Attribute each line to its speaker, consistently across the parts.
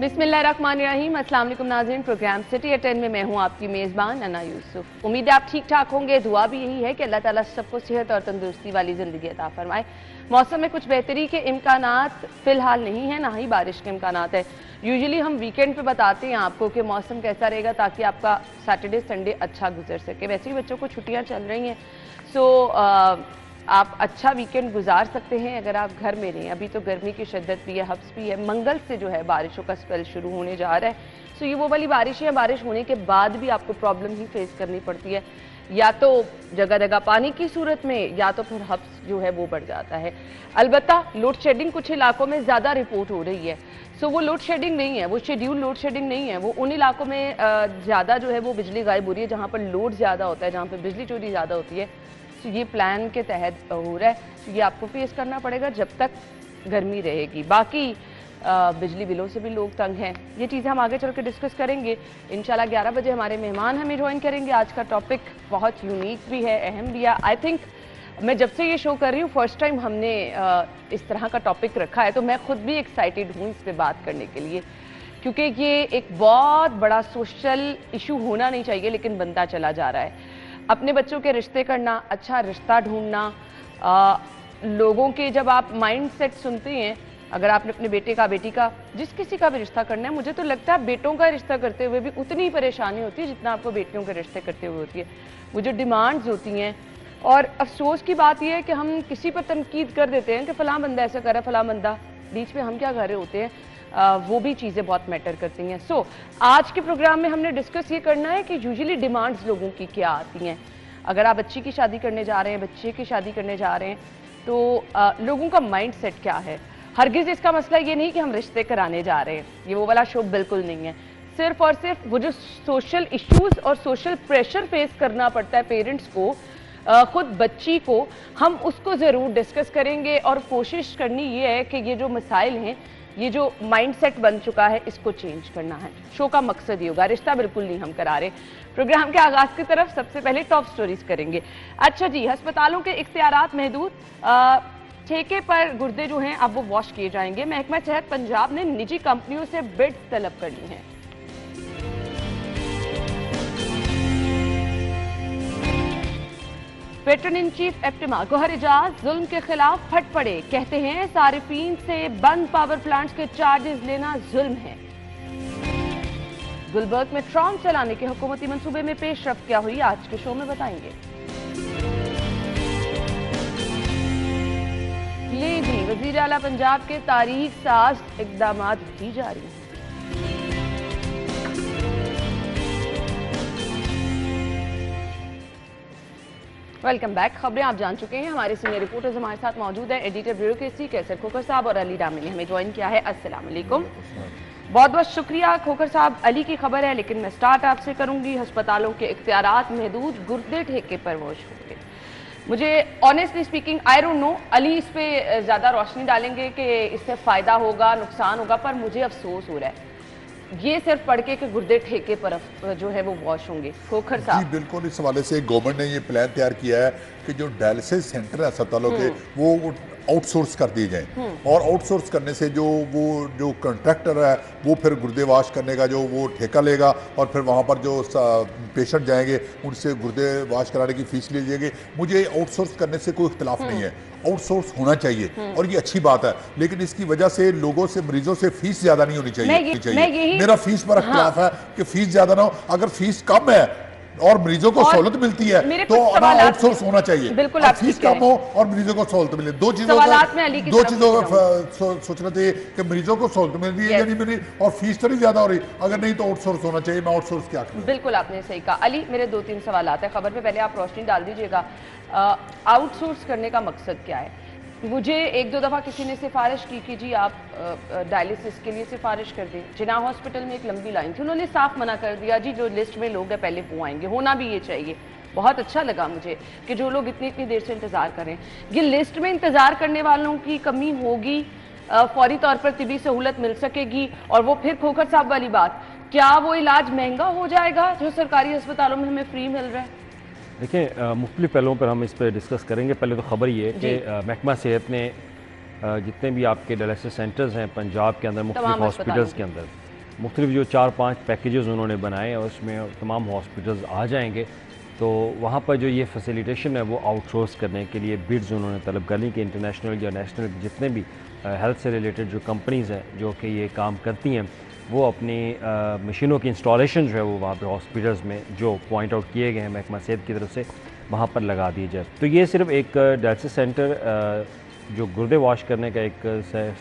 Speaker 1: बिस्मिल्लाहिर्रहमानिर्रहीम। अस्सलाम वालेकुम नाज़रीन। प्रोग्राम सिटी एट 10 में मैं हूँ आपकी मेज़बान अना यूसुफ। उम्मीद है आप ठीक ठाक होंगे। दुआ भी यही है कि अल्लाह ताला सबको सेहत और तंदुरुस्ती वाली ज़िंदगी अता फरमाए। मौसम में कुछ बेहतरी के इम्कानात फ़िलहाल नहीं है, ना ही बारिश के इम्कानात है। यूजुअली हम वीकेंड पे बताते हैं आपको कि मौसम कैसा रहेगा ताकि आपका सैटरडे संडे अच्छा गुजर सके। वैसे ही बच्चों को छुट्टियाँ चल रही हैं, सो आप अच्छा वीकेंड गुजार सकते हैं अगर आप घर में रहें। अभी तो गर्मी की शिद्दत भी है, हब्स भी है। मंगल से जो है बारिशों का स्पेल शुरू होने जा रहा है। सो ये वो वाली बारिश है, बारिश होने के बाद भी आपको प्रॉब्लम ही फेस करनी पड़ती है, या तो जगह जगह पानी की सूरत में, या तो फिर हब्स जो है वो बढ़ जाता है। अलबत्ता लोड शेडिंग कुछ इलाकों में ज़्यादा रिपोर्ट हो रही है। सो वो लोड शेडिंग नहीं है, वो शेड्यूल लोड शेडिंग नहीं है। वो उन इलाकों में ज़्यादा जो है वो बिजली गायब हो रही है जहाँ पर लोड ज़्यादा होता है, जहाँ पर बिजली चोरी ज़्यादा होती है। तो ये प्लान के तहत हो रहा है, तो ये आपको फेस करना पड़ेगा जब तक गर्मी रहेगी। बाकी बिजली बिलों से भी लोग तंग हैं। ये चीज़ें हम आगे चल के डिस्कस करेंगे इंशाल्लाह। 11 बजे हमारे मेहमान हमें ज्वाइन करेंगे। आज का टॉपिक बहुत यूनिक भी है, अहम भी है। आई थिंक मैं जब से ये शो कर रही हूँ फर्स्ट टाइम हमने इस तरह का टॉपिक रखा है, तो मैं खुद भी एक्साइटेड हूँ इस पर बात करने के लिए, क्योंकि ये एक बहुत बड़ा सोशल इशू होना नहीं चाहिए लेकिन बनता चला जा रहा है। अपने बच्चों के रिश्ते करना, अच्छा रिश्ता ढूंढना, लोगों के जब आप माइंड सेट सुनते हैं, अगर आपने अपने बेटे का, बेटी का, जिस किसी का भी रिश्ता करना है, मुझे तो लगता है बेटों का रिश्ता करते हुए भी उतनी परेशानी होती है जितना आपको बेटियों के रिश्ते करते हुए होती है। वो जो डिमांड्स होती हैं, और अफसोस की बात यह है कि हम किसी पर तनकीद कर देते हैं कि फलां बंदा ऐसा कर रहा है, फलां बंदा, बीच में हम क्या कर रहे होते हैं, वो भी चीज़ें बहुत मैटर करती हैं। सो आज के प्रोग्राम में हमने डिस्कस ये करना है कि यूजुअली डिमांड्स लोगों की क्या आती हैं। अगर आप बच्ची की शादी करने जा रहे हैं, बच्चे की शादी करने जा रहे हैं, तो लोगों का माइंड सेट क्या है। हरगिज़ इसका मसला ये नहीं कि हम रिश्ते कराने जा रहे हैं, ये वो वाला शो बिल्कुल नहीं है। सिर्फ और सिर्फ वो जो सोशल इश्यूज़ और सोशल प्रेशर फेस करना पड़ता है पेरेंट्स को, खुद बच्ची को, हम उसको ज़रूर डिस्कस करेंगे। और कोशिश करनी ये है कि ये जो मसाइल हैं, ये जो माइंडसेट बन चुका है, इसको चेंज करना है। शो का मकसद ही होगा, रिश्ता बिल्कुल नहीं हम करा रहे। प्रोग्राम के आगाज की तरफ सबसे पहले टॉप स्टोरीज करेंगे। अच्छा जी, अस्पतालों के इख्तियारात महदूद, ठेके पर गुर्दे जो हैं अब वो वॉश किए जाएंगे। महकमा सेहत पंजाब ने निजी कंपनियों से बिड्स तलब कर ली हैं। पेट्रन इन चीफ एप्टिमा गौहर एजाज जुल्म के खिलाफ फट पड़े, कहते हैं सारिफीन से बंद पावर प्लांट्स के चार्जेस लेना जुल्म है। गुलबर्ग में ट्राम चलाने के हुकूमती मंसूबे में पेशरफ्त क्या हुई, आज के शो में बताएंगे। ले जी, वजीर आला पंजाब के तारीख साज इकदामात भी जारी हैं। Welcome back. खबरें आप जान चुके हैं। हमारे सीनियर रिपोर्टर्स हमारे साथ मौजूद है। एडिटर ब्यूरोक्रेसी कैसर खोखर साहब और अली डामी ने हमें ज्वाइन किया है। अस्सलाम वालेकुम, बहुत बहुत शुक्रिया खोखर साहब। अली की खबर है, लेकिन मैं स्टार्ट आपसे करूंगी। अस्पतालों के इख्तियारात महदूद, गुर्दे ठेके पर वॉश होंगे। मुझे honestly speaking I don't know, Ali इस पे ज़्यादा रोशनी डालेंगे कि इससे फ़ायदा होगा, नुकसान होगा, पर मुझे अफसोस हो रहा है ये सिर्फ पढ़ के कि गुर्दे ठेके पर जो है वो वॉश होंगे। खोखर साहब
Speaker 2: जी बिल्कुल, इस हवाले से गवर्नमेंट ने ये प्लान तैयार किया है कि जो डायलिसिस सेंटर है अस्पतालों के, वो आउटसोर्स कर दिए जाएं। और आउटसोर्स करने से जो कॉन्ट्रैक्टर है वो फिर गुर्दे वाश करने का जो वो ठेका लेगा, और फिर वहाँ पर जो पेशेंट जाएंगे उनसे गुर्दे वाश कराने की फीस ली जाएगी। मुझे आउटसोर्स करने से कोई इख्तिलाफ नहीं है, आउटसोर्स होना चाहिए और ये अच्छी बात है, लेकिन इसकी वजह से लोगों से, मरीजों से फीस ज्यादा नहीं होनी चाहिए। मेरा फीस पर इख्तिलाफ है कि फीस ज्यादा ना हो। अगर फीस कम है और मरीजों को सहूलत मिलती है तो आउटसोर्स होना चाहिए।
Speaker 1: बिल्कुल,
Speaker 2: फीस कम हो और मरीजों को सहूलत मिले, दो चीजों का सोचना चाहिए कि मरीजों को सहूलत मिल रही है या नहीं मिल रही, और फीस तो नहीं ज्यादा हो रही। अगर नहीं तो आउटसोर्स होना चाहिए। मैं आउटसोर्स क्या करूं?
Speaker 1: बिल्कुल आपने सही कहा। अली, मेरे 2-3 सवाल आते हैं खबर पे, पहले आप रोशनी डाल दीजिएगा। आउटसोर्स करने का मकसद क्या है? मुझे 1-2 दफ़ा किसी ने सिफारिश की कि जी आप डायलिसिस के लिए सिफारिश कर दें। जिना हॉस्पिटल में एक लंबी लाइन थी, उन्होंने साफ मना कर दिया, जी जो लिस्ट में लोग हैं पहले वो आएंगे। होना भी ये चाहिए। बहुत अच्छा लगा मुझे कि जो लोग इतनी इतनी देर से इंतज़ार करें। ये लिस्ट में इंतज़ार करने वालों की कमी होगी, फौरी तौर पर तिबी सहूलत मिल सकेगी, और वो फिर खोखर साहब वाली बात, क्या वो इलाज महंगा हो जाएगा जो सरकारी अस्पतालों में हमें फ्री मिल रहा है?
Speaker 3: देखिए, मुख्तलिफ पहलुओं पर हम इस पर डिस्कस करेंगे। पहले तो खबर ये है कि महकमा सेहत ने जितने भी आपके डायलिसिस सेंटर्स हैं पंजाब के अंदर, मुख्तलिफ हॉस्पिटल्स के अंदर, मुख्तलिफ जो 4-5 पैकेजेस उन्होंने बनाए और उसमें तमाम हॉस्पिटल्स आ जाएंगे। तो वहाँ पर जो ये फैसिलिटेशन है वो आउटसोर्स करने के लिए बिड्स उन्होंने तलब करनी कि इंटरनेशनल या नेशनल जितने भी हेल्थ से रिलेटेड जो कंपनीज़ हैं जो कि ये काम करती हैं वो अपनी मशीनों की इंस्टॉलेशन जो है वो वहाँ पे हॉस्पिटल्स में जो पॉइंट आउट किए गए हैं महकमा सेहत की तरफ से वहाँ पर लगा दी जाए। तो ये सिर्फ एक डायलिसिस सेंटर जो गुर्दे वॉश करने का एक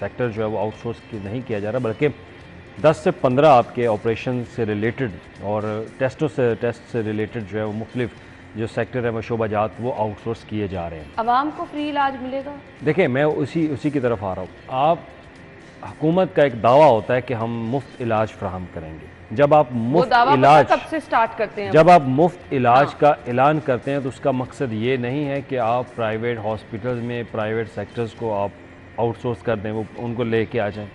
Speaker 3: सेक्टर जो है वो आउटसोर्स नहीं किया जा रहा, बल्कि 10 से 15 आपके ऑपरेशन से रिलेटेड और टेस्ट से रिलेटेड जो है वो मुख्तलिफ जो सेक्टर है वो शोबाजात वो आउटसोर्स किए जा रहे हैं।
Speaker 1: आवाम को फ्री इलाज मिलेगा?
Speaker 3: देखिए मैं उसी की तरफ आ रहा हूँ। आप हुकूमत का एक दावा होता है कि हम मुफ्त इलाज फ्राहम करेंगे। जब आप मुफ्त इलाज
Speaker 1: कब से स्टार्ट करते हैं?
Speaker 3: जब आप मुफ्त इलाज का ऐलान करते हैं तो उसका मकसद ये नहीं है कि आप प्राइवेट हॉस्पिटल्स में प्राइवेट सेक्टर्स को आप आउटसोर्स कर दें, वो उनको लेके आ जाएं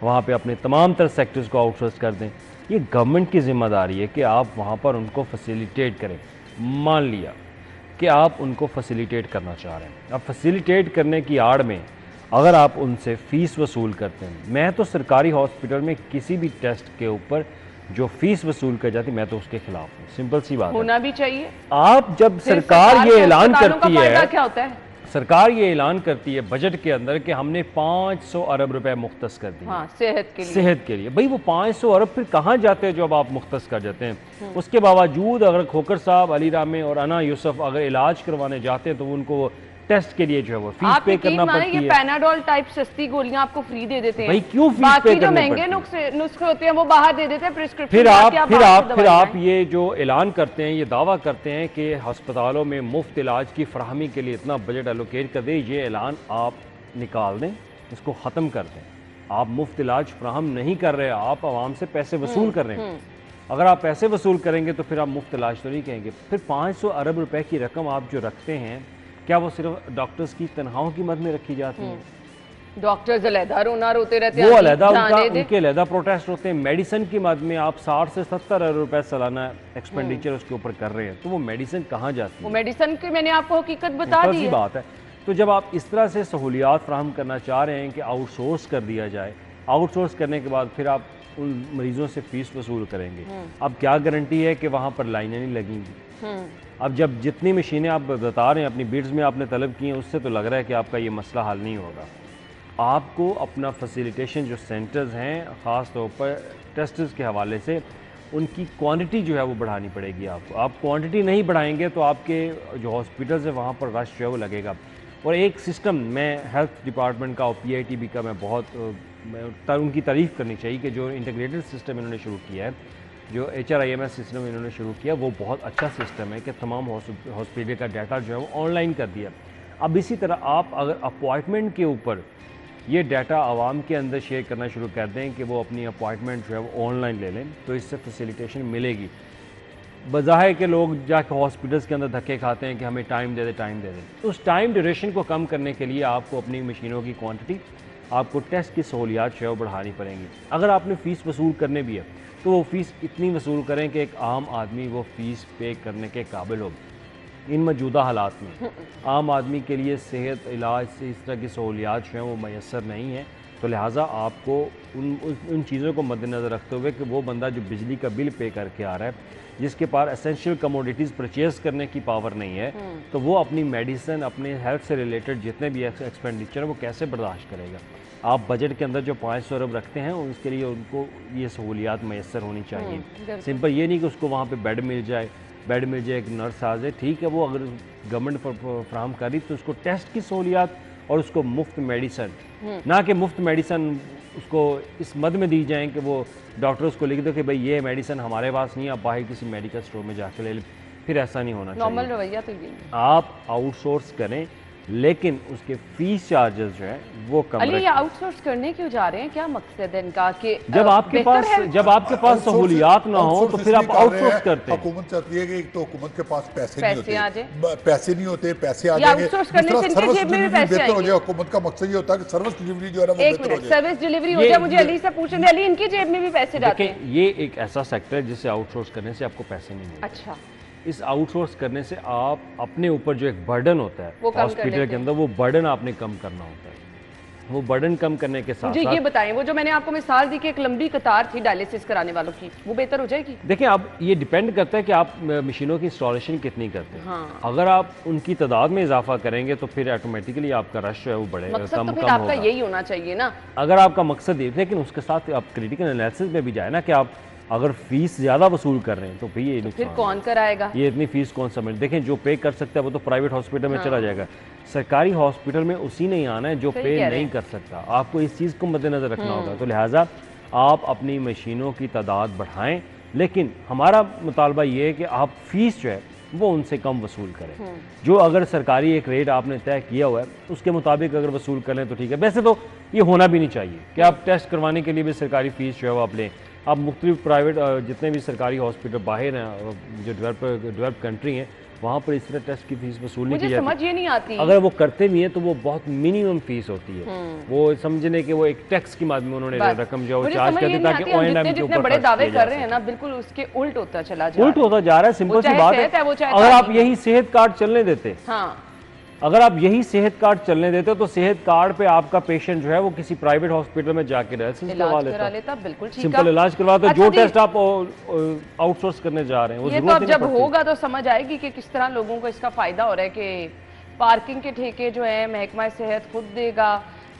Speaker 3: वहाँ पे अपने तमाम तरह सेक्टर्स को आउटसोर्स कर दें। ये गवर्नमेंट की ज़िम्मेदारी है कि आप वहाँ पर उनको फैसिलिटेट करें। मान लिया कि आप उनको फैसिलिटेट करना चाह रहे हैं, अब फैसिलिटेट करने की आड़ में अगर आप उनसे फ़ीस वसूल करते हैं, मैं तो सरकारी हॉस्पिटल में किसी भी टेस्ट के ऊपर जो फ़ीस वसूल कर जाती मैं तो उसके खिलाफ हूँ। सिंपल सी बात
Speaker 1: होना भी चाहिए।
Speaker 3: आप जब सरकार ये ऐलान करती है,
Speaker 1: क्या होता है?
Speaker 3: सरकार ये ऐलान करती है बजट के अंदर कि हमने 500 अरब रुपए मुख्तस कर दिए सेहत के लिए। भाई वो 500 अरब फिर कहाँ जाते हैं जो अब आप मुख्तस कर जाते हैं? उसके बावजूद अगर खोकर साहब, अली रामे और अना यूसुफ अगर इलाज करवाने जाते हैं तो उनको टेस्ट के लिए जो है वो फीस पे करना पड़ती है।
Speaker 1: ये पैनाडोल टाइप सस्ती गोलियां आपको फ्री दे देते हैं।
Speaker 3: भाई क्यों फीस
Speaker 1: बाकी
Speaker 3: पे
Speaker 1: जो
Speaker 3: करने
Speaker 1: महंगे नुस्खे होते हैं वो बाहर दे देते हैं प्रिस्क्रिप्शन।
Speaker 3: फिर आप ये जो ऐलान करते हैं, ये दावा करते हैं कि अस्पतालों में मुफ्त इलाज की फराहमी के लिए इतना बजट एलोकेट कर दें। ये ऐलान आप निकाल दें, इसको ख़त्म कर दें। आप मुफ्त इलाज फराहम नहीं कर रहे, आप आवाम से पैसे वसूल कर रहे हैं। अगर आप पैसे वसूल करेंगे तो फिर आप मुफ्त इलाज तो नहीं कहेंगे। फिर 500 अरब रुपए की रकम आप जो रखते हैं, क्या वो सिर्फ डॉक्टर्स की तनख्वाहों की मद में रखी जाती है?
Speaker 1: डॉक्टर्स अलहदा रोना रोते रहते हैं,
Speaker 3: वो अलहदा उनके अलहदा प्रोटेस्ट होते हैं। मेडिसिन की मद में आप 60 से 70 अरब रुपए सालाना एक्सपेंडिचर उसके ऊपर कर रहे हैं, तो वो मेडिसिन कहाँ जाती है?
Speaker 1: वो मेडिसिन की मैंने आपको हकीकत बता दी है।
Speaker 3: बात है। तो जब आप इस तरह से सहूलियात फराहम करना चाह रहे हैं कि आउटसोर्स कर दिया जाए, आउटसोर्स करने के बाद फिर आप उन मरीजों से फीस वसूल करेंगे, अब क्या गारंटी है कि वहाँ पर लाइनें नहीं लगेंगी? अब जब जितनी मशीनें आप बता रहे हैं अपनी बिड्स में आपने तलब की हैं, उससे तो लग रहा है कि आपका ये मसला हल नहीं होगा। आपको अपना फैसिलिटेशन जो सेंटर्स हैं ख़ास तौर पर टेस्ट्स के हवाले से उनकी क्वांटिटी जो है वो बढ़ानी पड़ेगी आपको। आप क्वांटिटी नहीं बढ़ाएंगे तो आपके जो हॉस्पिटल्स हैं वहाँ पर रश जो है वो लगेगा। और एक सिस्टम, मैं हेल्थ डिपार्टमेंट का और PITB का मैं बहुत उनकी तारीफ़ करनी चाहिए कि जो इंटीग्रेटेड सिस्टम इन्होंने शुरू किया है, जो HRIMS सिस्टम इन्होंने शुरू किया, वो बहुत अच्छा सिस्टम है कि तमाम हॉस्पिटल का डाटा जो है वो ऑनलाइन कर दिया। अब इसी तरह आप अगर अपॉइंटमेंट के ऊपर ये डाटा आवाम के अंदर शेयर करना शुरू कर दें कि वो अपनी अपॉइंटमेंट जो है वो ऑनलाइन ले लें, तो इससे फैसिलिटेशन मिलेगी। बज़ाहिर के लोग जाकर हॉस्पिटल्स के अंदर धक्के खाते हैं कि हमें टाइम दे दें। तो उस टाइम ड्यूरेशन को कम करने के लिए आपको अपनी मशीनों की क्वांटिटी, आपको टेस्ट की सहूलियात जो है वो बढ़ानी पड़ेंगी। अगर आपने फ़ीस वसूल करने भी है तो वो फ़ीस इतनी वसूल करें कि एक आम आदमी वो फ़ीस पे करने के काबिल हो। इन मौजूदा हालात में आम आदमी के लिए सेहत, इलाज से इस तरह की सहूलियात जो हैं वो मैसर नहीं है। तो लिहाजा आपको उन चीज़ों को मद्देनज़र रखते हुए कि वो बंदा जो बिजली का बिल पे करके आ रहा है, जिसके पास एसेंशियल कमोडिटीज़ परचेज़ करने की पावर नहीं है, तो वो अपनी मेडिसिन, अपने हेल्थ से रिलेटेड जितने भी एक्सपेंडिचर है वो कैसे बर्दाश्त करेगा? आप बजट के अंदर जो 500 अरब रखते हैं उसके लिए उनको ये सहूलियात मैसर होनी चाहिए। सिंपल ये नहीं कि उसको वहाँ पे बेड मिल जाए, एक नर्स आ जाए, ठीक है, वो अगर गवर्नमेंट फ्राहम करी तो उसको टेस्ट की सहूलियात और उसको मुफ्त मेडिसन, ना कि मुफ्त मेडिसन उसको इस मद में दी जाए कि वो डॉक्टर उसको लिख दो कि भाई ये मेडिसिन हमारे पास नहीं है, आप बाहर किसी मेडिकल स्टोर में जाके ले लें। फिर ऐसा नहीं होना चाहिए।
Speaker 1: नॉर्मल रवैया तो ये
Speaker 3: आप आउटसोर्स करें, लेकिन उसके फीस चार्जेस जो है वो कम रखें।
Speaker 1: ये आउटसोर्स करने क्यों जा रहे हैं? क्या मकसद है इनका कि
Speaker 3: जब आपके पास सहूलियात ना हो तो फिर आप आउटसोर्स करते हैं।
Speaker 2: हुकूमत चाहती है कि एक तो हुकूमत के पास पैसे नहीं होते, पैसे आ
Speaker 1: जाएंगे, आउटसोर्स करने से इनके जेब में भी पैसे आएंगे।
Speaker 2: हुकूमत का मकसद ये होता है कि सर्विस डिलीवरी जो है ना वो बेहतर हो जाए।
Speaker 1: सर्विस डिलीवरी हो जाए। मुझे अली से पूछने, अली इनकी जेब में भी पैसे जाते हैं।
Speaker 3: ये एक ऐसा सेक्टर है जिससे आउटसोर्स करने से आपको पैसे नहीं मिलते।
Speaker 1: अच्छा,
Speaker 3: इस आउटसोर्स करने से आप अपने ऊपर जो एक बर्डन होता है हॉस्पिटल के अंदर, वो बर्डन आपने कम करना होता है। वो बर्डन कम करने के साथ
Speaker 1: मुझे
Speaker 3: साथ
Speaker 1: ये बताएं, वो जो मैंने आपको मिसाल दी कि एक लंबी कतार थी डायलिसिस कराने वालों की, वो बेहतर हो जाएगी?
Speaker 3: देखिए, अब ये डिपेंड करता है कि आप मशीनों की इंस्टॉलेशन कितनी करते हैं।
Speaker 1: हाँ।
Speaker 3: अगर आप उनकी तादाद में इजाफा करेंगे तो फिर ऑटोमेटिकली आपका रश जो है वो बढ़ेगा,
Speaker 1: मकसद
Speaker 3: कम
Speaker 1: तो फिर
Speaker 3: कम
Speaker 1: आपका
Speaker 3: होगा।
Speaker 1: यही होना चाहिए ना।
Speaker 3: अगर आपका मकसद ये, लेकिन उसके साथ आप क्रिटिकल एनालिसिस में भी जाए ना कि आप अगर फीस ज़्यादा वसूल कर रहे हैं तो फिर ये
Speaker 1: फिर
Speaker 3: नुकसान
Speaker 1: कौन कराएगा?
Speaker 3: ये इतनी फीस कौन समझ, देखें जो पे कर सकता है वो तो प्राइवेट हॉस्पिटल में चला जाएगा, सरकारी हॉस्पिटल में उसी ने आना है जो
Speaker 1: सही
Speaker 3: पे
Speaker 1: कह रहे
Speaker 3: नहीं
Speaker 1: हैं।
Speaker 3: कर सकता। आपको इस चीज़ को मद्देनजर रखना होगा। तो लिहाजा आप अपनी मशीनों की तादाद बढ़ाएं, लेकिन हमारा मुतालबा ये है कि आप फीस जो है वो उनसे कम वसूल करें। जो अगर सरकारी एक रेट आपने तय किया हुआ है उसके मुताबिक अगर वसूल कर लें तो ठीक है। वैसे तो ये होना भी नहीं चाहिए कि आप टेस्ट करवाने के लिए भी सरकारी फीस जो है वो आप लें। आप मुख्तलिफ प्राइवेट जितने भी सरकारी हॉस्पिटल बाहर हैं जो डेवलप कंट्री हैं वहाँ पर इस तरह टेस्ट की फीस वसूल नहीं की
Speaker 1: मुझे
Speaker 3: जाती।
Speaker 1: समझ ये नहीं आती।
Speaker 3: अगर वो करते भी हैं तो वो बहुत मिनिमम फीस होती है। वो समझने के वो एक टैक्स की माध्यम उन्होंने
Speaker 1: बस।
Speaker 3: रकम जो है वो
Speaker 1: मुझे
Speaker 3: चार्ज
Speaker 1: समझ
Speaker 3: कर
Speaker 1: ये
Speaker 3: दी
Speaker 1: नहीं
Speaker 3: ताकि
Speaker 1: आती, हम
Speaker 3: ONM
Speaker 1: जितने
Speaker 3: के
Speaker 1: जितने
Speaker 3: ऊपर
Speaker 1: बड़े
Speaker 3: खर्च
Speaker 1: दावे
Speaker 3: किया जा
Speaker 1: कर रहे हैं
Speaker 3: सके।
Speaker 1: ना, बिल्कुल उसके उल्ट होता चला जा
Speaker 3: उल्ट
Speaker 1: रहा है।
Speaker 3: होता जा रहा है। सिंपल
Speaker 1: वो
Speaker 3: सी
Speaker 1: चाहे
Speaker 3: बात
Speaker 1: सेहत है, वो चाहे
Speaker 3: अगर आप
Speaker 1: तालीम है।
Speaker 3: यही सेहत कार्ड चलने देते,
Speaker 1: हाँ,
Speaker 3: अगर आप यही सेहत कार्ड चलने देते तो सेहत कार्ड पे आपका पेशेंट जो है वो किसी प्राइवेट हॉस्पिटल में जाके डायलिसिस करवा
Speaker 1: इलाज करा
Speaker 3: लेता,
Speaker 1: लेता, बिल्कुल ठीक
Speaker 3: सिंपल
Speaker 1: है।
Speaker 3: इलाज करवाते।
Speaker 1: अच्छा
Speaker 3: जो
Speaker 1: जी,
Speaker 3: टेस्ट आप आउटसोर्स करने जा रहे हैं वो
Speaker 1: ये तो
Speaker 3: जरूरत
Speaker 1: अब
Speaker 3: ही नहीं
Speaker 1: जब
Speaker 3: पड़ती।
Speaker 1: होगा तो समझ आएगी कि किस तरह लोगों को इसका फायदा हो रहा है कि पार्किंग के ठेके जो है महकमा सेहत खुद देगा,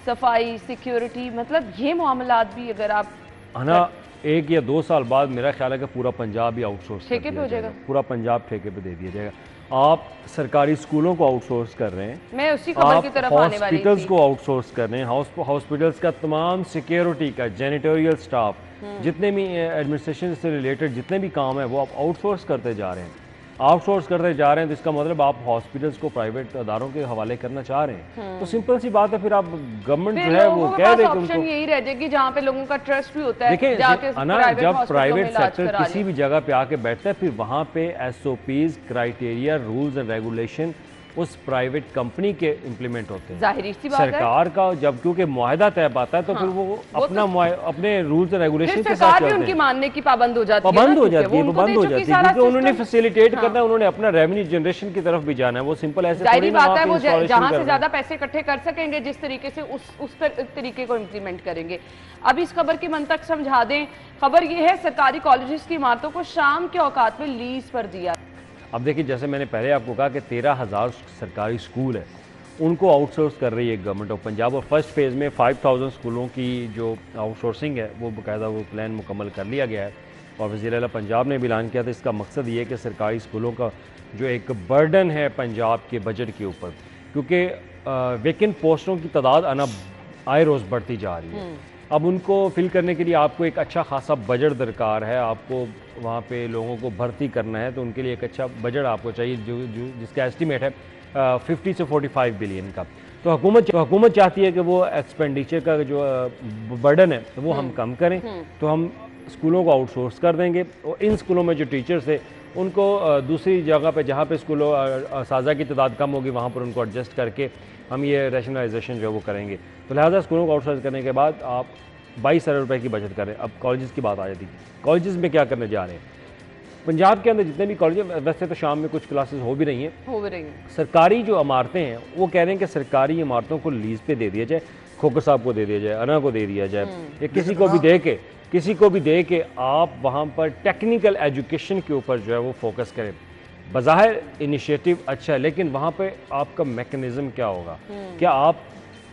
Speaker 1: सफाई, सिक्योरिटी, मतलब ये मामलात भी अगर आप
Speaker 3: है ना। 1 या 2 साल बाद मेरा ख्याल है कि पूरा पंजाब ही आउटसोर्स
Speaker 1: ठेके पे हो जाएगा।
Speaker 3: पूरा पंजाब ठेके पे दे दिया जाएगा। आप सरकारी स्कूलों को आउटसोर्स कर रहे हैं,
Speaker 1: मैं उसी खबर
Speaker 3: आप
Speaker 1: की तरफ आने वाली
Speaker 3: हॉस्पिटल्स
Speaker 1: थी।
Speaker 3: को आउटसोर्स कर रहे हैं। हॉस्पिटल्स का तमाम सिक्योरिटी का, जैनिटोरियल स्टाफ, जितने भी एडमिनिस्ट्रेशन से रिलेटेड जितने भी काम है वो आप आउटसोर्स करते जा रहे हैं। आउटसोर्स करते जा रहे हैं तो इसका मतलब आप हॉस्पिटल्स को प्राइवेट अदारों के हवाले करना चाह रहे हैं। तो सिंपल सी बात है, फिर आप गवर्नमेंट
Speaker 1: फिर
Speaker 3: जो है वो
Speaker 1: लोगों के
Speaker 3: कह
Speaker 1: पास
Speaker 3: दे कि
Speaker 1: ऑप्शन
Speaker 3: उनको
Speaker 1: यही रह जाएगी जहाँ पे लोगों का ट्रस्ट भी होता है,
Speaker 3: देखिए
Speaker 1: जाके
Speaker 3: है ना,
Speaker 1: प्राइवेट
Speaker 3: जब
Speaker 1: हॉस्पिटलों
Speaker 3: प्राइवेट
Speaker 1: में इलाज
Speaker 3: सेक्टर
Speaker 1: करा
Speaker 3: किसी
Speaker 1: लें।
Speaker 3: भी जगह पे आके बैठता है फिर वहाँ पे SOPs, criteria, rules and regulation उस प्राइवेट कंपनी के इम्प्लीमेंट होते हैं।
Speaker 1: जाहिर सी बात है।
Speaker 3: सरकार का जब क्योंकि मुआहदा तय पाता है तो फिर वो अपना अपने रूल्स एंड रेगुलेशन
Speaker 1: फिर
Speaker 3: के साथ
Speaker 1: सरकार भी
Speaker 3: चलते
Speaker 1: उनकी
Speaker 3: हैं।
Speaker 1: मानने की पाबंद हो जाती है ना,
Speaker 3: पाबंद हो
Speaker 1: क्योंकि
Speaker 3: जाती है,
Speaker 1: वो उनको
Speaker 3: पाबंद
Speaker 1: दे
Speaker 3: हो
Speaker 1: चुकी
Speaker 3: जाती है
Speaker 1: सारा
Speaker 3: क्योंकि उन्होंने
Speaker 1: सिस्टम।
Speaker 3: फैसिलिटेट
Speaker 1: हाँ।
Speaker 3: करना है, उन्होंने अपना रेवेन्यू जनरेशन की तरफ भी जाना है। वो सिंपल ऐसे
Speaker 1: जाहिर
Speaker 3: थोड़ी ना
Speaker 1: बात
Speaker 3: वहाँ
Speaker 1: है,
Speaker 3: पे
Speaker 1: वो
Speaker 3: installation
Speaker 1: जहां
Speaker 3: कर
Speaker 1: से
Speaker 3: रहे हैं।
Speaker 1: ज्यादा पैसे इकट्ठे कर सकेंगे जिस तरीके से उस तरीके को इम्प्लीमेंट करेंगे। अब इस खबर की मंतक समझा दें। खबर ये है, सरकारी कॉलेजेस की इमारतों को शाम के औकात में लीज पर दिया।
Speaker 3: अब देखिए, जैसे मैंने पहले आपको कहा कि 13,000 सरकारी स्कूल है, उनको आउटसोर्स कर रही है गवर्नमेंट ऑफ पंजाब। और फर्स्ट फेज़ में 5,000 स्कूलों की जो आउटसोर्सिंग है वो बाकायदा वो प्लान मुकम्मल कर लिया गया है। और वज़ीर आला पंजाब ने भी ऐलान किया था। इसका मकसद ये है कि सरकारी स्कूलों का जो एक बर्डन है पंजाब के बजट के ऊपर, क्योंकि वैकेंट पोस्टों की तादाद आए रोज़ बढ़ती जा रही है। अब उनको फिल करने के लिए आपको एक अच्छा खासा बजट दरकार है। आपको वहाँ पे लोगों को भर्ती करना है तो उनके लिए एक अच्छा बजट आपको चाहिए जिसका एस्टिमेट है 50 से 45 बिलियन का। तो हुकूमत चाहती है कि वो एक्सपेंडिचर का जो बर्डन है तो वो हम कम करें। तो हम स्कूलों को आउटसोर्स कर देंगे और इन स्कूलों में जो टीचर्स है उनको दूसरी जगह पे जहाँ पे स्कूलों साजा की तादाद कम होगी वहाँ पर उनको एडजस्ट करके हम ये रैशनलाइजेशन जो है वो करेंगे। तो लिहाजा स्कूलों को आउटसोर्स करने के बाद आप 22 अरब रुपये की बचत करें। अब कॉलेजेस की बात आ जाती है, कॉलेजेस में क्या करने जा रहे हैं। पंजाब के अंदर जितने भी कॉलेज, वैसे तो शाम में कुछ क्लासेस हो भी रही हैं, सरकारी जो इमारतें हैं वो कह रहे हैं कि सरकारी इमारतों को लीज पे दे दिया जाए, खोकर साहब को दे दिया जाए, अना को दे दिया जाए, या किसी को भी दे के आप वहाँ पर टेक्निकल एजुकेशन के ऊपर जो है वो फोकस करें। बज़ाहिर इनिशिएटिव अच्छा है, लेकिन वहाँ पे आपका मैकेनिज़्म क्या होगा? क्या आप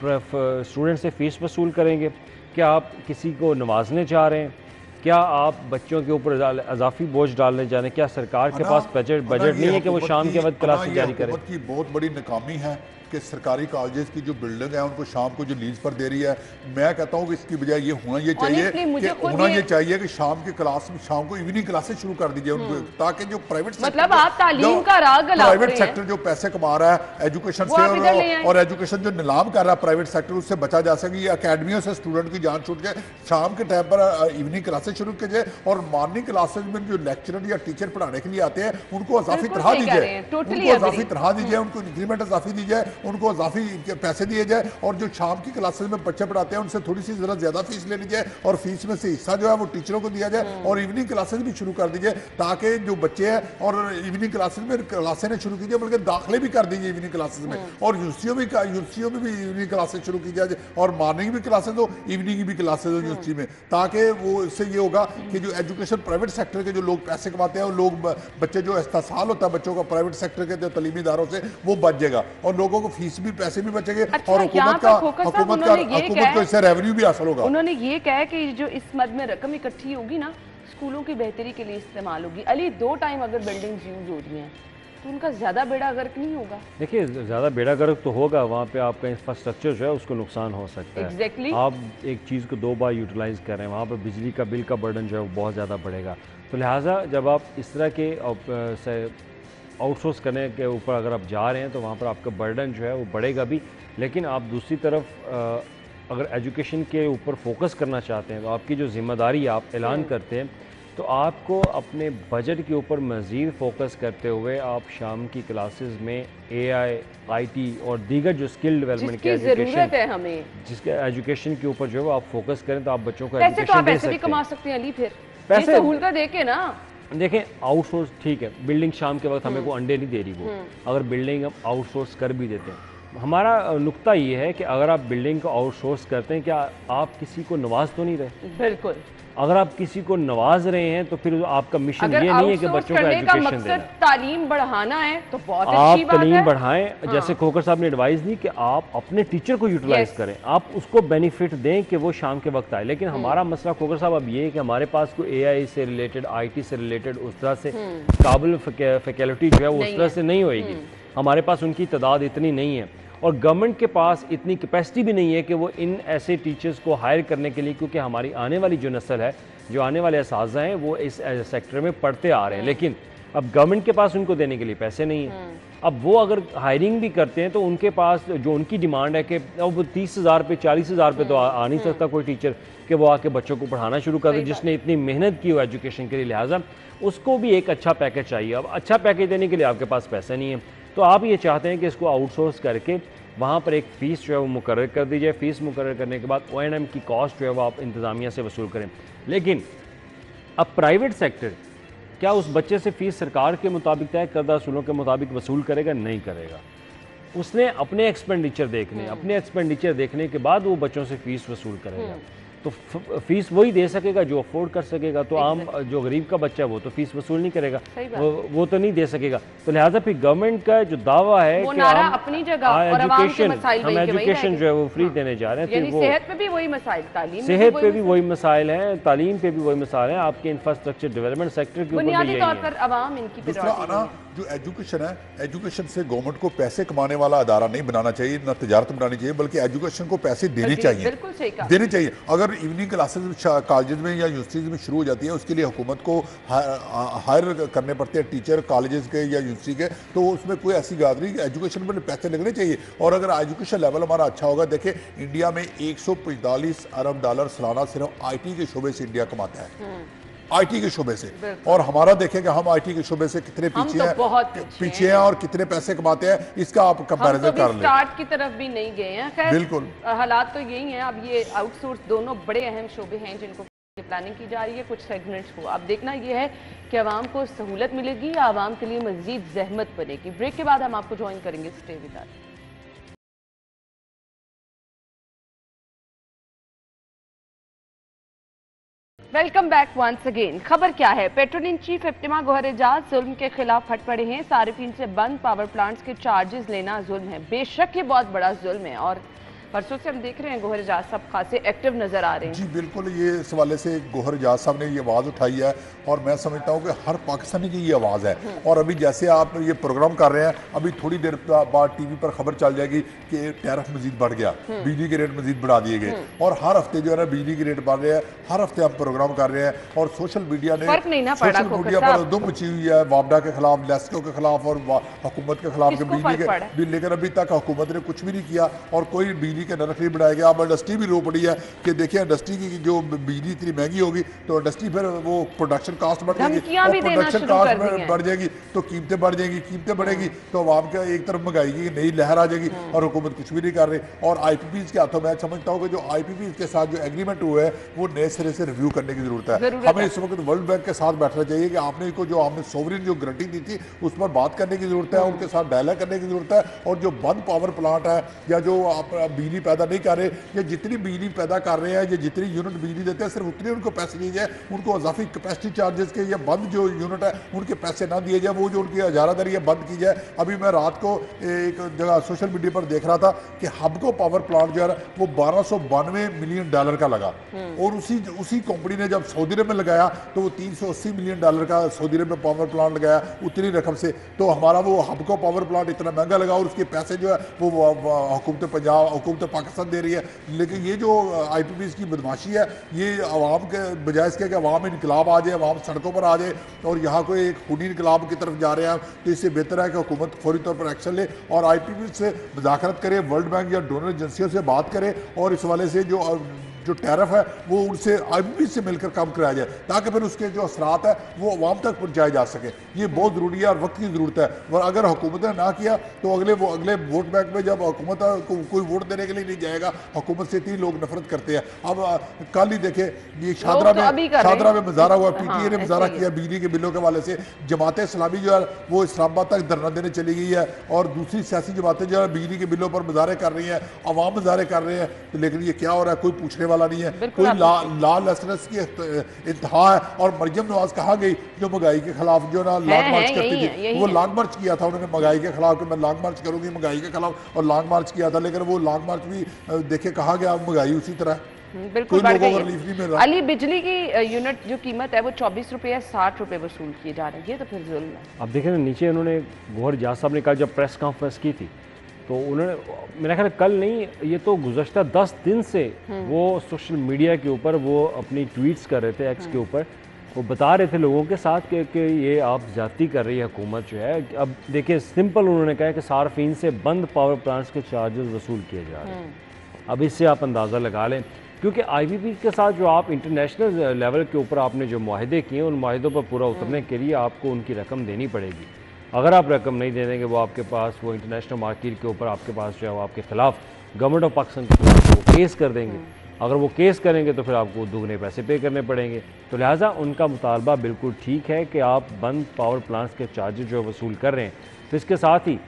Speaker 3: स्टूडेंट से फ़ीस वसूल करेंगे? क्या आप किसी को नवाजने चाह रहे हैं? क्या आप बच्चों के ऊपर अजाफी बोझ डालने जा रहे हैं? क्या सरकार के पास बजट नहीं है कि वो शाम के वक्त क्लासेस जारी करें?
Speaker 2: हुकूमत की बहुत बड़ी नाकामी है कि सरकारी कॉलेजेस की जो बिल्डिंग है उनको शाम को जो लीज पर दे रही है। मैं कहता हूँ कि इसकी बजाय ये होना ये चाहिए कि शाम की क्लास में शाम को इवनिंग क्लासेस शुरू कर दीजिए उनको, ताकि जो प्राइवेट
Speaker 1: मतलब आप तालीम का राग गला रहे हैं।
Speaker 2: प्राइवेट सेक्टर जो पैसे कमा रहा है एजुकेशन से और एजुकेशन जो नीलाम कर रहा है प्राइवेट सेक्टर, उससे बचा जा सके। ये अकेडमियों से स्टूडेंट की जान छूट के शाम के टाइम पर इवनिंग क्लासेस शुरू की जाए और मॉर्निंग क्लासेस में जो लेक्चरर या टीचर पढ़ाने के लिए आते हैं उनको अजाफी तनख्वाह दी जाए, उनको इंक्रीमेंट अजाफी दी जाए। उनको इजाफी पैसे दिए जाए, और जो शाम की क्लासेस में बच्चे पढ़ाते हैं उनसे थोड़ी सी ज़रा ज़्यादा फीस ले ली जाए, और फीस में से हिस्सा जो है वो टीचरों को दिया जाए, और इवनिंग क्लासेस भी शुरू कर दीजिए, ताकि जो बच्चे हैं और इवनिंग क्लासेस में क्लासें ने शुरू कीजिए, बल्कि दाखिले भी कर दीजिए इवनिंग क्लासेस में, और यूनिवर्सिटियों में भी इवनिंग क्लासेस शुरू की जाए, और मॉर्निंग भी क्लासेस हो, इवनिंग भी क्लासेस हो यूनिवर्सिटी में, ताकि वो इससे ये होगा कि जो एजुकेशन प्राइवेट सेक्टर के जो लोग पैसे कमाते हैं, लोग बच्चे जो इस्तेसाल होता है बच्चों का प्राइवेट सेक्टर के जो तलीमी इदारों से, वो बच जाएगा, और लोगों को फीस भी पैसे भी बचेंगे, और हुकूमत को इससे रेवेन्यू भी हासिल होगा।
Speaker 1: उन्होंने ये कहा कि जो इस मद में रकम इकट्ठी होगी ना, स्कूलों की बेहतरी के लिए इस्तेमाल होगी। अली 2 टाइम अगर बिल्डिंग्स यूज हो रही हैं तो उनका ज़्यादा बेड़ा गर्क नहीं होगा?
Speaker 3: देखिए, ज़्यादा बेड़ा गर्क तो होगा, वहाँ पे आपका इंफ्रास्ट्रक्चर जो है उसको नुकसान हो सकता है।
Speaker 1: Exactly.
Speaker 3: आप एक चीज़ को 2 बार यूटिलाइज़ कर रहे हैं, वहाँ पर बिजली का बिल का बर्डन जो है वो बहुत ज़्यादा बढ़ेगा। तो लिहाजा जब आप इस तरह के आउटसोर्स करने के ऊपर अगर आप जा रहे हैं तो वहाँ पर आपका बर्डन जो है वो बढ़ेगा भी, लेकिन आप दूसरी तरफ अगर एजुकेशन के ऊपर फोकस करना चाहते हैं तो आपकी जो ज़िम्मेदारी आप ऐलान करते हैं, तो आपको अपने बजट के ऊपर मज़ीद फोकस करते हुए आप शाम की क्लासेस में AI, IT और दीगर जो स्किल डेवलपमेंट की
Speaker 1: ज़रूरत है हमें,
Speaker 3: जिसके एजुकेशन के ऊपर जो है आप फोकस करें, तो आप बच्चों को
Speaker 1: पैसे तो आप
Speaker 3: एजुकेशन दे
Speaker 1: ऐसे भी
Speaker 3: सकते
Speaker 1: कमा
Speaker 3: हैं।
Speaker 1: सकते हैं अली, फिर
Speaker 3: पैसे
Speaker 1: सहूलत दे के ना।
Speaker 3: देखें, आउटसोर्स ठीक है, बिल्डिंग शाम के वक्त हमें को अंडे नहीं दे रही, वो अगर बिल्डिंग हम आउटसोर्स कर भी देते हैं, हमारा नुक्ता ये है कि अगर आप बिल्डिंग को आउटसोर्स करते हैं, क्या आप किसी को नवाज तो नहीं रहे?
Speaker 1: बिल्कुल।
Speaker 3: अगर आप किसी को नवाज रहे हैं तो फिर आपका मिशन ये नहीं है कि बच्चों को एजुकेशन देना,
Speaker 1: तालीम बढ़ाना है तो बहुत
Speaker 3: आप
Speaker 1: अच्छी बात
Speaker 3: तालीम
Speaker 1: है।
Speaker 3: बढ़ाएं। जैसे खोकर साहब ने एडवाइस दी कि आप अपने टीचर को यूटिलाइज करें, आप उसको बेनिफिट दें कि वो शाम के वक्त आए। लेकिन हमारा मसला खोकर साहब अब ये है कि हमारे पास कोई AI से रिलेटेड, IT से रिलेटेड उस तरह से काबिल फैकल्टी जो है वो उस तरह से नहीं होएगी। हमारे पास उनकी तादाद इतनी नहीं है, और गवर्नमेंट के पास इतनी कैपेसिटी भी नहीं है कि वो इन ऐसे टीचर्स को हायर करने के लिए, क्योंकि हमारी आने वाली जो नस्ल है, जो आने वाले असातिज़ा हैं, वो इस सेक्टर में पढ़ते आ रहे हैं, लेकिन अब गवर्नमेंट के पास उनको देने के लिए पैसे नहीं हैं। अब वो अगर हायरिंग भी करते हैं तो उनके पास जो उनकी डिमांड है कि अब 30,000 पे 40,000 पे तो आ नहीं सकता कोई टीचर कि वो आके बच्चों को पढ़ाना शुरू कर दे, जिसने इतनी मेहनत की हो एजुकेशन के लिए। लिहाजा उसको भी एक अच्छा पैकेज चाहिए। अब अच्छा पैकेज देने के लिए आपके पास पैसे नहीं है, तो आप ये चाहते हैं कि इसको आउटसोर्स करके वहाँ पर एक फ़ीस जो है वो मुकर्रर कर दी जाए। फ़ीस मुकर्रर करने के बाद O&M की कॉस्ट जो है वो आप इंतज़ामिया से वसूल करें। लेकिन अब प्राइवेट सेक्टर क्या उस बच्चे से फ़ीस सरकार के मुताबिक तय करदा असूलों के मुताबिक वसूल करेगा? नहीं करेगा। उसने अपने एक्सपेंडिचर देखने, अपने एक्सपेंडिचर देखने के बाद वो बच्चों से फ़ीस वसूल करेगा। तो फीस वही दे सकेगा जो अफोर्ड कर सकेगा। तो आम जो गरीब का बच्चा है वो तो फीस वसूल नहीं करेगा, वो तो नहीं दे सकेगा। तो लिहाजा फिर गवर्नमेंट का जो दावा है कि हम
Speaker 1: अपनी जगह और
Speaker 3: हम एजुकेशन जो है वो फ्री देने जा रहे हैं,
Speaker 1: यानी सेहत पे भी वही मसाइल, तालीम
Speaker 3: सेहत पे भी वही मसाइल हैं, तालीम पे भी वही मसाइल हैं, आपके इंफ्रास्ट्रक्चर डेवलपमेंट सेक्टर के ऊपर भी
Speaker 1: बुनियादी तौर पर अवाम इनकी
Speaker 2: जो एजुकेशन है, एजुकेशन से गवर्नमेंट को पैसे कमाने वाला अदारा नहीं बनाना चाहिए, ना तजारत बनानी चाहिए, बल्कि एजुकेशन को पैसे देने चाहिए, देने चाहिए। अगर इवनिंग क्लासेस कॉलेज में या यूनिवर्सिटीज़ में शुरू हो जाती है, उसके लिए हुकूमत को हायर करने पड़ते हैं टीचर कॉलेजेस के या यूनिवर्सिटी के, तो उसमें कोई ऐसी बात नहीं, एजुकेशन पर पैसे लगने चाहिए। और अगर एजुकेशन लेवल हमारा अच्छा होगा, देखिए इंडिया में 145 अरब डॉलर सालाना सिर्फ IT के शोबे से इंडिया कमाता है, IT के शोबे से। और हमारा देखें कि हम IT के शोबे से कितने पीछे हैं, पीछे हैं और कितने पैसे कमाते हैं, इसका आप कंपैरिजन कर लें।
Speaker 1: स्टार्ट की तरफ भी नहीं गए हैं। खैर
Speaker 2: बिल्कुल
Speaker 1: हालात तो यही हैं। अब ये आउटसोर्स दोनों बड़े अहम शोबे हैं जिनको प्लानिंग की जा रही है कुछ सेगमेंट्स को। अब देखना ये है कि आवाम को सहूलत मिलेगी या आवाम के लिए मजीद जहमत बनेगी। ब्रेक के बाद हम आपको ज्वाइन करेंगे, stay with us. Welcome back once again. खबर क्या है? पेट्रोल इन चीफ इफ्तिमा गोहर एजाज जुल्म के खिलाफ फट पड़े हैं। सारिफीन से बंद पावर प्लांट्स के चार्जेस लेना जुल्म है। बेशक ये बहुत बड़ा जुल्म है और परसों से हम देख रहे हैं गोहर एजाज साहब खासे एक्टिव नजर आ रहे हैं।
Speaker 2: जी बिल्कुल, ये इस हवाले से गोहर एजाज साहब ने ये आवाज़ उठाई है और मैं समझता हूँ कि हर पाकिस्तानी की ये आवाज़ है। और अभी जैसे आप ये प्रोग्राम कर रहे हैं, अभी थोड़ी देर बाद TV पर खबर चल जाएगी कि टैरिफ मजीद बढ़ गया, बिजली के रेट मजीद बढ़ा दिए गए और हर हफ्ते जो है ना बिजली के रेट बढ़ रहे हैं। हर हफ्ते हम प्रोग्राम कर रहे हैं और सोशल मीडिया ने सोशल मीडिया पर दुम मची हुई है वापडा के खिलाफ, लेस्को के खिलाफ और हुकूमत के खिलाफ बिजली के बिल, लेकिन अभी तक हुकूमत ने कुछ भी नहीं किया और कोई बिजली के नरख नहीं बढ़ाएंगे। अब इंडस्ट्री भी रो पड़ी है कि देखिए इंडस्ट्री की जो बिजली इतनी महंगी होगी तो इंडस्ट्री फिर वो प्रोडक्शन कास्ट बढ़ जाएगी,
Speaker 1: धमकियां भी
Speaker 2: और
Speaker 1: देना
Speaker 2: प्रोडक्शन
Speaker 1: शुरू कर
Speaker 2: कास्ट
Speaker 1: दी हैं।
Speaker 2: बढ़ जाएगी तो कीमतें बढ़ जाएंगी, कीमतें बढ़ेगी तो आवाम का एक तरफ महंगाई की नई लहर आ जाएगी और हुकूमत कुछ भी नहीं कर रही। और IPPs के हाथों, मैं समझता हूँ कि जो IPPs के साथ जो एग्रीमेंट हुआ है वो नए सिरे से रिव्यू करने की जरूरत है। हमें इस वक्त वर्ल्ड बैंक के साथ बैठना चाहिए कि आपने को जो आपने सोवरिन जो गारंटी दी थी उस पर बात करने की जरूरत है, उनके साथ डायलॉग करने की जरूरत है। और जो बंद पावर प्लांट है या जो आप बिजली पैदा नहीं कर रहे या जितनी बिजली पैदा कर रहे हैं या जितनी यूनिट बिजली देते हैं सिर्फ उतनी उनको पैसे दिए जाए, उनको इजाफी कैपेसिटी चार्जेस के या बंद जो यूनिट है उनके पैसे ना दिए जाए, वो जो उनकी इजारादारी है बंद की जाए। अभी मैं रात को एक जगह सोशल मीडिया पर देख रहा था कि हबको पावर प्लांट जो है वो $1292 मिलियन का लगा, और उसी कंपनी ने जब सऊदी अरब में लगाया तो वो $380 मिलियन का सऊदी अरब में पावर प्लांट लगाया उतनी रकम से। तो हमारा वो हबको पावर प्लांट इतना महंगा लगा और उसके पैसे जो है वो हुकूमत पंजाब, हुकूमत पाकिस्तान दे रही है। लेकिन ये जो IPPs की बदमाशी है ये आवाम के बजाय इसके कि आवाम में इनकलाब आ जाए, आवाम सड़कों पर आ जाए और यहाँ कोई एक खूनी इनकलाब की तरफ जा रहे हैं, तो इससे बेहतर है कि हुकूमत फौरी तौर पर एक्शन ले और IPPs से मुज़ाकरत करे, वर्ल्ड बैंक या डोनर एजेंसियों से बात करे और इस वाले से जो टैरिफ है वो उनसे IPPs से मिलकर काम कराया जाए ताकि फिर उसके जो असरात है वो अवाम तक पहुँचाए जा सके। ये बहुत ज़रूरी है और वक्त की ज़रूरत है। और अगर हुकूमत ने ना किया तो अगले वोट बैंक में जब हुकूमत को कोई वोट देने के लिए नहीं जाएगा, हुकूमत से इतनी लोग नफरत करते हैं। अब कल ही देखे ये शादरा में मुजाहरा हुआ, PTA ने मुजाहरा किया बिजली के बिलों के हवाले से। जमात इस्लामी जो है वो इस्लामाबाद तक धरना देने चली गई है और दूसरी सियासी जमातें जो है बिजली के बिलों पर मुजाहरे कर रही हैं, अवाम मुजाहरे कर रहे हैं। लेकिन ये क्या हो रहा है, कोई पूछने वाला नहीं है, कोई लॉलेसनेस की इंतहा है। और मरियम नवाज कहा गई जो महंगाई के खिलाफ जो ना लॉन्ग मार्च करती थी, वो लॉन्ग मार्च किया था उन्होंने महंगाई के खिलाफ कि मैं लॉन्ग मार्च करूंगी महंगाई के खिलाफ, और लॉन्ग मार्च किया था। लेकिन वो लॉन्ग मार्च भी देखे कहा गया महंगाई उसी तरह
Speaker 1: बिल्कुल बढ़ गई है। अली, बिजली की यूनिट जो कीमत है वो 24 रुपये या 60 रुपये वसूल किए जा रहे हैं, ये तो फिर जुल्म है।
Speaker 3: अब देखें ना, नीचे उन्होंने गौहर इजाज साहब ने कहा जब प्रेस कॉन्फ्रेंस की थी तो उन्होंने, मेरा ख्याल कल नहीं, ये तो गुज़श्ता 10 दिन से वो सोशल मीडिया के ऊपर वो अपनी ट्वीट्स कर रहे थे, एक्स के ऊपर वो बता रहे थे लोगों के साथ कि ये आप ज़्यादती कर रही है हुकूमत जो है। अब देखिए सिंपल उन्होंने कहा कि सार्फिन से बंद पावर प्लांट्स के चार्जेस वसूल किए जा रहे हैं। अब इससे आप अंदाज़ा लगा लें, क्योंकि IPP के साथ जो आप इंटरनेशनल लेवल के ऊपर आपने जो मुआहदे किए उन मुआहदों पर पूरा उतरने के लिए आपको उनकी रकम देनी पड़ेगी। अगर आप रकम नहीं दे देंगे वो आपके पास वो इंटरनेशनल मार्केट के ऊपर आपके पास जो है वो आपके खिलाफ गवर्नमेंट ऑफ पाकिस्तान के खिलाफ वो केस कर देंगे। अगर वो केस करेंगे तो फिर आपको दुगने पैसे पे करने पड़ेंगे। तो लिहाजा उनका मुतालबा बिल्कुल ठीक है कि आप बंद पावर प्लांट्स के चार्जेस जो वसूल कर रहे हैं, तो इसके साथ ही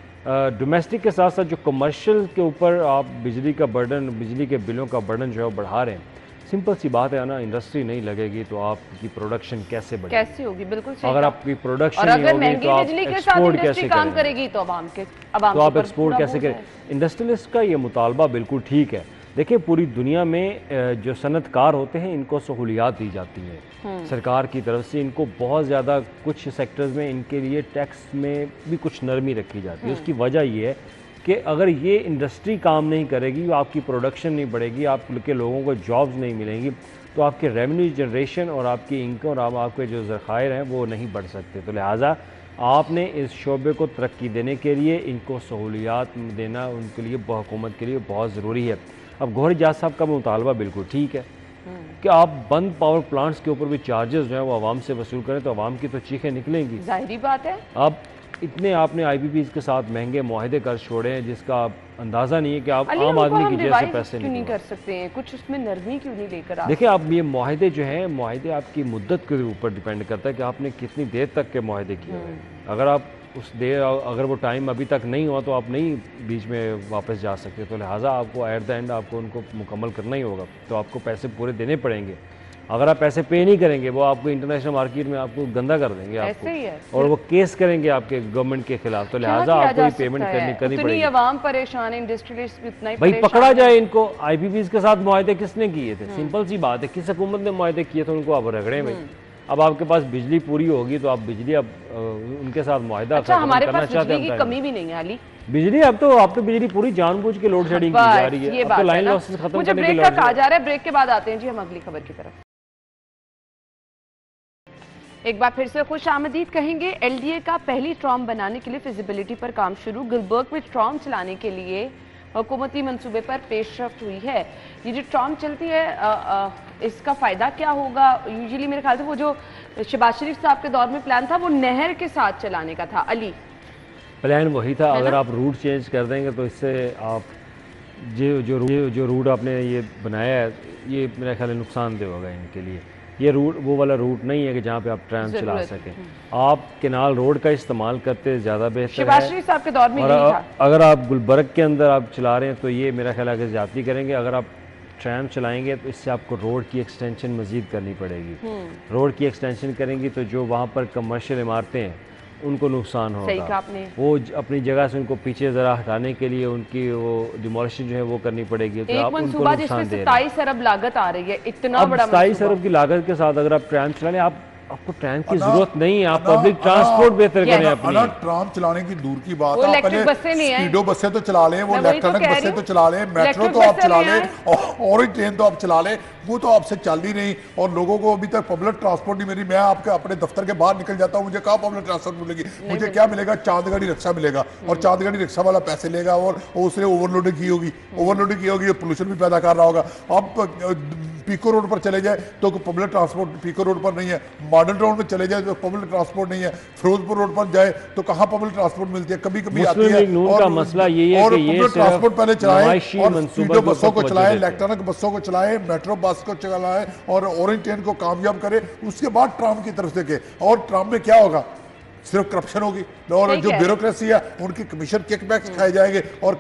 Speaker 3: डोमेस्टिक के साथ साथ जो कमर्शियल के ऊपर आप बिजली का बर्डन, बिजली के बिलों का बर्डन जो है बढ़ा रहे हैं। सिंपल सी बात है ना, इंडस्ट्री नहीं लगेगी तो आपकी प्रोडक्शन कैसे बढ़ेगी,
Speaker 1: कैसे होगी? बिल्कुल सही।
Speaker 3: अगर आपकी प्रोडक्शन
Speaker 1: और अगर
Speaker 3: नहीं होगी तो आप एक्सपोर्ट कैसे
Speaker 1: काम करेगी तो
Speaker 3: आप एक्सपोर्ट कैसे करें? इंडस्ट्रियलिस्ट का ये मुतालबा बिल्कुल ठीक है। देखिए पूरी दुनिया में जो सनतकार होते हैं इनको सहूलियात दी जाती हैं सरकार की तरफ से, इनको बहुत ज़्यादा कुछ सेक्टर्स में इनके लिए टैक्स में भी कुछ नरमी रखी जाती है। उसकी वजह ये है कि अगर ये इंडस्ट्री काम नहीं करेगी, आपकी प्रोडक्शन नहीं बढ़ेगी, आपके लोगों को जॉब्स नहीं मिलेंगी, तो आपके रेवेन्यू जनरेशन और आपकी इनकम और आपके जो ज़खायर हैं वो नहीं बढ़ सकते। तो लिहाजा आपने इस शोबे को तरक्की देने के लिए इनको सहूलियात देना उनके लिए, हुकूमत के लिए बहुत ज़रूरी है। अब गौहर इजाज साहब का मुतालबा बिल्कुल ठीक है कि आप बंद पावर प्लांट्स के ऊपर भी चार्जेस जो है वो आवाम से वसूल करें, तो आवाम की तो चीखें निकलेंगी,
Speaker 1: जाहिर बात है।
Speaker 3: अब इतने आपने IPPs के साथ महंगे मुआहदे कर छोड़े हैं जिसका अंदाज़ा नहीं है कि आप आम आदमी की जैसे पैसे
Speaker 1: नहीं कर सकते हैं, कुछ उसमें नरमी क्यों नहीं लेकर?
Speaker 3: देखिए आप ये मुआहदे जो हैं, मुआहदे आपकी मुद्दत के ऊपर डिपेंड करता है कि आपने कितनी देर तक के मुआहदे किए हुए हैं। अगर आप अगर वो टाइम अभी तक नहीं हुआ तो आप नहीं बीच में वापस जा सकते, तो लिहाजा आपको एट द एंड आपको उनको मुकम्मल करना ही होगा, तो आपको पैसे पूरे देने पड़ेंगे। अगर आप पैसे पे नहीं करेंगे वो आपको इंटरनेशनल मार्केट में आपको गंदा कर देंगे आपको, और वो केस करेंगे आपके गवर्नमेंट के खिलाफ, तो लिहाजा आपको ही पेमेंट करनी पड़ेगी।
Speaker 1: आवाम परेशान है, इंडस्ट्रियलिस्ट भी उतना ही
Speaker 3: भाई पकड़ा जाए इनको। IPPs के साथ मुआहदे किसने किए थे? सिंपल सी बात है, किस हुकूमत ने मुआहदे किए थे उनको आप रगड़े भाई। अब आपके पास बिजली पूरी होगी तो आप बिजली अब उनके साथ मुआहदा
Speaker 1: अच्छा, हमारे पास बिजली की कमी भी नहीं है अली।
Speaker 3: बिजली अब तो बिजली पूरी जानबूझ के लोड शेडिंग की जा रही है, अब तो लाइन लॉसेस खत्म करने के लिए
Speaker 1: ब्रेक का कहा जा रहा है। ब्रेक के बाद आते हैं जी हम अगली खबर की तरफ। एक बार फिर से खुश आमदीद कहेंगे। LDA का पहली ट्रॉम बनाने के लिए फिजिबिलिटी पर काम शुरू। गुलबर्ग में ट्रॉम चलाने के लिए हुकूमती मंसूबे पर पेशरफ्त हुई है। ये जो ट्राम चलती है इसका फ़ायदा क्या होगा? यूजुअली मेरे ख्याल से वो जो शहबाज शरीफ साहब के दौर में प्लान था वो नहर के साथ चलाने का था। अली
Speaker 3: प्लान वही था, अगर आप रूट चेंज कर देंगे तो इससे आप जो रूट आपने ये बनाया है ये मेरा ख्याल है नुकसानदेह होगा इनके लिए। ये रूट वो वाला रूट नहीं है कि जहाँ पे आप ट्राम चला सकें। आप केनाल रोड का इस्तेमाल करते ज़्यादा बेहतर
Speaker 1: शहबाज
Speaker 3: है।
Speaker 1: शरीफ साहब के दौर में
Speaker 3: और
Speaker 1: यही था।
Speaker 3: अगर आप गुलबर्ग के अंदर आप चला रहे हैं तो ये मेरा ख्याल है कि ज़्यादती करेंगे। अगर आप ट्राम चलाएंगे तो इससे आपको रोड की एक्सटेंशन मज़ीद करनी पड़ेगी। रोड की एक्सटेंशन करेंगी तो जो वहाँ पर कमर्शियल इमारतें हैं उनको नुकसान
Speaker 1: सही कहा
Speaker 3: होगा।
Speaker 1: आपने।
Speaker 3: वो अपनी जगह से उनको पीछे ज़रा हटाने के लिए उनकी वो डिमोलिशन जो है वो करनी पड़ेगी। तो
Speaker 1: एक
Speaker 3: आप उनको
Speaker 1: मंसूबा
Speaker 3: नुकसान
Speaker 1: जिसमें
Speaker 3: दे रहे हैं।
Speaker 1: 27 अरब लागत आ रही है, इतना
Speaker 3: अब
Speaker 1: बड़ा
Speaker 3: 27
Speaker 1: मंसूबा।
Speaker 3: अरब की लागत के साथ अगर आप ट्राम चला लें, आपको ट्राम की
Speaker 2: अना-
Speaker 3: जरूरत नहीं है। आप
Speaker 2: अना-
Speaker 3: पब्लिक
Speaker 2: अना-
Speaker 3: ट्रांसपोर्ट बेहतर
Speaker 1: Yes.
Speaker 3: करें अपनी।
Speaker 2: अना ट्राम चलाने की दूर की बात
Speaker 1: वो
Speaker 2: है, आप
Speaker 1: इलेक्ट्रिक
Speaker 2: पहले
Speaker 1: बसें नहीं हैं।
Speaker 2: स्पीडो बसें तो चला लें, वो
Speaker 1: मैं वही तो
Speaker 2: इलेक्ट्रॉनिक
Speaker 1: कह रही
Speaker 2: बसें तो
Speaker 1: हूँ।
Speaker 2: चला लें, मेट्रो
Speaker 1: इलेक्ट्रिक
Speaker 2: तो आप
Speaker 1: बसें
Speaker 2: चला
Speaker 1: नहीं
Speaker 2: लें और ट्रेन तो आप चला लें। वो तो आपसे चल ही नहीं। और लोगों को अभी तक पब्लिक ट्रांसपोर्ट नहीं मिली। मैं आपके अपने दफ्तर के बाहर निकल जाता हूँ, मुझे कहाँ पब्लिक ट्रांसपोर्ट मिलेगी? मुझे क्या मिलेगा? चांदगाड़ी रिक्शा मिलेगा और चांदगाड़ी रिक्शा वाला पैसे लेगा और उसने ओवरलोडिंग की होगी, पोल्यूशन भी पैदा कर रहा होगा। अब पीको रोड पर चले जाए तो पब्लिक ट्रांसपोर्ट पीको रोड पर नहीं है। मॉडर्न टाउन में चले जाए तो पब्लिक ट्रांसपोर्ट नहीं है। फिरोजपुर रोड पर जाए तो कहाँ पब्लिक ट्रांसपोर्ट मिलती है? कभी कभी आती
Speaker 3: मुस्लिम
Speaker 2: है।
Speaker 3: लीग नून का मसला यही है
Speaker 2: और
Speaker 3: कि ये
Speaker 2: पब्लिक
Speaker 3: सिर्फ
Speaker 2: ट्रांसपोर्ट पहले चलाएं
Speaker 3: नमाइशी
Speaker 2: और
Speaker 3: मंसूबा
Speaker 2: स्पीडो
Speaker 3: के
Speaker 2: बसों
Speaker 3: ऊपर
Speaker 2: को
Speaker 3: तवज्जो
Speaker 2: चलाएं,
Speaker 3: देते हैं।
Speaker 2: इलेक्ट्रॉनिक बसों को चलाएं, मेट्रो बस को चलाएं और ऑरेंज ट्रेन को कामयाब करें। उसके बाद ट्राम की तरफ से के और ट्राम में क्या होगा? सिर्फ करप्शन होगी और
Speaker 1: सही
Speaker 2: जो
Speaker 1: कह रहे हैं।
Speaker 2: ब्यूरोक्रेसी है उनकी कमीशन किकबैक्स खाए जाएंगे और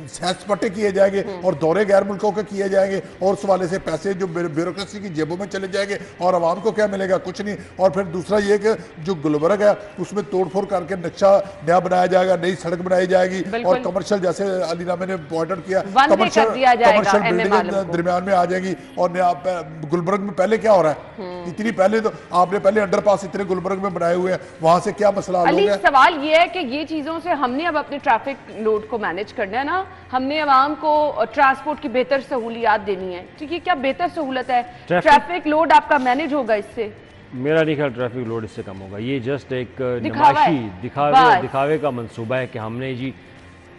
Speaker 2: सैर सपाटे किए जाएंगे और दौरे गैर मुल्कों के किए जाएंगे और उस वाले से पैसे जो ब्यूरोक्रेसी की जेबों में चले जाएंगे और आवाम को क्या मिलेगा? कुछ नहीं। और फिर दूसरा ये कि जो गुलबर्ग है उसमें तोड़फोड़ करके नक्शा नया बनाया जाएगा, नई सड़क बनाई जाएगी और कमर्शियल जैसे अली रामे ने पॉइंट आउट किया,
Speaker 1: कर दिया जाएगा
Speaker 2: कमर्शियल
Speaker 1: MM
Speaker 2: बिल्डिंग
Speaker 1: आलम को।
Speaker 2: दरमियान में आ जाएगी। और नया गुलबर्ग में पहले क्या हो रहा है? इतनी पहले तो आपने पहले अंडरपास इतने गुलबर्ग में बनाए हुए हैं, वहां से क्या मसला हल हो गया?
Speaker 1: सवाल ये है कि ये चीजों से हमने अब अपने ट्रैफिक लोड को मैनेज करना है ना। हमने आवाम को ट्रांसपोर्ट की बेहतर सहूलियात देनी है। ठीक है, क्या बेहतर सहूलत है? ट्रैफिक लोड आपका मैनेज होगा इससे?
Speaker 3: मेरा नहीं ख्याल ट्रैफिक लोड इससे कम होगा। ये जस्ट एक
Speaker 1: दिखावा है।
Speaker 3: नमाइशी दिखावे का मंसूबा है कि हमने जी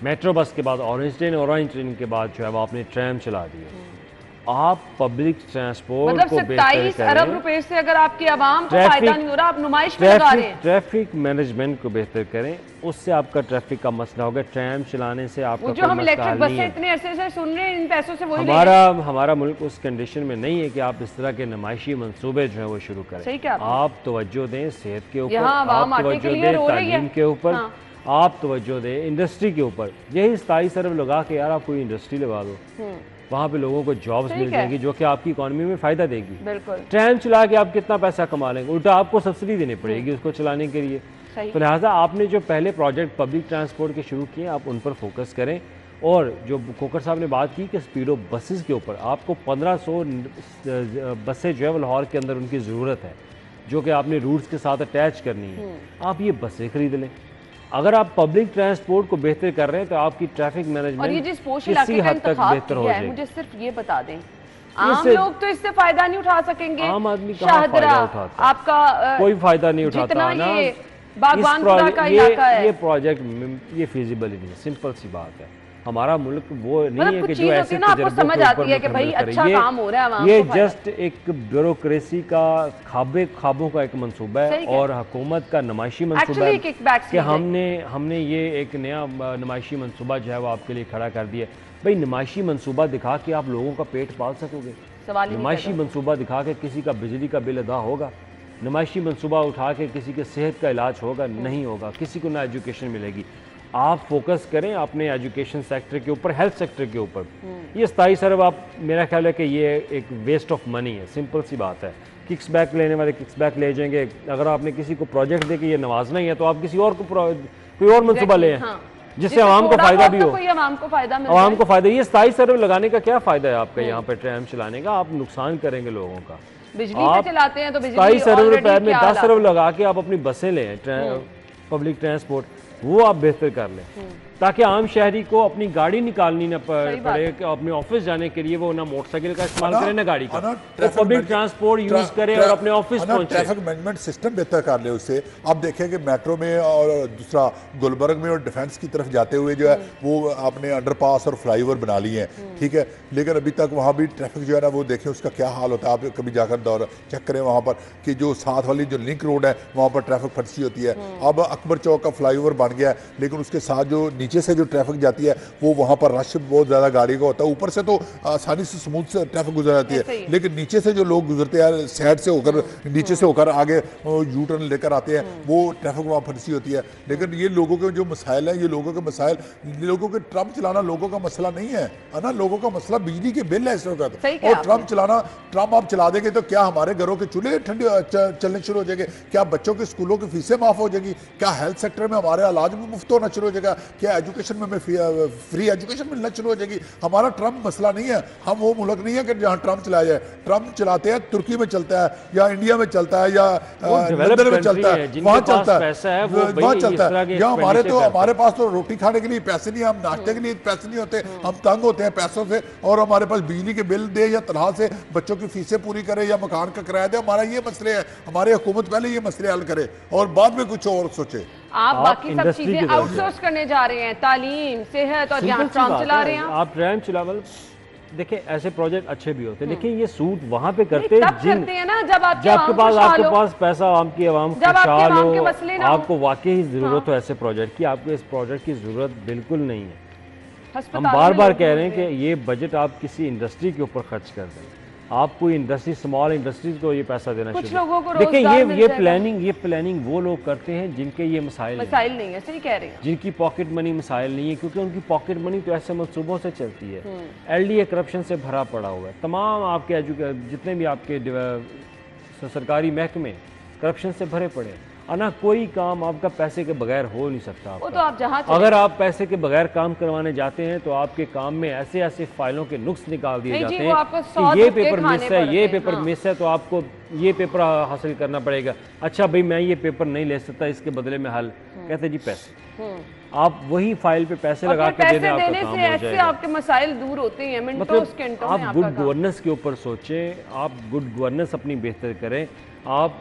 Speaker 3: मेट्रो बस के बाद ऑरेंज ट्रेन के बाद जो है वो आपने ट्रैम चला दिया। आप पब्लिक ट्रांसपोर्ट
Speaker 1: मतलब
Speaker 3: को बेहतर
Speaker 1: 27 अरब
Speaker 3: करें,
Speaker 1: रुपए से अगर आपकी आवाम को फायदा नहीं हो रहा, आप नुमाइश पे लगा रहे हैं।
Speaker 3: ट्रैफिक मैनेजमेंट को बेहतर करें, उससे आपका ट्रैफिक का मसला होगा। ट्रैम चलाने से आपका
Speaker 1: वो जो
Speaker 3: कोई
Speaker 1: हम
Speaker 3: मसला
Speaker 1: इलेक्ट्रिक
Speaker 3: हल नहीं
Speaker 1: बसें
Speaker 3: है।
Speaker 1: इतने अरसे से सुन रहे हैं, इन पैसों से वही ले रहे हैं।
Speaker 3: हमारा मुल्क उस कंडीशन में नहीं है कि आप इस तरह के नमाइशी मंसूबे जो है वो शुरू करें।
Speaker 1: सही कहा आपने।
Speaker 3: आप तवज्जो दें सेहत के ऊपर,
Speaker 1: यहाँ आवाम
Speaker 3: आप
Speaker 1: आटे के
Speaker 3: तवज्जो
Speaker 1: लिए
Speaker 3: दें
Speaker 1: रो रही है।
Speaker 3: तालीम के ऊपर,
Speaker 1: हाँ।
Speaker 3: आप तवज्जो दें इंडस्ट्री के ऊपर। यही 27 अरब लगा के यार आप कोई इंडस्ट्री लगा दो, वहाँ पे लोगों को जॉब्स
Speaker 1: ठीक
Speaker 3: मिल
Speaker 1: है।
Speaker 3: जाएंगी जो कि आपकी इकॉनमी में फ़ायदा देगी।
Speaker 1: बिल्कुल
Speaker 3: ट्रेन चला के आप कितना पैसा कमा लेंगे? उल्टा आपको सब्सिडी देनी पड़ेगी उसको चलाने के लिए।
Speaker 1: सही।
Speaker 3: तो लिहाजा आपने जो पहले प्रोजेक्ट पब्लिक ट्रांसपोर्ट के शुरू किए आप उन पर फोकस करें। और जो कोकर साहब ने बात की कि स्पीडो बसेस के ऊपर आपको 1500 बसें जो है वो लाहौर के अंदर उनकी ज़रूरत है जो कि आपने रूट्स के साथ अटैच करनी है। आप ये बसें खरीद लें। अगर आप पब्लिक ट्रांसपोर्ट को बेहतर कर रहे हैं तो आपकी ट्रैफिक
Speaker 1: और ये
Speaker 3: मैनेजमेंट
Speaker 1: जिस पोश इलाके
Speaker 3: किसी
Speaker 1: का
Speaker 3: हद तक
Speaker 1: इंतखाब
Speaker 3: बेहतर हो
Speaker 1: किया है,
Speaker 3: जाएगी।
Speaker 1: मुझे सिर्फ ये बता दें, आम
Speaker 3: इससे-
Speaker 1: लोग तो इससे फायदा नहीं उठा सकेंगे।
Speaker 3: आम आदमी कहाँ फायदा
Speaker 1: शाहदरा,
Speaker 3: उठाता है?
Speaker 1: आपका
Speaker 3: कोई फायदा नहीं उठाता
Speaker 1: जितना
Speaker 3: ना।
Speaker 1: ये
Speaker 3: इस
Speaker 1: बागवानपुरा का इलाका है,
Speaker 3: ये प्रोजेक्ट ये फीजिबल ही नहीं है। सिंपल सी बात है, हमारा मुल्क वो नहीं
Speaker 1: मतलब
Speaker 3: है
Speaker 1: कुछ
Speaker 3: कि
Speaker 1: चीज़
Speaker 3: जो
Speaker 1: होती
Speaker 3: ऐसे
Speaker 1: है ना, आपको
Speaker 3: तजुर्बों
Speaker 1: समझ
Speaker 3: के
Speaker 1: आती
Speaker 3: ऊपर
Speaker 1: है कि भाई
Speaker 3: मुकम्मल करे।
Speaker 1: अच्छा काम हो रहा है, आवाम
Speaker 3: ये
Speaker 1: को फायदा।
Speaker 3: जस्ट एक ब्यूरोक्रेसी का ख्वाबों का एक मंसूबा
Speaker 1: सही
Speaker 3: है
Speaker 1: कह
Speaker 3: और हुकूमत का नुमाइशी मंसूबा
Speaker 1: Actually
Speaker 3: है
Speaker 1: kickbacks
Speaker 3: कि
Speaker 1: नहीं
Speaker 3: हमने ये एक नया नुमाइशी मंसूबा जो है वो आपके लिए खड़ा कर दिया। भाई नुमाइशी मंसूबा दिखा के आप लोगों का पेट पाल सकोगे?
Speaker 1: सवाल ही नहीं
Speaker 3: नुमाइशी
Speaker 1: पैदा।
Speaker 3: मंसूबा दिखा के किसी का बिजली का बिल अदा होगा? नुमाइशी मंसूबा उठा के किसी के सेहत का इलाज होगा? नहीं होगा। किसी को ना एजुकेशन मिलेगी। आप फोकस करें अपने एजुकेशन सेक्टर के ऊपर, हेल्थ सेक्टर के ऊपर। ये 27 अरब आप, मेरा ख्याल है कि ये एक वेस्ट ऑफ मनी है। सिंपल सी बात है, किक्स बैक लेने वाले किक्स बैक ले जाएंगे। अगर आपने किसी को प्रोजेक्ट दे के ये नवाजना ही है तो आप किसी और को कोई और मंसूबा ले आएं,
Speaker 1: हाँ।
Speaker 3: जिससे आवाम को फायदा भी हो।
Speaker 1: आवाम को फायदा मिल
Speaker 3: आवाम
Speaker 1: जाए।
Speaker 3: को फायदा। ये 27 अरब लगाने का क्या फायदा है आपका यहाँ पे ट्रैम चलाने का? आप नुकसान करेंगे लोगों का।
Speaker 1: बिजली
Speaker 3: आप
Speaker 1: पे चलाते हैं तो बिजली
Speaker 3: 27 अरब
Speaker 1: already
Speaker 3: रुपए में
Speaker 1: क्या
Speaker 3: 10
Speaker 1: हालात
Speaker 3: अरब लगा के आप अपनी बसें लें, पब्लिक ट्रांसपोर्ट, वो आप बेहतर कर लें। ताकि आम शहरी को अपनी गाड़ी निकालनी ना
Speaker 1: सही बात
Speaker 3: पड़े, कि अपने ऑफिस जाने के लिए वो ना मोटरसाइकिल का इस्तेमाल
Speaker 2: है ना,
Speaker 3: करे ना गाड़ी का,
Speaker 2: है ना,
Speaker 3: वो
Speaker 2: traffic
Speaker 3: public
Speaker 2: manage-
Speaker 3: transport use करे और अपने ऑफिस
Speaker 2: है ना,
Speaker 3: पहुंचे।
Speaker 2: ट्रैफिक मैनेजमेंट सिस्टम बेहतर कर ले उससे। आप देखें कि मेट्रो में और दूसरा गुलबर्ग में और डिफेंस की तरफ जाते हुए जो है वो आपने अंडरपास और फ्लाईओवर बना लिए हैं, ठीक है, लेकिन अभी तक वहाँ भी ट्रैफिक जो है ना वो देखें उसका क्या हाल होता है। आप कभी जाकर दौर चेक करें वहाँ पर कि जो साथ वाली जो लिंक रोड है वहाँ पर ट्रैफिक फंसी होती है। अब अकबर चौक का फ्लाईओवर बन गया है, लेकिन उसके साथ जो नीचे से जो ट्रैफिक जाती है वो वहाँ पर रश बहुत ज़्यादा गाड़ी का होता है। ऊपर से तो आसानी से स्मूथ से ट्रैफिक गुजर जाती
Speaker 1: ऐसे ही
Speaker 2: है,
Speaker 1: है।
Speaker 2: लेकिन नीचे से जो लोग गुजरते हैं साइड से होकर नीचे से होकर आगे यू टर्न लेकर आते हैं, वो ट्रैफिक वहाँ फंसी होती है। लेकिन ये लोगों के जो मसाइल हैं, ये लोगों के मसाइल, लोगों के ट्रम चलाना लोगों का मसला नहीं है ना, लोगों का मसला बिजली के बिल है इस वक्त।
Speaker 1: सही कहा
Speaker 2: और ट्रम चलाना, ट्रम आप चला देंगे तो क्या हमारे घरों के चूल्हे ठंडे चलने शुरू हो जाएंगे? क्या बच्चों के स्कूलों की फीसें माफ हो जाएगी? क्या हेल्थ सेक्टर में हमारे इलाज में मुफ्त होना शुरू हो जाएगा? क्या एजुकेशन में हमें फ्री एजुकेशन मिलना शुरू हो जाएगी? हमारा ट्रम्प मसला नहीं है। हम वो मुल्क नहीं है कि जहाँ ट्रम्प चलाया जाए। ट्रम्प चलाते हैं तुर्की में चलता है या इंडिया में चलता है या लंदन में चलता है, वहाँ चलता है, वहाँ चलता है। या हमारे पास तो रोटी खाने के लिए पैसे नहीं, हम नाश्ते के लिए पैसे नहीं होते, हम तंग होते हैं पैसों से, और हमारे पास बिजली के बिल दे या तनख्वाह से बच्चों की फीसें पूरी करे या मकान का किराया दे। हमारा ये मसले है, हमारी हुकूमत पहले ये मसले हल करे और बाद में कुछ और सोचे।
Speaker 1: आप बाकी सब
Speaker 3: इंडस्ट्री की
Speaker 1: चीजें
Speaker 3: तरफ
Speaker 1: आउटसोर्स करने जा रहे हैं, तालीम, सेहत, और यहाँ
Speaker 3: सिंपल सी
Speaker 1: ट्राम
Speaker 3: बात
Speaker 1: चला
Speaker 3: है,
Speaker 1: रहे हैं।
Speaker 3: आप ट्राम चला, मतलब देखिए ऐसे प्रोजेक्ट अच्छे भी होते हैं, लेकिन ये सूट वहां पे करते
Speaker 1: नहीं,
Speaker 3: हैं
Speaker 1: तब करते हैं ना जब आपके
Speaker 3: आपके
Speaker 1: आवाम
Speaker 3: पास
Speaker 1: खुशहाल हो।
Speaker 3: पैसा, आपकी आवाम
Speaker 1: जब आपके
Speaker 3: खुशहाल
Speaker 1: आवाम के
Speaker 3: हो,
Speaker 1: मसले ना हो।
Speaker 3: आपको वाकई जरूरत हो ऐसे प्रोजेक्ट की। आपको इस प्रोजेक्ट की जरूरत बिल्कुल नहीं है। हम
Speaker 1: अस्पतालों
Speaker 3: बार
Speaker 1: में
Speaker 3: बार
Speaker 1: लोग
Speaker 3: कह रहे हैं
Speaker 1: मर रहे
Speaker 3: कि ये बजट आप किसी इंडस्ट्री के ऊपर खर्च कर दें। आप कोई इंडस्ट्री, स्मॉल इंडस्ट्रीज को ये पैसा देना
Speaker 1: कुछ
Speaker 3: शुरू
Speaker 1: लोगों को
Speaker 3: देखिए,
Speaker 1: रोजगार मिल
Speaker 3: ये
Speaker 1: जाएगा।
Speaker 3: प्लानिंग वो लोग करते हैं जिनके ये मसाइल नहीं,
Speaker 1: मसाइल नहीं है, सही कह रहे हैं।
Speaker 3: जिनकी पॉकेट मनी मसाइल नहीं है, क्योंकि उनकी पॉकेट मनी तो ऐसे मनसूबों से चलती है। एलडीए करप्शन से भरा पड़ा हुआ है। तमाम आपके जितने भी आपके सरकारी महकमे करप्शन से भरे पड़े हैं। ना कोई काम आपका पैसे के बगैर हो नहीं सकता।
Speaker 1: वो तो आप जहाँ चले
Speaker 3: अगर आप पैसे के बगैर काम करवाने जाते हैं तो आपके काम में ऐसे ऐसे फाइलों के नुक्स निकाल दिए
Speaker 1: नहीं
Speaker 3: जाते
Speaker 1: जी,
Speaker 3: हैं
Speaker 1: वो आपको 100
Speaker 3: कि ये
Speaker 1: धक्के
Speaker 3: पेपर
Speaker 1: खाने
Speaker 3: मिस है,
Speaker 1: पड़ते
Speaker 3: ये
Speaker 1: हैं,
Speaker 3: पेपर
Speaker 1: हाँ।
Speaker 3: मिस है, तो आपको ये पेपर हासिल करना पड़ेगा। अच्छा भाई मैं ये पेपर नहीं ले सकता, इसके बदले में हल कहते जी पैसे। आप वही फाइल पे पैसे
Speaker 1: और
Speaker 3: लगा
Speaker 1: फिर
Speaker 3: के
Speaker 1: पैसे
Speaker 3: देने, आपका
Speaker 1: देने
Speaker 3: काम
Speaker 1: से
Speaker 3: हो
Speaker 1: ऐसे
Speaker 3: जाएगा।
Speaker 1: आपके मसाइल दूर होते हैं, मिनटों
Speaker 3: मतलब
Speaker 1: सेकंडों में
Speaker 3: आप
Speaker 1: आपका
Speaker 3: गुड
Speaker 1: काम।
Speaker 3: गवर्नेंस के ऊपर सोचें, आप गुड गवर्नेंस अपनी बेहतर करें। आप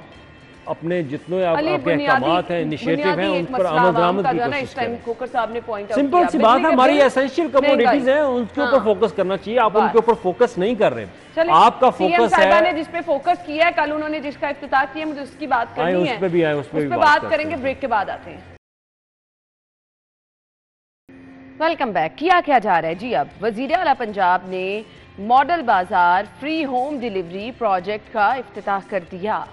Speaker 3: अपने जितने
Speaker 1: अली,
Speaker 3: आपके अहकामात हैं, इनिशिएटिव हैं,
Speaker 1: बुनियादी
Speaker 3: उन
Speaker 1: एक
Speaker 3: पर
Speaker 1: मसला
Speaker 3: अमल
Speaker 1: आवाम
Speaker 3: दरामद
Speaker 1: का
Speaker 3: की
Speaker 1: जो है ना,
Speaker 3: कोशिश
Speaker 1: इस टाइम
Speaker 3: करें।
Speaker 1: खोकर साहब ने पॉइंट आउट
Speaker 3: सिंपल
Speaker 1: किया,
Speaker 3: सी बात है,
Speaker 1: बिजली के
Speaker 3: हमारी
Speaker 1: बिल,
Speaker 3: एसेंशियल कमोडिटीज
Speaker 1: महंगाई।
Speaker 3: हैं, उनके ऊपर फोकस करना चाहिए। आप उनके ऊपर फोकस नहीं कर रहे।
Speaker 1: चलिए,
Speaker 3: आपका
Speaker 1: सीएम
Speaker 3: फोकस
Speaker 1: साहिबा ने
Speaker 3: है,
Speaker 1: जिस पे फोकस किया है, कल उन्होंने जिसका इफ्तिताह किया, मुझे उसकी बात
Speaker 3: आए
Speaker 1: करनी
Speaker 3: उस
Speaker 1: है।
Speaker 3: पे भी आए, उस पे भी
Speaker 1: बात
Speaker 3: बात करते
Speaker 1: करेंगे,
Speaker 3: हैं।
Speaker 1: ब्रेक के बाद आते हैं। Welcome back. किया क्या जा रहा है जी? अब वजीर आला पंजाब ने मॉडल बाजार फ्री होम डिलीवरी प्रोजेक्ट का इफ्तिताह कर दिया।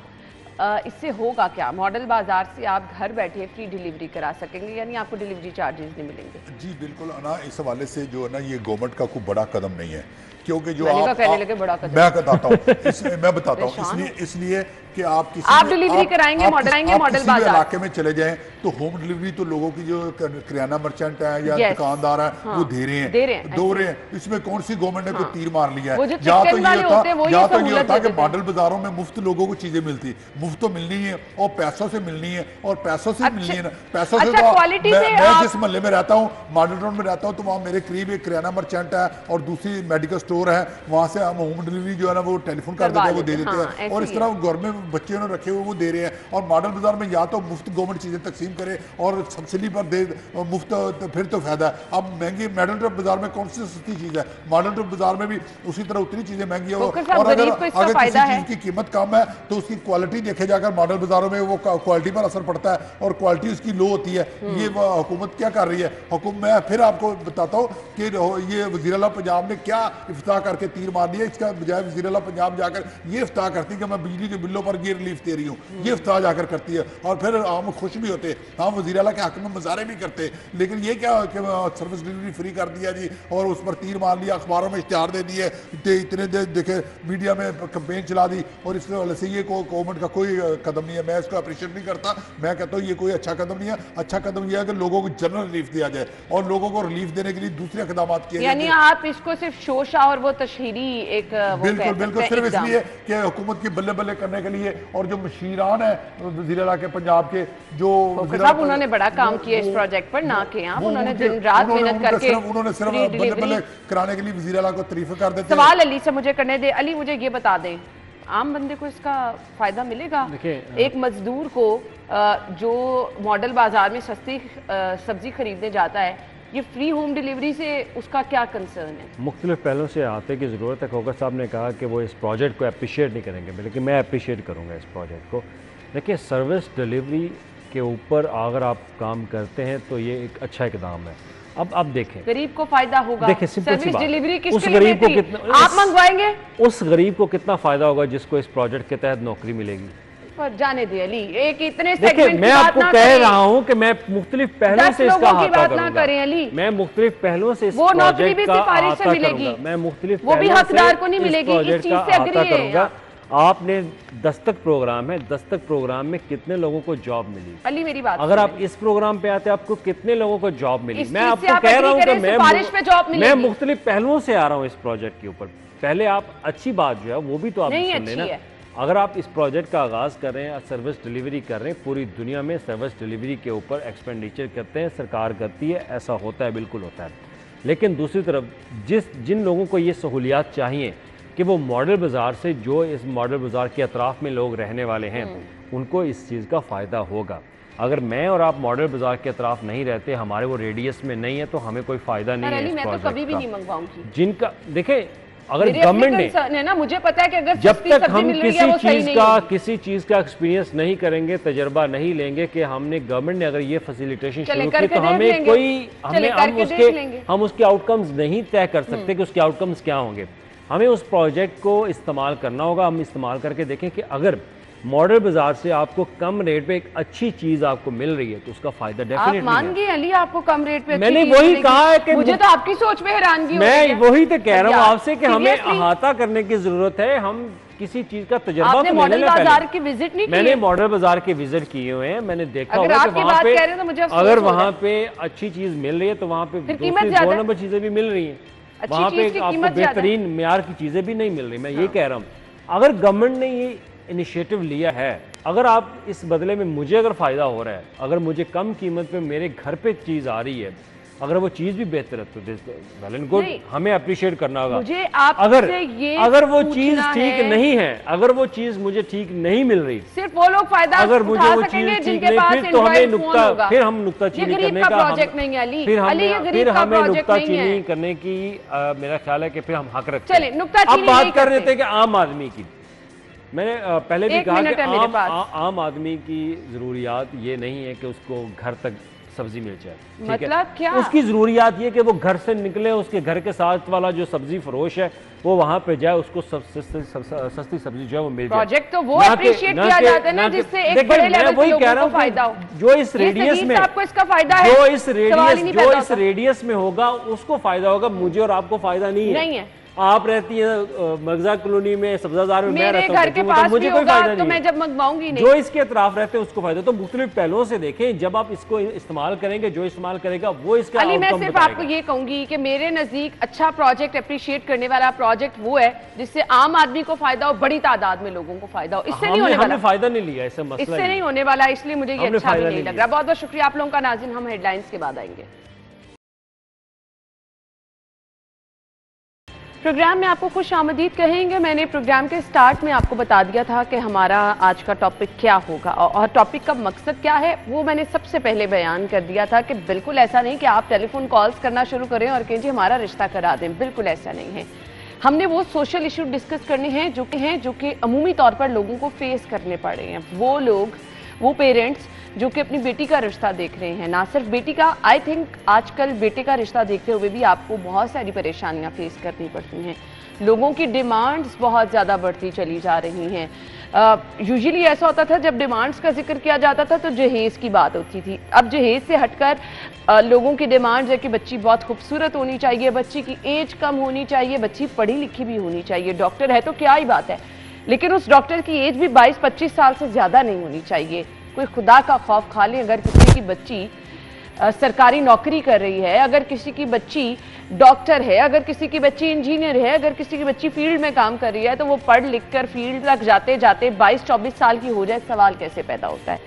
Speaker 1: इससे होगा क्या? मॉडल बाजार से आप घर बैठे फ्री डिलीवरी करा सकेंगे, यानी आपको डिलीवरी चार्जेस नहीं मिलेंगे।
Speaker 2: जी बिल्कुल अना, इस हवाले से जो है ना ये गवर्नमेंट का कोई बड़ा कदम नहीं है, क्योंकि जो
Speaker 1: मैंने कहा कहने
Speaker 2: आप
Speaker 1: लगे बड़ा कदम।
Speaker 2: मैं बताता हूँ मैं बताता हूँ
Speaker 1: परेशान
Speaker 2: इसलिए कि आप किसी
Speaker 1: आप
Speaker 2: भी-
Speaker 1: डिलीवरी कराएंगे, मॉडल आएंगे, मॉडल
Speaker 2: किसी भी
Speaker 1: बाजार।
Speaker 2: इलाके में चले जाएं तो होम डिलीवरी तो लोगों की जो किराना मर्चेंट है या
Speaker 1: Yes.
Speaker 2: दुकानदार है
Speaker 1: हाँ,
Speaker 2: वो दे रहे हैं,
Speaker 1: ऐसे।
Speaker 2: रहे हैं। इसमें कौन सी गवर्नमेंट ने कोई तीर मार लिया
Speaker 1: वो जो
Speaker 2: है? या तो
Speaker 1: चिकन वाले
Speaker 2: ये
Speaker 1: होते हैं, वो ये
Speaker 2: या तो ये
Speaker 1: सहूलत
Speaker 2: होता कि
Speaker 1: देते थे।
Speaker 2: मॉडल बाजारों में मुफ्त लोगों को चीजें मिलती, मुफ्त तो मिलनी है और पैसों से मिलनी है, और पैसों से मिलनी है ना, पैसों से
Speaker 1: अच्छा,
Speaker 2: तो
Speaker 1: क्वालिटी से
Speaker 2: मैं
Speaker 1: आप-
Speaker 2: जिस मोहल्ले में रहता हूँ, मॉडल टाउन में रहता हूँ, तो वहाँ मेरे करीब एक किराना मर्चेंट है और दूसरी मेडिकल स्टोर है, वहाँ से हम होम डिलीवरी जो है ना वो टेलीफोन कर
Speaker 1: करवा
Speaker 2: देते हैं, वो दे
Speaker 1: लेते
Speaker 2: देते
Speaker 1: हैं।
Speaker 2: हैं।
Speaker 1: हाँ,
Speaker 2: और
Speaker 1: ऐसे
Speaker 2: इस तरह घर में बच्चे उन्होंने रखे हुए वो दे रहे हैं। और मॉडल बाजार में या तो मुफ्त गवर्नमेंट चीजें तकसीम करे और सब्सिडी पर दे मुफ्त, तो फिर तो फायदा है। अब महंगी मॉडल टाउन बाजार में कौन सी सस्ती चीज है? मॉडल टाउन बाजार में भी उसी तरह उतनी चीजें महंगी है।
Speaker 1: फोकस साहब,
Speaker 2: और अगर
Speaker 1: गरीब को इसका
Speaker 2: अगर
Speaker 1: फायदा
Speaker 2: किसी
Speaker 1: है।
Speaker 2: चीज की कीमत कम है तो उसकी क्वालिटी देखे जाकर मॉडल बाजारों में वो क्वालिटी पर असर पड़ता है और क्वालिटी उसकी लो होती है। ये हुकूमत क्या कर रही है? मैं फिर आपको बताता हूँ कि ये वज़ीर आला पंजाब ने क्या इफ्ताह करके तीर मार दिया। इसका बजाय वज़ीर आला पंजाब जाकर ये इफ्ताह करती कि मैं बिजली के बिलों पर ये रिलीफ दे रही हूँ, ये इफ्ताह जाकर करती है। और फिर हम खुश भी होते, हम वज़ीर आला के हक में मुजाहरे भी करते। लेकिन ये क्या कि सर्विस डिलीवरी फ्री कर दिया जी और उस पर तीर मार लिया, अखबारों में इश्तिहार दे दिए, इतने देखे, मीडिया में कैंपेन चला दी। और इस वजह से ये गवर्नमेंट का कोई कदम नहीं है। मैं इसको अप्रिशिएट नहीं करता। मैं कहता हूँ ये कोई अच्छा कदम नहीं है। अच्छा कदम यह है कि लोगों को जनरल रिलीफ दिया जाए और लोगों को रिलीफ देने के लिए दूसरे इकदाम किए
Speaker 1: यानी
Speaker 2: जाए।
Speaker 1: आप इसको सिर्फ शो शाह और वो तशहीरी एक वो
Speaker 2: बिल्कुल
Speaker 1: कह
Speaker 2: बिल्कुल,
Speaker 1: सकते हैं
Speaker 2: सिर्फ
Speaker 1: एग्जाम।
Speaker 2: इसलिए कि हुकूमत की बल्ले बल्ले करने के लिए, और जो मशीरान है वज़ीर आला के पंजाब के, जो
Speaker 1: फोकस साहब उन्होंने बड़ा काम किया इस प्रोजेक्ट पर, ना कि आप उन्होंने दिन रात मेहनत करके
Speaker 2: उन्होंने सिर्फ
Speaker 1: फ्री
Speaker 2: बल्ले
Speaker 1: डिलीवरी।
Speaker 2: बल्ले कराने के लिए वज़ीर आला को तारीफ कर देते हैं।
Speaker 1: सवाल अली से मुझे करने दे। अली मुझे ये बता दें, आम बंदे को इसका फायदा मिलेगा?
Speaker 3: देखिए,
Speaker 1: एक मजदूर को जो मॉडल बाजार में सस्ती सब्जी खरीदने जाता है, ये फ्री होम डिलीवरी से उसका क्या कंसर्न है?
Speaker 3: मुख्तलिफ पहलों से आते की ज़रूरत है। खोकर साहब ने कहा कि वो इस प्रोजेक्ट को अप्रिशिएट नहीं करेंगे, लेकिन मैं अप्रिशिएट करूँगा इस प्रोजेक्ट को। देखिए, सर्विस डिलीवरी के ऊपर अगर आप काम करते हैं तो ये एक अच्छा इकदाम है। अब देखें,
Speaker 1: गरीब को फायदा होगा।
Speaker 3: देखिए, सिंपल सी
Speaker 1: सर्विस
Speaker 3: बात,
Speaker 1: डिलीवरी
Speaker 3: उस
Speaker 1: किसके
Speaker 3: गरीब
Speaker 1: लिए
Speaker 3: को
Speaker 1: थी?
Speaker 3: कितना
Speaker 1: आप मंगवाएंगे?
Speaker 3: उस गरीब को कितना फ़ायदा होगा जिसको इस प्रोजेक्ट के तहत नौकरी मिलेगी?
Speaker 1: पर जाने दे अली, एक इतने
Speaker 3: देखिए,
Speaker 1: सेगमेंट
Speaker 3: मैं
Speaker 1: की बात
Speaker 3: आपको
Speaker 1: ना
Speaker 3: कह
Speaker 1: करें।
Speaker 3: रहा हूं कि मैं मुख्तलिफ पहलुओं
Speaker 1: 10
Speaker 3: से इसका
Speaker 1: लोगों की
Speaker 3: अहाता
Speaker 1: बात ना
Speaker 3: करूंगा।
Speaker 1: करें अली।
Speaker 3: मैं मुख्तलिफ पहलुओं से इस
Speaker 1: वो नौकरी
Speaker 3: प्रोजेक्ट
Speaker 1: भी
Speaker 3: का
Speaker 1: सिफारिश से
Speaker 3: अहाता
Speaker 1: मिलेगी।
Speaker 3: करूंगा। मैं मुख्तलिफ
Speaker 1: वो भी
Speaker 3: पहलुओं से
Speaker 1: हकदार को नहीं
Speaker 3: इस
Speaker 1: मिलेगी, इस
Speaker 3: प्रोजेक्ट
Speaker 1: चीज
Speaker 3: का
Speaker 1: से
Speaker 3: अहाता
Speaker 1: agree है
Speaker 3: करूंगा।
Speaker 1: आप।
Speaker 3: आपने दस्तक प्रोग्राम है, दस्तक प्रोग्राम में कितने लोगों को जॉब मिली?
Speaker 1: अली मेरी बात
Speaker 3: अगर आप
Speaker 1: सुनिए।
Speaker 3: इस प्रोग्राम पे आते आपको कितने लोगों को जॉब मिली?
Speaker 1: इस
Speaker 3: मैं
Speaker 1: चीज से
Speaker 3: आपको
Speaker 1: आप
Speaker 3: कह रहा हूं
Speaker 1: agree
Speaker 3: कि
Speaker 1: करें, सिफारिश पे जॉब
Speaker 3: मैं
Speaker 1: मिलेगी।
Speaker 3: मुख्तलिफ पहलुओं से आ रहा हूं इस प्रोजेक्ट के ऊपर। पहले आप अच्छी बात जो है वो भी तो आप
Speaker 1: नहीं,
Speaker 3: सुन
Speaker 1: अच्छी
Speaker 3: लेना।
Speaker 1: है।
Speaker 3: अगर आप इस प्रोजेक्ट का आगाज़ कर रहे हैं, सर्विस डिलीवरी कर रहे हैं, पूरी दुनिया में सर्विस डिलीवरी के ऊपर एक्सपेंडिचर करते हैं, सरकार करती है, ऐसा होता है, बिल्कुल होता है। लेकिन दूसरी तरफ जिन लोगों को ये सहूलियात चाहिए कि वो मॉडल बाज़ार से, जो इस मॉडल बाज़ार के अतराफ़ में लोग रहने वाले हैं, उनको इस चीज़ का फ़ायदा होगा। अगर मैं और आप मॉडल बाज़ार के अतराफ़ नहीं रहते, हमारे वो रेडियस में नहीं है, तो हमें कोई फ़ायदा नहीं है
Speaker 1: अली
Speaker 3: इस
Speaker 1: मैं तो
Speaker 3: प्रोजेक्ट
Speaker 1: कभी भी
Speaker 3: का।
Speaker 1: नहीं मंगवाऊंगी।
Speaker 3: जिनका देखें, अगर
Speaker 1: मेरे
Speaker 3: गवर्नमेंट
Speaker 1: अपने
Speaker 3: ने,
Speaker 1: concern है ना, मुझे पता है कि अगर
Speaker 3: जब
Speaker 1: सस्ती
Speaker 3: तक
Speaker 1: सब्जी
Speaker 3: हम
Speaker 1: मिल रही है, वो सही नहीं होगी।
Speaker 3: किसी चीज़ का एक्सपीरियंस नहीं करेंगे, तजर्बा नहीं लेंगे कि हमने गवर्नमेंट ने अगर ये फैसिलिटेशन
Speaker 1: चले
Speaker 3: शुरू की
Speaker 1: करके
Speaker 3: तो
Speaker 1: देख
Speaker 3: हमें
Speaker 1: लेंगे।
Speaker 3: कोई
Speaker 1: चले करके देख लेंगे।
Speaker 3: हम उसके आउटकम्स नहीं तय कर सकते कि उसके आउटकम्स क्या होंगे। हमें उस प्रोजेक्ट को इस्तेमाल करना होगा। हम इस्तेमाल करके देखें कि अगर मॉडल बाजार से आपको कम रेट पे एक अच्छी चीज आपको मिल रही है तो उसका फायदा
Speaker 1: आप
Speaker 3: डेफिनेटली
Speaker 1: मान गए अली आपको कम रेट पे अच्छी
Speaker 3: मैंने
Speaker 1: चीज
Speaker 3: वही
Speaker 1: मिलेगी?
Speaker 3: कहा है कि
Speaker 1: मुझे तो आपकी सोच में हैरानगी हो रही
Speaker 3: मैं
Speaker 1: है।
Speaker 3: वही तो कह रहा हूँ
Speaker 1: यार,
Speaker 3: आपसे कि हमें
Speaker 1: seriously?
Speaker 3: अहाता करने की जरूरत है। हम किसी चीज का तजर्बा
Speaker 1: आपने
Speaker 3: तो
Speaker 1: मॉडल
Speaker 3: लेने ना
Speaker 1: बाजार
Speaker 3: पहले।
Speaker 1: की विजिट नहीं की
Speaker 3: मैंने
Speaker 1: है?
Speaker 3: मॉडल बाजार के विजिट किए हुए हैं। मैंने देखा
Speaker 1: अगर
Speaker 3: होगा
Speaker 1: आप
Speaker 3: कि
Speaker 1: ये
Speaker 3: वहाँ
Speaker 1: बात
Speaker 3: पे
Speaker 1: कह रहे हो तो मुझे अफसोस
Speaker 3: अगर
Speaker 1: हो रहा है।
Speaker 3: वहाँ पे अच्छी चीज मिल रही है तो वहाँ पे
Speaker 1: फिर
Speaker 3: दूसरी
Speaker 1: कीमत ज्यादा
Speaker 3: दो
Speaker 1: है।
Speaker 3: नंबर चीजें भी मिल रही हैं।
Speaker 1: अच्छी
Speaker 3: वहाँ
Speaker 1: चीज
Speaker 3: पे
Speaker 1: की
Speaker 3: आपको
Speaker 1: कीमत ज्यादा है।
Speaker 3: बेहतरीन मेयार की चीजें भी नहीं मिल रही। मैं ये कह रहा हूँ, अगर गवर्नमेंट ने ये इनिशिएटिव लिया है, अगर आप इस बदले में मुझे अगर फ़ायदा हो रहा है, अगर मुझे कम कीमत पे मेरे घर पे चीज़ आ रही है, अगर वो चीज़ भी बेहतर है तो वेल एंड गुड,
Speaker 1: नहीं।
Speaker 3: हमें अप्रिशिएट करना होगा।
Speaker 1: मुझे आपसे
Speaker 3: अगर
Speaker 1: ये
Speaker 3: अगर वो चीज़
Speaker 1: पूछना
Speaker 3: ठीक
Speaker 1: है,
Speaker 3: नहीं है, अगर वो चीज़ मुझे ठीक नहीं मिल रही,
Speaker 1: सिर्फ वो लोग फायदा
Speaker 3: अगर मुझे
Speaker 1: उठा
Speaker 3: वो
Speaker 1: सकेंगे
Speaker 3: चीज़ ठीक
Speaker 1: जिनके
Speaker 3: नहीं,
Speaker 1: पास
Speaker 3: फिर तो हमें
Speaker 1: एंड्रॉइड फोन
Speaker 3: नुक्ता,
Speaker 1: होगा।
Speaker 3: फिर हम नुक्ता
Speaker 1: ये
Speaker 3: चीनी
Speaker 1: गरीब
Speaker 3: करने
Speaker 1: का
Speaker 3: का
Speaker 1: प्रोजेक्ट नहीं है अली।
Speaker 3: फिर
Speaker 1: अली ये
Speaker 3: हमें
Speaker 1: गरीब का प्रोजेक्ट
Speaker 3: नुक्ता
Speaker 1: नहीं है।
Speaker 3: चीनी करने की मेरा ख्याल है कि फिर हम हक रखते
Speaker 1: चले,
Speaker 3: हैं।
Speaker 1: नुक्ताचीनी
Speaker 3: अब बात
Speaker 1: नहीं
Speaker 3: कर रहे
Speaker 1: करते।
Speaker 3: थे कि आम आदमी की, मैंने पहले भी
Speaker 1: एक
Speaker 3: कहा
Speaker 1: मिनट
Speaker 3: कि
Speaker 1: है मेरे पास।
Speaker 3: आम आदमी की ज़रूरियात ये नहीं है कि उसको घर तक सब्जी मिल जाए, ठीक है?
Speaker 1: मतलब क्या?
Speaker 3: उसकी ज़रूरियात ये कि वो घर से निकले, उसके घर के साथ वाला जो सब्जी फरोश है वो वहाँ पे जाए, उसको सस्ती सब्जी जो है वो मिल जाए।
Speaker 1: प्रोजेक्ट तो वो
Speaker 3: ना कि-
Speaker 1: अप्रिशिएट
Speaker 3: ना
Speaker 1: किया
Speaker 3: कि-
Speaker 1: जाता है ना
Speaker 3: ना कि-
Speaker 1: जिससे एक
Speaker 3: देखिए,
Speaker 1: बड़े
Speaker 3: मैं
Speaker 1: लेवल
Speaker 3: वही
Speaker 1: के
Speaker 3: कह
Speaker 1: लोगों
Speaker 3: रहा
Speaker 1: को
Speaker 3: हूँ कि
Speaker 1: फायदा हो।
Speaker 3: जो इस
Speaker 1: ये
Speaker 3: रेडियस
Speaker 1: सही
Speaker 3: में,
Speaker 1: से आपको इसका फायदा है,
Speaker 3: जो इस
Speaker 1: सवाल ही नहीं पैदा होता।
Speaker 3: रेडियस में होगा उसको फायदा होगा, मुझे और आपको फायदा नहीं
Speaker 1: है।
Speaker 3: आप रहती हैं मगजा कॉलोनी में, सब्जाजार में, मैं
Speaker 1: मेरे
Speaker 3: रहता हूं
Speaker 1: घर के
Speaker 3: तो
Speaker 1: पास भी
Speaker 3: मुझे कोई
Speaker 1: होगा
Speaker 3: फायदा
Speaker 1: तो
Speaker 3: नहीं
Speaker 1: मैं
Speaker 3: है।
Speaker 1: जब मंगवाऊंगी नहीं।
Speaker 3: जो इसके अतराफ रहते हैं उसको फायदा। तो मुख्तलिफ पहलुओं से देखें, जब आप इसको इस्तेमाल करेंगे, जो इस्तेमाल करेगा वो इसका
Speaker 1: अली मैं
Speaker 3: आउटकम
Speaker 1: सिर्फ
Speaker 3: बताएगा।
Speaker 1: आपको ये कहूंगी कि मेरे नजदीक अच्छा प्रोजेक्ट अप्रिशिएट करने वाला प्रोजेक्ट वो है जिससे आम आदमी को फायदा हो, बड़ी तादाद में लोगों को फायदा हो। इससे नहीं होने वाला,
Speaker 3: हमने फायदा नहीं लिया, ऐसा मसला
Speaker 1: इससे
Speaker 3: ही
Speaker 1: नहीं होने वाला, इसलिए मुझे ये
Speaker 3: हमने
Speaker 1: अच्छा भी
Speaker 3: फायदा
Speaker 1: नहीं
Speaker 3: नहीं
Speaker 1: लग
Speaker 3: लिया।
Speaker 1: रहा। बहुत बहुत शुक्रिया आप लोगों का। नाज़रीन, हम हेडलाइंस के बाद आएंगे। प्रोग्राम में आपको खुश आमदीद कहेंगे। मैंने प्रोग्राम के स्टार्ट में आपको बता दिया था कि हमारा आज का टॉपिक क्या होगा और टॉपिक का मकसद क्या है, वो मैंने सबसे पहले बयान कर दिया था कि बिल्कुल ऐसा नहीं कि आप टेलीफोन कॉल्स करना शुरू करें और कहें जी हमारा रिश्ता करा दें। बिल्कुल ऐसा नहीं है। हमने वो सोशल इशू डिस्कस करने हैं जो कि अमूमी तौर पर लोगों को फेस करने पड़ रहे हैं। वो लोग, वो पेरेंट्स जो कि अपनी बेटी का रिश्ता देख रहे हैं, ना सिर्फ बेटी का, आई थिंक आजकल बेटे का रिश्ता देखते हुए भी आपको बहुत सारी परेशानियां फेस करनी पड़ती हैं। लोगों की डिमांड्स बहुत ज़्यादा बढ़ती चली जा रही हैं। यूजुअली ऐसा होता था जब डिमांड्स का जिक्र किया जाता था तो जहेज़ की बात होती थी। अब जहेज़ से हटकर लोगों की डिमांड्स है कि बच्ची बहुत खूबसूरत होनी चाहिए, बच्ची की एज कम होनी चाहिए, बच्ची पढ़ी लिखी भी होनी चाहिए। डॉक्टर है तो क्या ही बात है, लेकिन उस डॉक्टर की एज भी 22-25 साल से ज़्यादा नहीं होनी चाहिए। कोई खुदा का खौफ खा ले अगर किसी की बच्ची सरकारी नौकरी कर रही है, अगर किसी की बच्ची डॉक्टर है, अगर किसी की बच्ची इंजीनियर है, अगर किसी की बच्ची फील्ड में काम कर रही है, तो वो पढ़ लिख कर फील्ड तक जाते जाते 22-24 साल की हो जाए, सवाल कैसे पैदा होता है।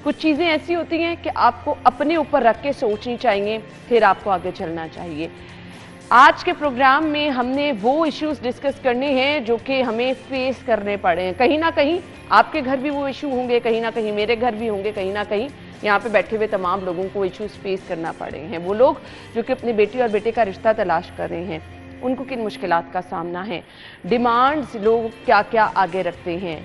Speaker 1: कुछ चीज़ें ऐसी होती हैं कि आपको अपने ऊपर रख के सोचनी चाहिए, फिर आपको आगे चलना चाहिए। आज के प्रोग्राम में हमने वो इश्यूज डिस्कस करने हैं जो कि हमें फेस करने पड़े हैं। कहीं ना कहीं आपके घर भी वो इशू होंगे, कहीं ना कहीं मेरे घर भी होंगे, कहीं ना कहीं यहाँ पे बैठे हुए तमाम लोगों को इश्यूज फेस करना पड़े हैं। वो लोग जो कि अपनी बेटी और बेटे का रिश्ता तलाश कर रहे हैं, उनको किन मुश्किलात का सामना है, डिमांड्स लोग क्या क्या आगे रखते हैं,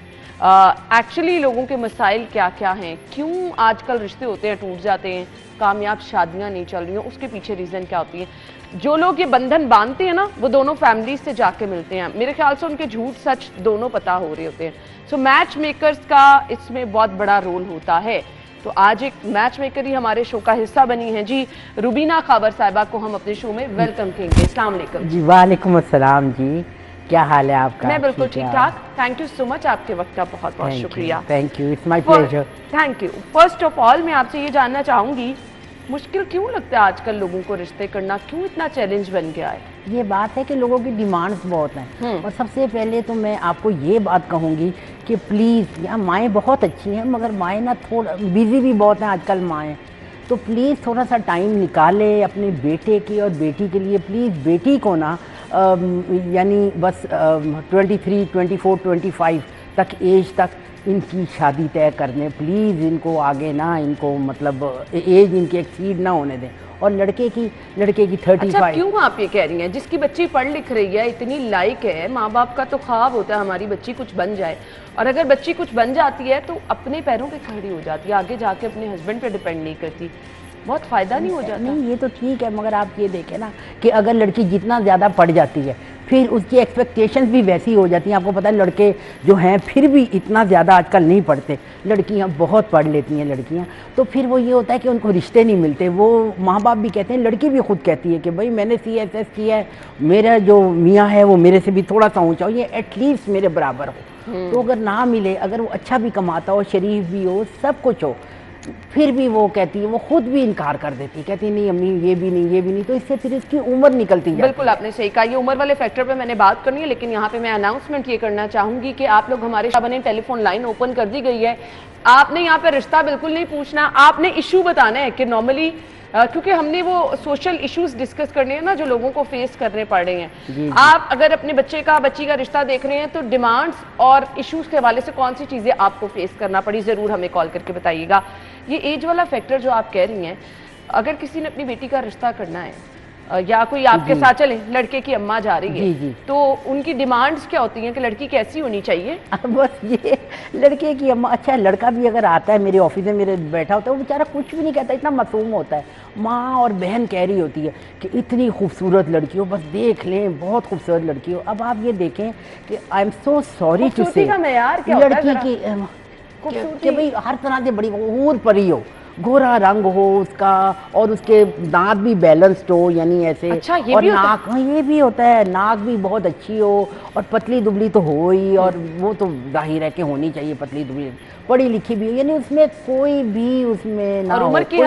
Speaker 1: एक्चुअली लोगों के मसाइल क्या क्या हैं, क्यों आजकल रिश्ते होते हैं टूट जाते हैं, कामयाब शादियां नहीं चल रही हैं, उसके पीछे रीज़न क्या होती है। जो लोग ये बंधन बांधते हैं ना, वो दोनों फैमिलीज से जाके मिलते हैं, मेरे ख्याल से उनके झूठ सच दोनों पता हो रहे होते हैं। सो मैच मेकर्स का इसमें बहुत बड़ा रोल होता है। तो आज एक मैच मेकर ही हमारे शो का हिस्सा बनी है जी। रुबीना खाबर साहिबा को हम अपने शो में वेलकम करेंगे। अस्सलाम वालेकुम
Speaker 4: जी। वालेकुम अस्सलाम जी, क्या हाल है आपका?
Speaker 1: मैं बिल्कुल ठीक ठाक। थैंक यू सो मच, आपके वक्त का बहुत बहुत शुक्रिया।
Speaker 4: Thank you, it's my pleasure.
Speaker 1: Thank you. First of all मैं आपसे ये जानना चाहूंगी, मुश्किल क्यों लगता है आजकल लोगों को रिश्ते करना, क्यों इतना चैलेंज बन गया है?
Speaker 4: ये बात है कि लोगों की डिमांड्स बहुत हैं और सबसे पहले तो मैं आपको ये बात कहूँगी कि प्लीज़, यहाँ माएँ बहुत अच्छी हैं मगर माएँ ना थोड़ा बिजी भी बहुत हैं आजकल माएँ, तो प्लीज़ थोड़ा सा टाइम निकाले अपने बेटे की और बेटी के लिए। प्लीज़ बेटी को ना यानी बस 23, 24, 25 तक एज तक इनकी शादी तय करने प्लीज़। इनको आगे ना, इनको मतलब एज इनकी एक्सीड ना होने दें। और लड़के की 35।
Speaker 1: अच्छा, क्यों आप ये कह रही हैं? जिसकी बच्ची पढ़ लिख रही है, इतनी लायक है, माँ बाप का तो ख्वाब होता है हमारी बच्ची कुछ बन जाए, और अगर बच्ची कुछ बन जाती है तो अपने पैरों पे खड़ी हो जाती है, आगे जाके अपने हस्बैंड पे डिपेंड नहीं करती, बहुत फ़ायदा नहीं हो जाता?
Speaker 4: नहीं, ये तो ठीक है मगर आप ये देखें ना कि अगर लड़की जितना ज़्यादा पढ़ जाती है फिर उसकी एक्सपेक्टेशंस भी वैसी हो जाती हैं। आपको पता है लड़के जो हैं फिर भी इतना ज़्यादा आजकल नहीं पढ़ते, लड़कियां बहुत पढ़ लेती हैं लड़कियां, तो फिर वो ये होता है कि उनको रिश्ते नहीं मिलते। वो माँ बाप भी कहते हैं, लड़की भी खुद कहती है कि भाई मैंने CSS किया है, मेरा जो मियाँ है वो मेरे से भी थोड़ा सा ऊँचा हो, ये एटलीस्ट मेरे बराबर हो। तो अगर ना मिले, अगर वो अच्छा भी कमाता हो, शरीफ भी हो, सब कुछ हो, फिर भी वो कहती है, वो खुद भी इनकार कर देती है, कहती है नहीं अम्मी ये भी नहीं, ये भी नहीं, तो इससे फिर इसकी उम्र निकलती है।
Speaker 1: बिल्कुल आपने सही कहा, ये उम्र वाले फैक्टर पे मैंने बात करनी है, लेकिन यहाँ पे मैं अनाउंसमेंट ये करना चाहूंगी कि आप लोग हमारे बने टेलीफोन लाइन ओपन कर दी गई है। आपने यहाँ पे रिश्ता बिल्कुल नहीं पूछना, आपने इशू बताना है कि नॉर्मली क्योंकि हमने वो सोशल इश्यूज डिस्कस करने हैं ना जो लोगों को फेस करने पड़ रहे हैं। आप अगर अपने बच्ची का रिश्ता देख रहे हैं तो डिमांड्स और इश्यूज के हवाले से कौन सी चीजें आपको फेस करना पड़ी, जरूर हमें कॉल करके बताइएगा। ये एज वाला फैक्टर जो आप कह रही हैं, अगर किसी ने अपनी बेटी का रिश्ता करना है या कोई आपके साथ चले, लड़के की अम्मा जा रही है, तो उनकी डिमांड्स क्या होती हैं कि लड़की कैसी होनी चाहिए?
Speaker 4: बस ये लड़के की अम्मा, अच्छा लड़का भी अगर आता है मेरे ऑफिस में मेरे बैठा होता है, वो बेचारा कुछ भी नहीं कहता, इतना मासूम होता है। माँ और बहन कह रही होती है कि इतनी खूबसूरत लड़की हो, बस देख लें, बहुत खूबसूरत लड़की हो। अब आप ये देखें कि I am so sorry to say, लड़की की भाई हर तरह से बड़ी हूर परी हो, गोरा रंग हो उसका और उसके दांत भी बैलेंस्ड हो, यानी ऐसे।
Speaker 1: अच्छा, ये
Speaker 4: और
Speaker 1: भी
Speaker 4: नाक, हाँ ये भी होता है, नाक भी बहुत अच्छी हो और पतली दुबली तो हो ही, और वो तो जाहिर है कि होनी चाहिए पतली दुबली, पढ़ी लिखी भी हो, यानी उसमें कोई भी उसमें ना।
Speaker 1: और उम्र की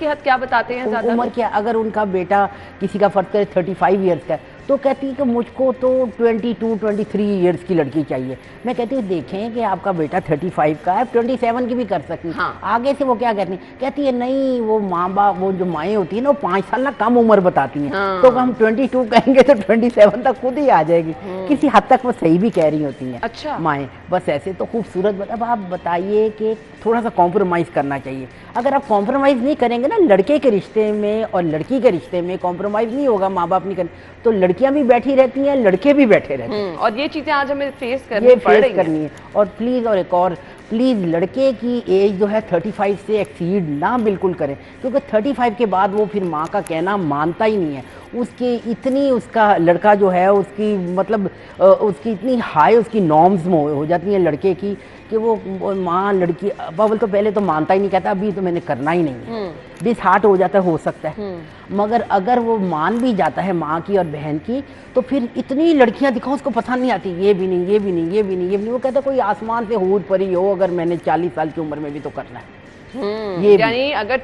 Speaker 1: हद क्या बताते हैं?
Speaker 4: उम्र क्या, अगर उनका बेटा किसी का फर्ज करे 35 ईयर्स का तो कहती है कि मुझको तो 22, 23 ईयर्स की लड़की चाहिए। मैं कहती हूँ देखें कि आपका बेटा 35 का है, 27 की भी कर सकती है।
Speaker 1: हाँ।
Speaker 4: आगे से वो क्या कहती है, कहती है नहीं वो माँ बाप, वो जो माएँ होती है ना, वो 5 साल ना कम उम्र बताती हैं।
Speaker 1: हाँ।
Speaker 4: तो हम 22 कहेंगे तो 27 तक खुद ही आ जाएगी। किसी हद तक वो सही भी कह रही होती हैं।
Speaker 1: अच्छा।
Speaker 4: माएँ बस ऐसे तो खूबसूरत। अब आप बताइए कि थोड़ा सा कॉम्प्रोमाइज़ करना चाहिए। अगर आप कॉम्प्रोमाइज़ नहीं करेंगे ना, लड़के के रिश्ते में और लड़की के रिश्ते में कॉम्प्रोमाइज़ नहीं होगा, माँ बाप नहीं करें, तो लड़कियां भी बैठी रहती हैं, लड़के भी बैठे रहते हैं।
Speaker 1: और ये चीजें आज हमें फेस करनी
Speaker 4: है। और प्लीज़, और एक और प्लीज़, लड़के की एज जो है 35 से एक्सीड ना बिल्कुल करें, क्योंकि 35 के बाद वो फिर माँ का कहना मानता ही नहीं है। उसकी इतनी, उसका लड़का जो है उसकी मतलब उसकी इतनी हाई उसकी नॉर्म्स हो जाती हैं लड़के की कि वो माँ लड़की अव्वल तो पहले तो मानता ही नहीं, कहता अभी तो मैंने करना ही नहीं है, डिसहार्ट हो जाता है, हो सकता है। मगर अगर वो मान भी जाता है माँ की और बहन की, तो फिर इतनी लड़कियां दिखाओ उसको पता नहीं आती, ये भी नहीं, ये भी नहीं, ये भी नहीं, ये भी नहीं। वो कहता कोई आसमान से हूर परी हो, अगर मैंने 40 साल की उम्र में भी तो करना है। ये
Speaker 1: यानी अगर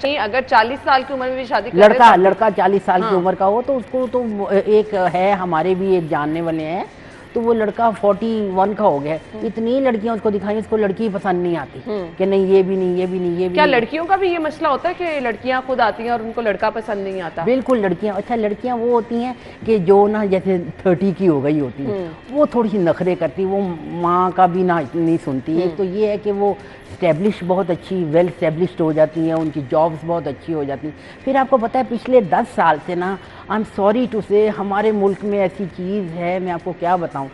Speaker 1: 40 साल की उम्र में भी शादी कर रहे
Speaker 4: लड़का
Speaker 1: हैं
Speaker 4: लड़का 40 साल की उम्र का हो तो उसको तो एक है, हमारे भी एक जानने वाले हैं, तो वो लड़का 41 का हो गया। इतनी लड़कियां उसको दिखाई, उसको लड़की पसंद नहीं आती कि नहीं ये भी नहीं, ये भी नहीं, ये भी
Speaker 1: क्या
Speaker 4: नहीं।
Speaker 1: लड़कियों का भी ये मसला होता है कि लड़कियां खुद आती हैं और उनको लड़का पसंद नहीं आता?
Speaker 4: बिल्कुल लड़कियां, अच्छा लड़कियां वो होती हैं कि जो ना जैसे 30 की हो गई होती हैं, वो थोड़ी सी नखरे करती, वो माँ का भी ना नहीं सुनती। एक तो ये है कि वो स्टैब्लिश बहुत अच्छी, वेल स्टैब्लिश्ड हो जाती हैं, उनकी जॉब्स बहुत अच्छी हो जाती। फिर आपको पता है पिछले 10 साल से ना, आई एम सॉरी टू से, हमारे मुल्क में ऐसी चीज़ है, मैं आपको क्या बताऊं,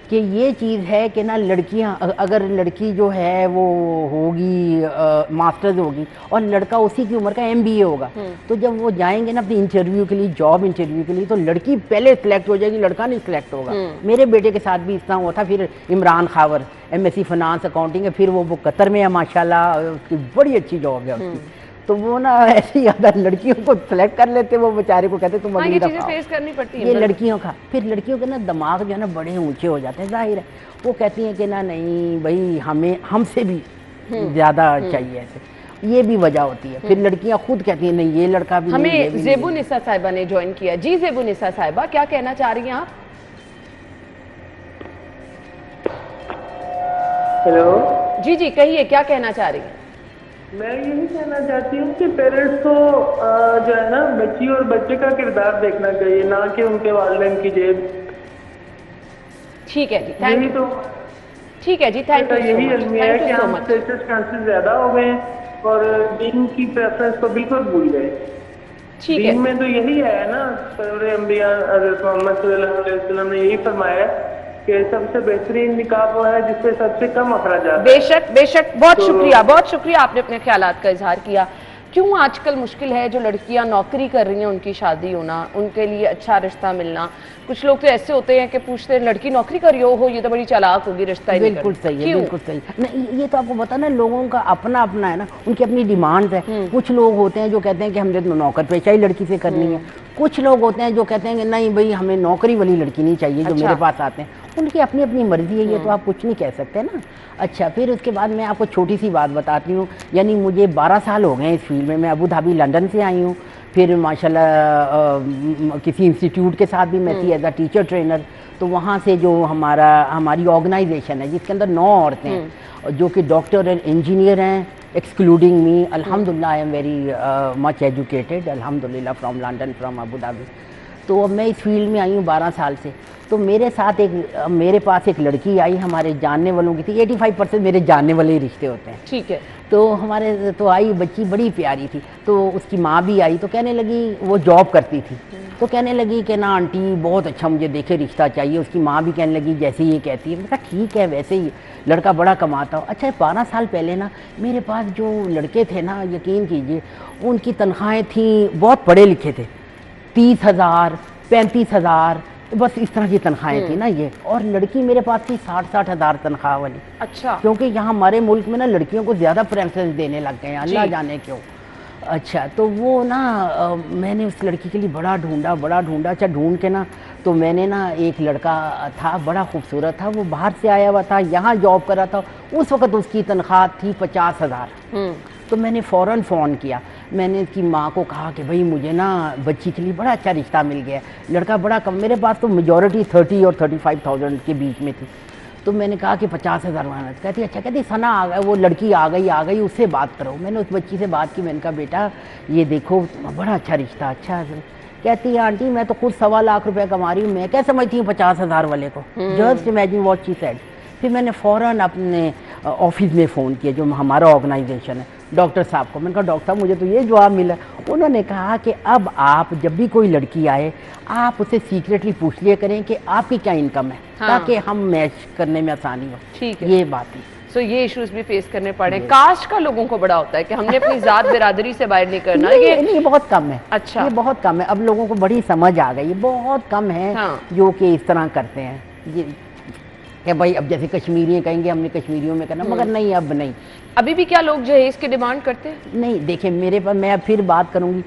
Speaker 4: कि ये चीज़ है कि ना लड़कियां, अगर लड़की जो है वो होगी मास्टर्स होगी और लड़का उसी की उम्र का MBA होगा, तो जब वो जाएंगे ना अपनी इंटरव्यू के लिए, जॉब इंटरव्यू के लिए, तो लड़की पहले सिलेक्ट हो जाएगी, लड़का नहीं सिलेक्ट होगा। मेरे बेटे के साथ भी इस तरह हुआ था। फिर Imran Khawar MSc finance accounting है, फिर वो कतर में है माशाल्लाह, उसकी बड़ी अच्छी जॉब है उसकी। तो वो ना ऐसी अगर लड़कियों को सिलेक्ट कर लेते, वो बेचारे को कहते तुम अगली
Speaker 1: ये
Speaker 4: दफा
Speaker 1: चीजें फेस करनी पड़ती
Speaker 4: ये
Speaker 1: है
Speaker 4: लड़कियों का। फिर लड़कियों के ना दिमाग जो है ना बड़े ऊंचे हो जाते हैं, जाहिर है वो कहती हैं कि ना नहीं भाई हमें हमसे भी ज़्यादा चाहिए, ऐसे ये भी वजह होती है। फिर लड़कियां खुद कहती हैं नहीं ये लड़का भी नहीं, ये
Speaker 1: हमें
Speaker 4: भी
Speaker 1: ज़ेबू
Speaker 4: नहीं।
Speaker 1: निसा साहिबा ने ज्वाइन किया। जी ज़ेबू निसा साहिबा, क्या कहना चाह रही हैं आप?
Speaker 5: हेलो
Speaker 1: जी जी कहिए, क्या कहना चाह रही हैं?
Speaker 5: मैं यही कहना चाहती हूँ कि पेरेंट्स को जो है ना बच्ची और बच्चे का किरदार देखना चाहिए, ना कि उनके वालिदैन की जेब।
Speaker 1: ठीक है जी, थैंक
Speaker 5: यही
Speaker 1: यू।
Speaker 5: तो
Speaker 1: ठीक है जी, थैंक यू
Speaker 5: यही
Speaker 1: सो मच,
Speaker 5: अलमिया है
Speaker 1: थैंक
Speaker 5: कि
Speaker 1: यू सो
Speaker 5: हम
Speaker 1: मच।
Speaker 5: स्टेटस चांसेस ज्यादा हो गए हैं और दीन की प्रेफरेंस को बिल्कुल भूल गए।
Speaker 1: ठीक है
Speaker 5: दीन में तो यही है ना, सरवर अंबिया हज़रत मोहम्मद सल्लल्लाहु अलैहि वसल्लम ने यही फरमाया कि सबसे बेहतरीन निकाह वो है जिससे सबसे कम अखराजात।
Speaker 1: बेशक बेशक, बहुत शुक्रिया आपने अपने ख्यालात का इजहार किया। क्यों आजकल मुश्किल है, जो लड़कियां नौकरी कर रही हैं उनकी शादी होना, उनके लिए अच्छा रिश्ता मिलना। कुछ लोग तो ऐसे होते हैं कि पूछते हैं लड़की नौकरी कर रही हो, ये तो बड़ी चालाक होगी, रिश्ता ही नहीं
Speaker 4: बिल्कुल
Speaker 1: करेगी।
Speaker 4: सही है,
Speaker 1: क्यों?
Speaker 4: बिल्कुल सही नहीं, ये तो आपको पता ना लोगों का अपना अपना है ना, उनकी अपनी डिमांड है। कुछ लोग होते हैं जो कहते हैं कि हमने तो नौकर पेशा ही लड़की से करनी है। कुछ लोग होते हैं जो कहते हैं कि नहीं भाई हमें नौकरी वाली लड़की नहीं चाहिए, जो
Speaker 1: अच्छा।
Speaker 4: मेरे पास आते हैं। उनकी अपनी अपनी मर्जी है, ये तो आप कुछ नहीं कह सकते ना। अच्छा, फिर उसके बाद मैं आपको छोटी सी बात बताती हूँ। यानी मुझे 12 साल हो गए इस फील्ड में। मैं अबू धाबी लंदन से आई हूँ, फिर माशाल्लाह किसी इंस्टीट्यूट के साथ भी मैं थी एज अ टीचर ट्रेनर। तो वहाँ से जो हमारी ऑर्गेनाइजेशन है जिसके अंदर 9 औरतें हैं जो कि डॉक्टर एंड इंजीनियर हैं, एक्सक्लूडिंग मी। अल्हम्दुलिल्लाह I am very much educated, अल्हम्दुलिल्लाह, from London, from Abu Dhabi. तो अब मैं इस फील्ड में आई हूँ 12 साल से। तो मेरे साथ मेरे पास एक लड़की आई, हमारे जानने वालों की थी। 85% मेरे जानने वाले ही रिश्ते होते हैं।
Speaker 1: ठीक है।
Speaker 4: तो हमारे तो आई बच्ची, बड़ी प्यारी थी। तो उसकी माँ भी आई, तो कहने लगी, वो जॉब करती थी, तो कहने लगी कि ना आंटी बहुत अच्छा मुझे देखे रिश्ता चाहिए। उसकी माँ भी कहने लगी जैसे ये कहती है। मैंने कहा ठीक है, वैसे ही लड़का बड़ा कमाता हो। अच्छा, 12 साल पहले ना मेरे पास जो लड़के थे ना, यकीन कीजिए उनकी तनख्वाहें थी, बहुत पढ़े लिखे थे, 30,000 35,000 बस इस तरह की तनख्वाहें थी ना ये। और लड़की मेरे पास थी 60-60 हज़ार तनख्वाह वाली।
Speaker 1: अच्छा।
Speaker 4: क्योंकि यहाँ हमारे मुल्क में ना लड़कियों को ज़्यादा प्रेफरेंस देने लग गए हैं, अल्लाह जाने क्यों। अच्छा, तो वो ना मैंने उस लड़की के लिए बड़ा ढूंढा। अच्छा, ढूंढ के ना तो मैंने ना एक लड़का था, बड़ा खूबसूरत था, वो बाहर से आया हुआ था, यहाँ जॉब कर रहा था। उस वक्त उसकी तनख्वाह थी 50,000। तो मैंने फ़ौरन फ़ोन किया। मैंने उसकी माँ को कहा कि भाई मुझे ना बच्ची के लिए बड़ा अच्छा रिश्ता मिल गया, लड़का बड़ा कम, मेरे पास तो मेजॉरिटी 30 और 35,000 के बीच में थी। तो मैंने कहा कि 50,000 मांगा। कहती अच्छा, कहती सना आ गया, वो लड़की आ गई, उससे बात करो। मैंने उस बच्ची से बात की। मैंने कहा बेटा ये देखो बड़ा अच्छा रिश्ता, अच्छा। कहती है आंटी मैं तो खुद 1.25 लाख रुपए कमा रही हूँ, मैं क्या समझती हूँ 50,000 वाले को। Just imagine what she said. फिर मैंने फ़ौरन अपने ऑफिस में फ़ोन किया, जो हमारा ऑर्गेनाइजेशन है, डॉक्टर साहब को। मैंने कहा डॉक्टर साहब मुझे तो ये जवाब मिला। उन्होंने कहा कि अब आप जब भी कोई लड़की आए, आप उसे सीक्रेटली पूछ लिया करें कि आपकी क्या इनकम है, ताकि हम मैच करने में आसानी हो।
Speaker 1: ठीक है।
Speaker 4: ये बात है।
Speaker 1: सो ये इश्यूज भी फेस करने पड़े। कास्ट का लोगों को बड़ा होता है कि हमने अपनी जात बिरादरी से बाहर नहीं करना।
Speaker 4: ये बहुत कम है।
Speaker 1: अच्छा।
Speaker 4: ये बहुत कम है। अब लोगों को बड़ी समझ आ गई, बहुत कम है जो कि इस तरह करते हैं ये कि भाई अब जैसे कश्मीरी कहेंगे हमने कश्मीरियों में करना, मगर नहीं, अब नहीं।
Speaker 1: अभी भी क्या लोग जहेज की डिमांड करते हैं?
Speaker 4: नहीं, देखिए मेरे पास, मैं फिर बात करूंगी,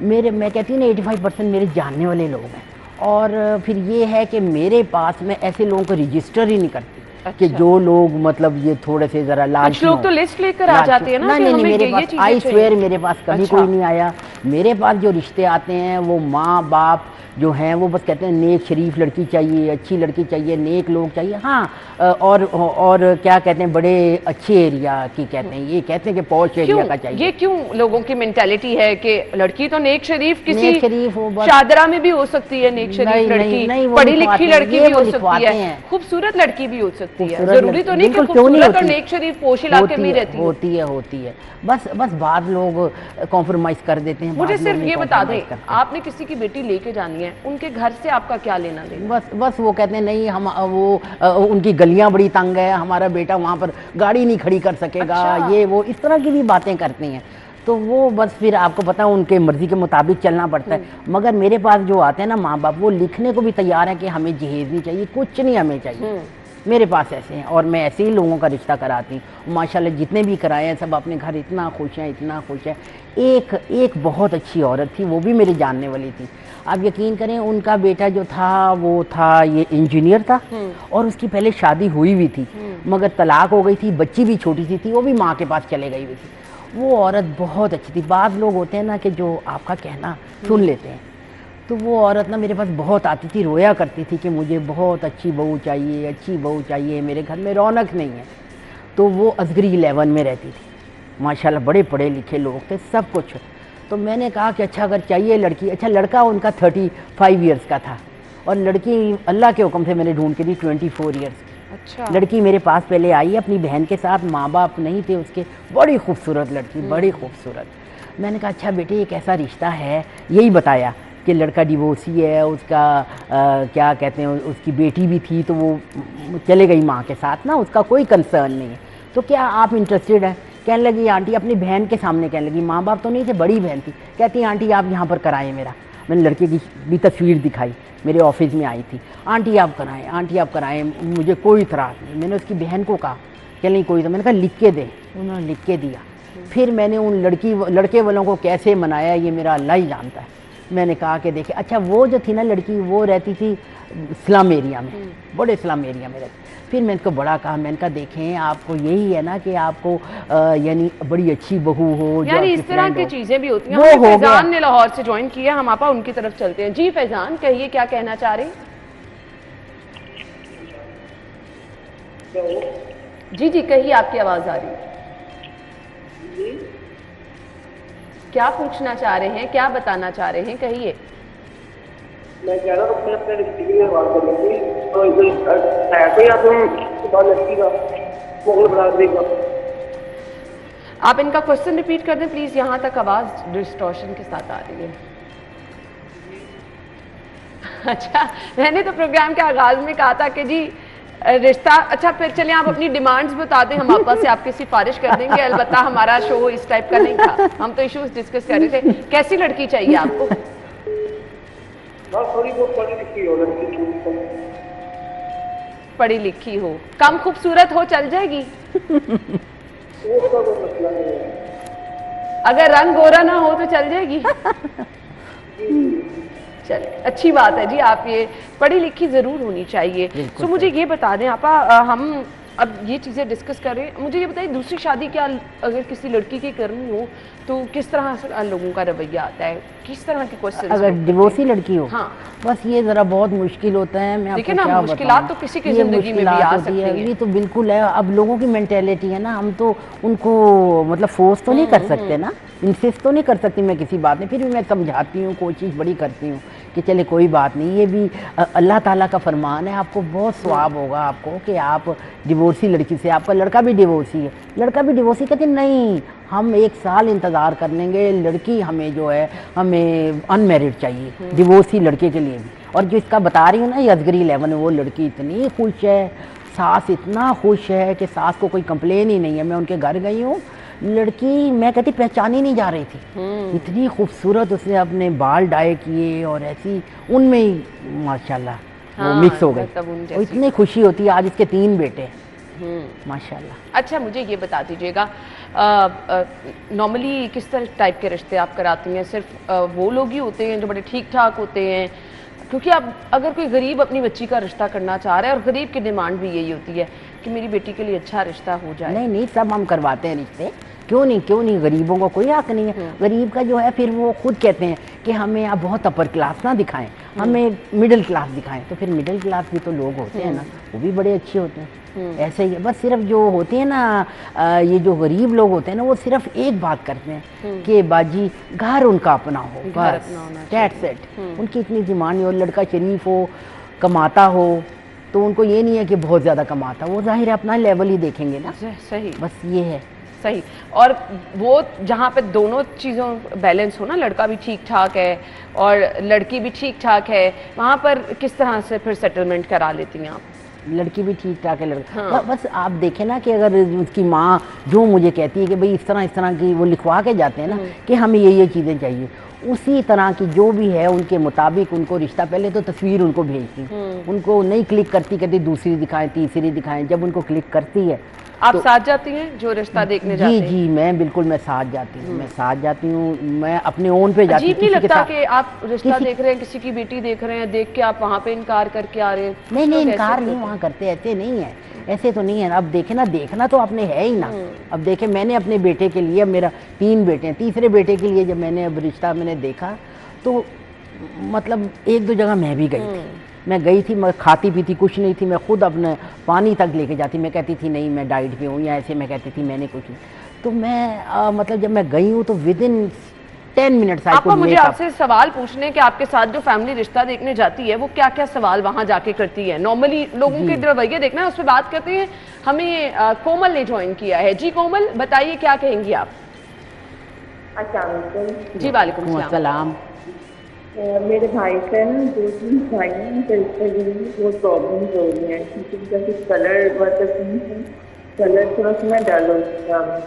Speaker 4: मैं कहती हूँ ना 85% मेरे जानने वाले लोग हैं। और फिर ये है कि मेरे पास मैं ऐसे लोगों को रजिस्टर ही नहीं करती। कि जो लोग मतलब ये थोड़े से जरा लालची
Speaker 1: कुछ लोग तो लिस्ट लेकर आ जाते हैं ना कि
Speaker 4: नहीं,
Speaker 1: हमें
Speaker 4: मेरे
Speaker 1: ये
Speaker 4: पास
Speaker 1: चीजें
Speaker 4: आई
Speaker 1: चाहिए।
Speaker 4: स्वेयर मेरे पास कभी
Speaker 1: अच्छा।
Speaker 4: कोई नहीं आया। मेरे पास जो रिश्ते आते हैं वो माँ बाप जो हैं वो बस कहते हैं नेक शरीफ लड़की चाहिए, अच्छी लड़की चाहिए, नेक लोग चाहिए। हाँ और क्या कहते हैं, बड़े अच्छे एरिया की कहते हैं, ये कहते हैं कि पॉश एरिया का चाहिए।
Speaker 1: ये क्यों लोगों की मेंटालिटी है कि लड़की तो नेक शरीफ किसी
Speaker 4: नेक शरीफ हो बस।
Speaker 1: शादरा में भी हो सकती है, नेक शरीफ
Speaker 4: नहीं,
Speaker 1: लड़की,
Speaker 4: नहीं, वो
Speaker 1: पढ़ी
Speaker 4: लिखवाते
Speaker 1: लिखी
Speaker 4: हैं,
Speaker 1: लड़की
Speaker 4: ये
Speaker 1: भी
Speaker 4: वो
Speaker 1: हो सकती
Speaker 4: लिखवाते
Speaker 1: है,
Speaker 4: हैं।
Speaker 1: खूबसूरत लड़की भी हो सकती है।
Speaker 4: खूबसूरत
Speaker 1: जरूरी तो नहीं कि
Speaker 4: बिल्कुल क्यों नहीं
Speaker 1: खूबसूरत और
Speaker 4: होती।
Speaker 1: नेक शरीफ पोश इलाके में ही रहती हो।
Speaker 4: होती है बस बाद लोग कॉम्प्रोमाइज कर देते हैं।
Speaker 1: मुझे
Speaker 4: बाद
Speaker 1: सिर्फ
Speaker 4: लोग
Speaker 1: ये
Speaker 4: नहीं
Speaker 1: बता दें,
Speaker 4: compromise करते।
Speaker 1: आपने किसी की बेटी लेके जानी है, उनके घर से आपका क्या लेना देना?
Speaker 4: बस वो कहते हैं नहीं हम उनकी गलियां बड़ी तंग है, हमारा बेटा वहाँ पर गाड़ी नहीं खड़ी कर सकेगा।
Speaker 1: अच्छा।
Speaker 4: ये वो इस तरह की भी बातें करती हैं, तो वो बस फिर आपको पता है उनके मर्जी के मुताबिक चलना पड़ता है। मगर मेरे पास जो आते हैं ना माँ बाप, वो लिखने को भी तैयार है कि हमें जहेज नहीं चाहिए, कुछ नहीं हमें चाहिए। मेरे पास ऐसे हैं और मैं ऐसे ही लोगों का रिश्ता कराती हूँ। माशाल्लाह जितने भी कराए हैं सब अपने घर इतना खुश हैं, इतना खुश है। एक बहुत अच्छी औरत थी, वो भी मेरी जानने वाली थी। आप यकीन करें उनका बेटा जो था वो था ये इंजीनियर था और उसकी पहले शादी हुई हुई थी, मगर तलाक हो गई थी, बच्ची भी छोटी सी थी, वो भी माँ के पास चले गई हुई थी। वो औरत बहुत अच्छी थी। बाद लोग होते हैं ना कि जो आपका कहना सुन लेते हैं, तो वो औरत ना मेरे पास बहुत आती थी, रोया करती थी कि मुझे बहुत अच्छी बहू चाहिए, अच्छी बहू चाहिए, मेरे घर में रौनक नहीं है। तो वो असगरी 11 में रहती थी। माशाल्लाह बड़े पढ़े लिखे लोग थे, सब कुछ। तो मैंने कहा कि अच्छा अगर चाहिए लड़की, अच्छा लड़का उनका 35 ईयर्स का था और लड़की अल्लाह के हुक्म से मैंने ढूंढ के दी 24 ईयर्स की।
Speaker 1: अच्छा।
Speaker 4: लड़की मेरे पास पहले आई अपनी बहन के साथ, माँ बाप नहीं थे उसके, बड़ी खूबसूरत लड़की, बड़ी खूबसूरत। मैंने कहा अच्छा बेटे ये कैसा रिश्ता है, यही बताया कि लड़का डिवोर्सी है, उसका क्या कहते हैं उसकी बेटी भी थी तो वो चले गई माँ के साथ ना, उसका कोई कंसर्न नहीं है, तो क्या आप इंटरेस्टेड हैं? कहने लगी आंटी, अपनी बहन के सामने कहने लगी, माँ बाप तो नहीं थे, बड़ी बहन थी, कहती आंटी आप यहाँ पर कराएं मेरा। मैंने लड़के की भी तस्वीर दिखाई, मेरे ऑफिस में आई थी, आंटी आप कराएं, आंटी आप कराएं, मुझे कोई इतराज़ नहीं। मैंने उसकी बहन को कहा कि नहीं कोई, तो मैंने कहा लिख के दे, उन्होंने लिख के दिया। फिर मैंने उन लड़के वालों को कैसे मनाया ये मेरा अल्लाह ही जानता है। मैंने कहा कि देखिए अच्छा वो जो थी ना लड़की, वो रहती थी स्लम एरिया में, बड़े स्लम एरिया में रहती। फिर मैंने उसको बड़ा कहा, मैंने कहा देखें आपको यही है ना कि आपको यानी बड़ी अच्छी बहू हो,
Speaker 1: यानी इस तरह की चीजें भी होती हैं।
Speaker 4: वो
Speaker 1: हमें
Speaker 4: हो गया।
Speaker 1: फैजान ने लाहौर से ज्वाइन किया, हम आपा उनकी तरफ चलते हैं। जी फैजान कहिए क्या कहना चाह रहे हैं? जी जी कहिए, आपकी आवाज आ रही है। क्या पूछना चाह रहे हैं, क्या बताना चाह रहे हैं, कहिए।
Speaker 5: मैं कह रहा हूँ अपने रिश्ते की बात कर रही थी, तो है कोई आप लड़की का मुगल बरादरी का?
Speaker 1: आप इनका क्वेश्चन रिपीट कर दें प्लीज, यहाँ तक आवाज डिस्टॉर्शन के साथ आ रही है। अच्छा, मैंने तो प्रोग्राम के आगाज में कहा था कि जी रिश्ता, अच्छा फिर चलिए आप अपनी डिमांड्स बता दें, हम आपस से आपकी सिफारिश कर देंगे। अलबत्ता हमारा शो इस टाइप का नहीं था, हम तो इश्यूज डिस्कस कर रहे थे। कैसी लड़की चाहिए आपको?
Speaker 5: थोड़ी बहुत पढ़ी लिखी हो, लड़की
Speaker 1: पढ़ी लिखी हो, कम खूबसूरत हो चल जाएगी?
Speaker 5: उसका कोई मसला नहीं है।
Speaker 1: अगर रंग गोरा ना हो तो चल जाएगी? चलिए अच्छी बात है जी, आप ये पढ़ी लिखी जरूर होनी चाहिए। सो मुझे ये बता दें आपा, हम अब ये चीज़ें डिस्कस कर रहे हैं, मुझे ये बताइए दूसरी शादी क्या अगर किसी लड़की की करनी हो तो किस तरह से लोगों का रवैया आता है, किस तरह के क्वेश्चन?
Speaker 4: अगर डिवोर्सी लड़की हो,
Speaker 1: हाँ
Speaker 4: बस ये ज़रा बहुत मुश्किल होता है। मैं
Speaker 1: देखिए
Speaker 4: आपको
Speaker 1: ना,
Speaker 4: क्या
Speaker 1: मुश्किलात
Speaker 4: बताऊं?
Speaker 1: तो किसी की
Speaker 4: ये
Speaker 1: जिंदगी में भी आ
Speaker 4: मुश्किलात
Speaker 1: सकती
Speaker 4: होती
Speaker 1: है।
Speaker 4: ये तो बिल्कुल है, अब लोगों की मेंटेलिटी है ना, हम तो उनको मतलब फोर्स तो नहीं कर सकते ना, इंसिस्ट तो नहीं कर सकती मैं किसी बात में। फिर भी मैं समझाती हूँ, कोशिश बड़ी करती हूँ कि चले कोई बात नहीं, ये भी अल्लाह ताला का फरमान है, आपको बहुत सवाब होगा आपको कि आप डिवोर्सी लड़की से, आपका लड़का भी डिवोर्सी है, लड़का भी डिवोर्सी, कहते नहीं हम 1 साल इंतज़ार कर लेंगे, लड़की हमें जो है हमें अनमेरिड चाहिए, डिवोर्सी लड़के के लिए भी। और जो इसका बता रही हूँ ना, ये असगरी 11 में, वो लड़की इतनी खुश है, सास इतना खुश है कि सास को कोई कंप्लेन ही नहीं है। मैं उनके घर गई हूँ, लड़की मैं कहती पहचानी नहीं जा रही थी, इतनी खूबसूरत, उसने अपने बाल डाई किए और ऐसी उनमें ही माशाल्लाह वो मिक्स हो गई। वो इतनी खुशी होती है। आज इसके 3 बेटे हैं माशाल्लाह।
Speaker 1: अच्छा मुझे ये बता दीजिएगा, नॉर्मली किस तरह टाइप के रिश्ते आप कराती हैं? सिर्फ वो लोग ही होते हैं जो बड़े ठीक ठाक होते हैं क्योंकि अब अगर कोई गरीब अपनी बच्ची का रिश्ता करना चाह रहा है, और गरीब की डिमांड भी यही होती है कि मेरी बेटी के लिए अच्छा रिश्ता हो जाए।
Speaker 4: नहीं नहीं, सब हम करवाते हैं रिश्ते, क्यों नहीं, गरीबों को कोई हक नहीं है। गरीब का जो है फिर वो खुद कहते हैं कि हमें आप बहुत अपर क्लास ना दिखाएं, हमें मिडिल क्लास दिखाएं। तो फिर मिडिल क्लास भी तो लोग होते हैं ना, वो भी बड़े अच्छे होते हैं। ऐसे ही है, बस सिर्फ जो होते हैं ना ये जो गरीब लोग होते हैं ना, वो सिर्फ एक बात करते हैं कि बाजी घर उनका अपना हो, बस दैट्स इट। उनकी इतनी डिमांड नहीं हो, लड़का शरीफ हो, कमाता हो, तो उनको ये नहीं है कि बहुत ज़्यादा कमाता, वो जाहिर है अपना लेवल ही देखेंगे ना।
Speaker 1: सही,
Speaker 4: बस ये है।
Speaker 1: सही। और वो जहाँ पे दोनों चीज़ों बैलेंस हो ना, लड़का भी ठीक ठाक है और लड़की भी ठीक ठाक है, वहाँ पर किस तरह से फिर सेटलमेंट करा लेती हैं आप?
Speaker 4: लड़की भी ठीक ठाक है, लड़का बस आप देखें ना कि अगर उसकी माँ जो मुझे कहती है कि भाई इस तरह की वो लिखवा के जाते हैं ना कि हमें ये चीज़ें चाहिए, उसी तरह की जो भी है उनके मुताबिक उनको रिश्ता, पहले तो तस्वीर उनको भेजती, उनको नहीं क्लिक करती, कहती दूसरी दिखाएं, तीसरी दिखाएं। जब उनको क्लिक करती है
Speaker 1: आप
Speaker 4: तो
Speaker 1: साथ जाती हैं जो रिश्ता देखने जाते हैं?
Speaker 4: जी, मैं बिल्कुल मैं साथ जाती हूँ, मैं अपने ओन पे जाती हूँ।
Speaker 1: अजीब नहीं लगता कि आप रिश्ता देख रहे हैं, किसी की बेटी देख रहे हैं, देख के आप वहाँ पे इनकार करके आ रहे हैं?
Speaker 4: नहीं, इनकार नहीं वहाँ करते, ऐसे नहीं है, ऐसे तो नहीं है। अब देखे ना, देखना तो आपने है ही ना। अब देखे मैंने अपने बेटे के लिए, अब मेरा 3 बेटे हैं, तीसरे बेटे के लिए जब मैंने अब रिश्ता मैंने देखा तो मतलब 1-2 जगह मैं भी गई थी। मैं गई थी, मैं खाती पीती कुछ नहीं थी, मैं खुद अपने पानी तक लेके जाती, मैं कहती थी नहीं मैं डाइट पे हूँ, या ऐसे मैं कहती थी मैंने कुछ नहीं। तो मैं मतलब जब मैं गई हूँ तो विदिन 10 मिनट्स
Speaker 1: आपको मुझे आपसे सवाल पूछने कि आपके साथ जो फैमिली रिश्ता देखने जाती है वो क्या क्या सवाल वहां जाके करती है? नॉर्मली लोगों के रवैये देखना है, उस पर बात करते हैं। हमें कोमल ने ज्वाइन किया है। जी कोमल, बताइए क्या कहेंगी आप?
Speaker 5: अस्सलाम
Speaker 1: जी वालेकुम सलाम।
Speaker 5: मेरे भाई का ना 2-3 भाई हैं, तो इसके लिए बहुत प्रॉब्लम हो रही है, क्योंकि उनका कुछ कलर मतलब कलर थोड़ा सा ना डल होता है,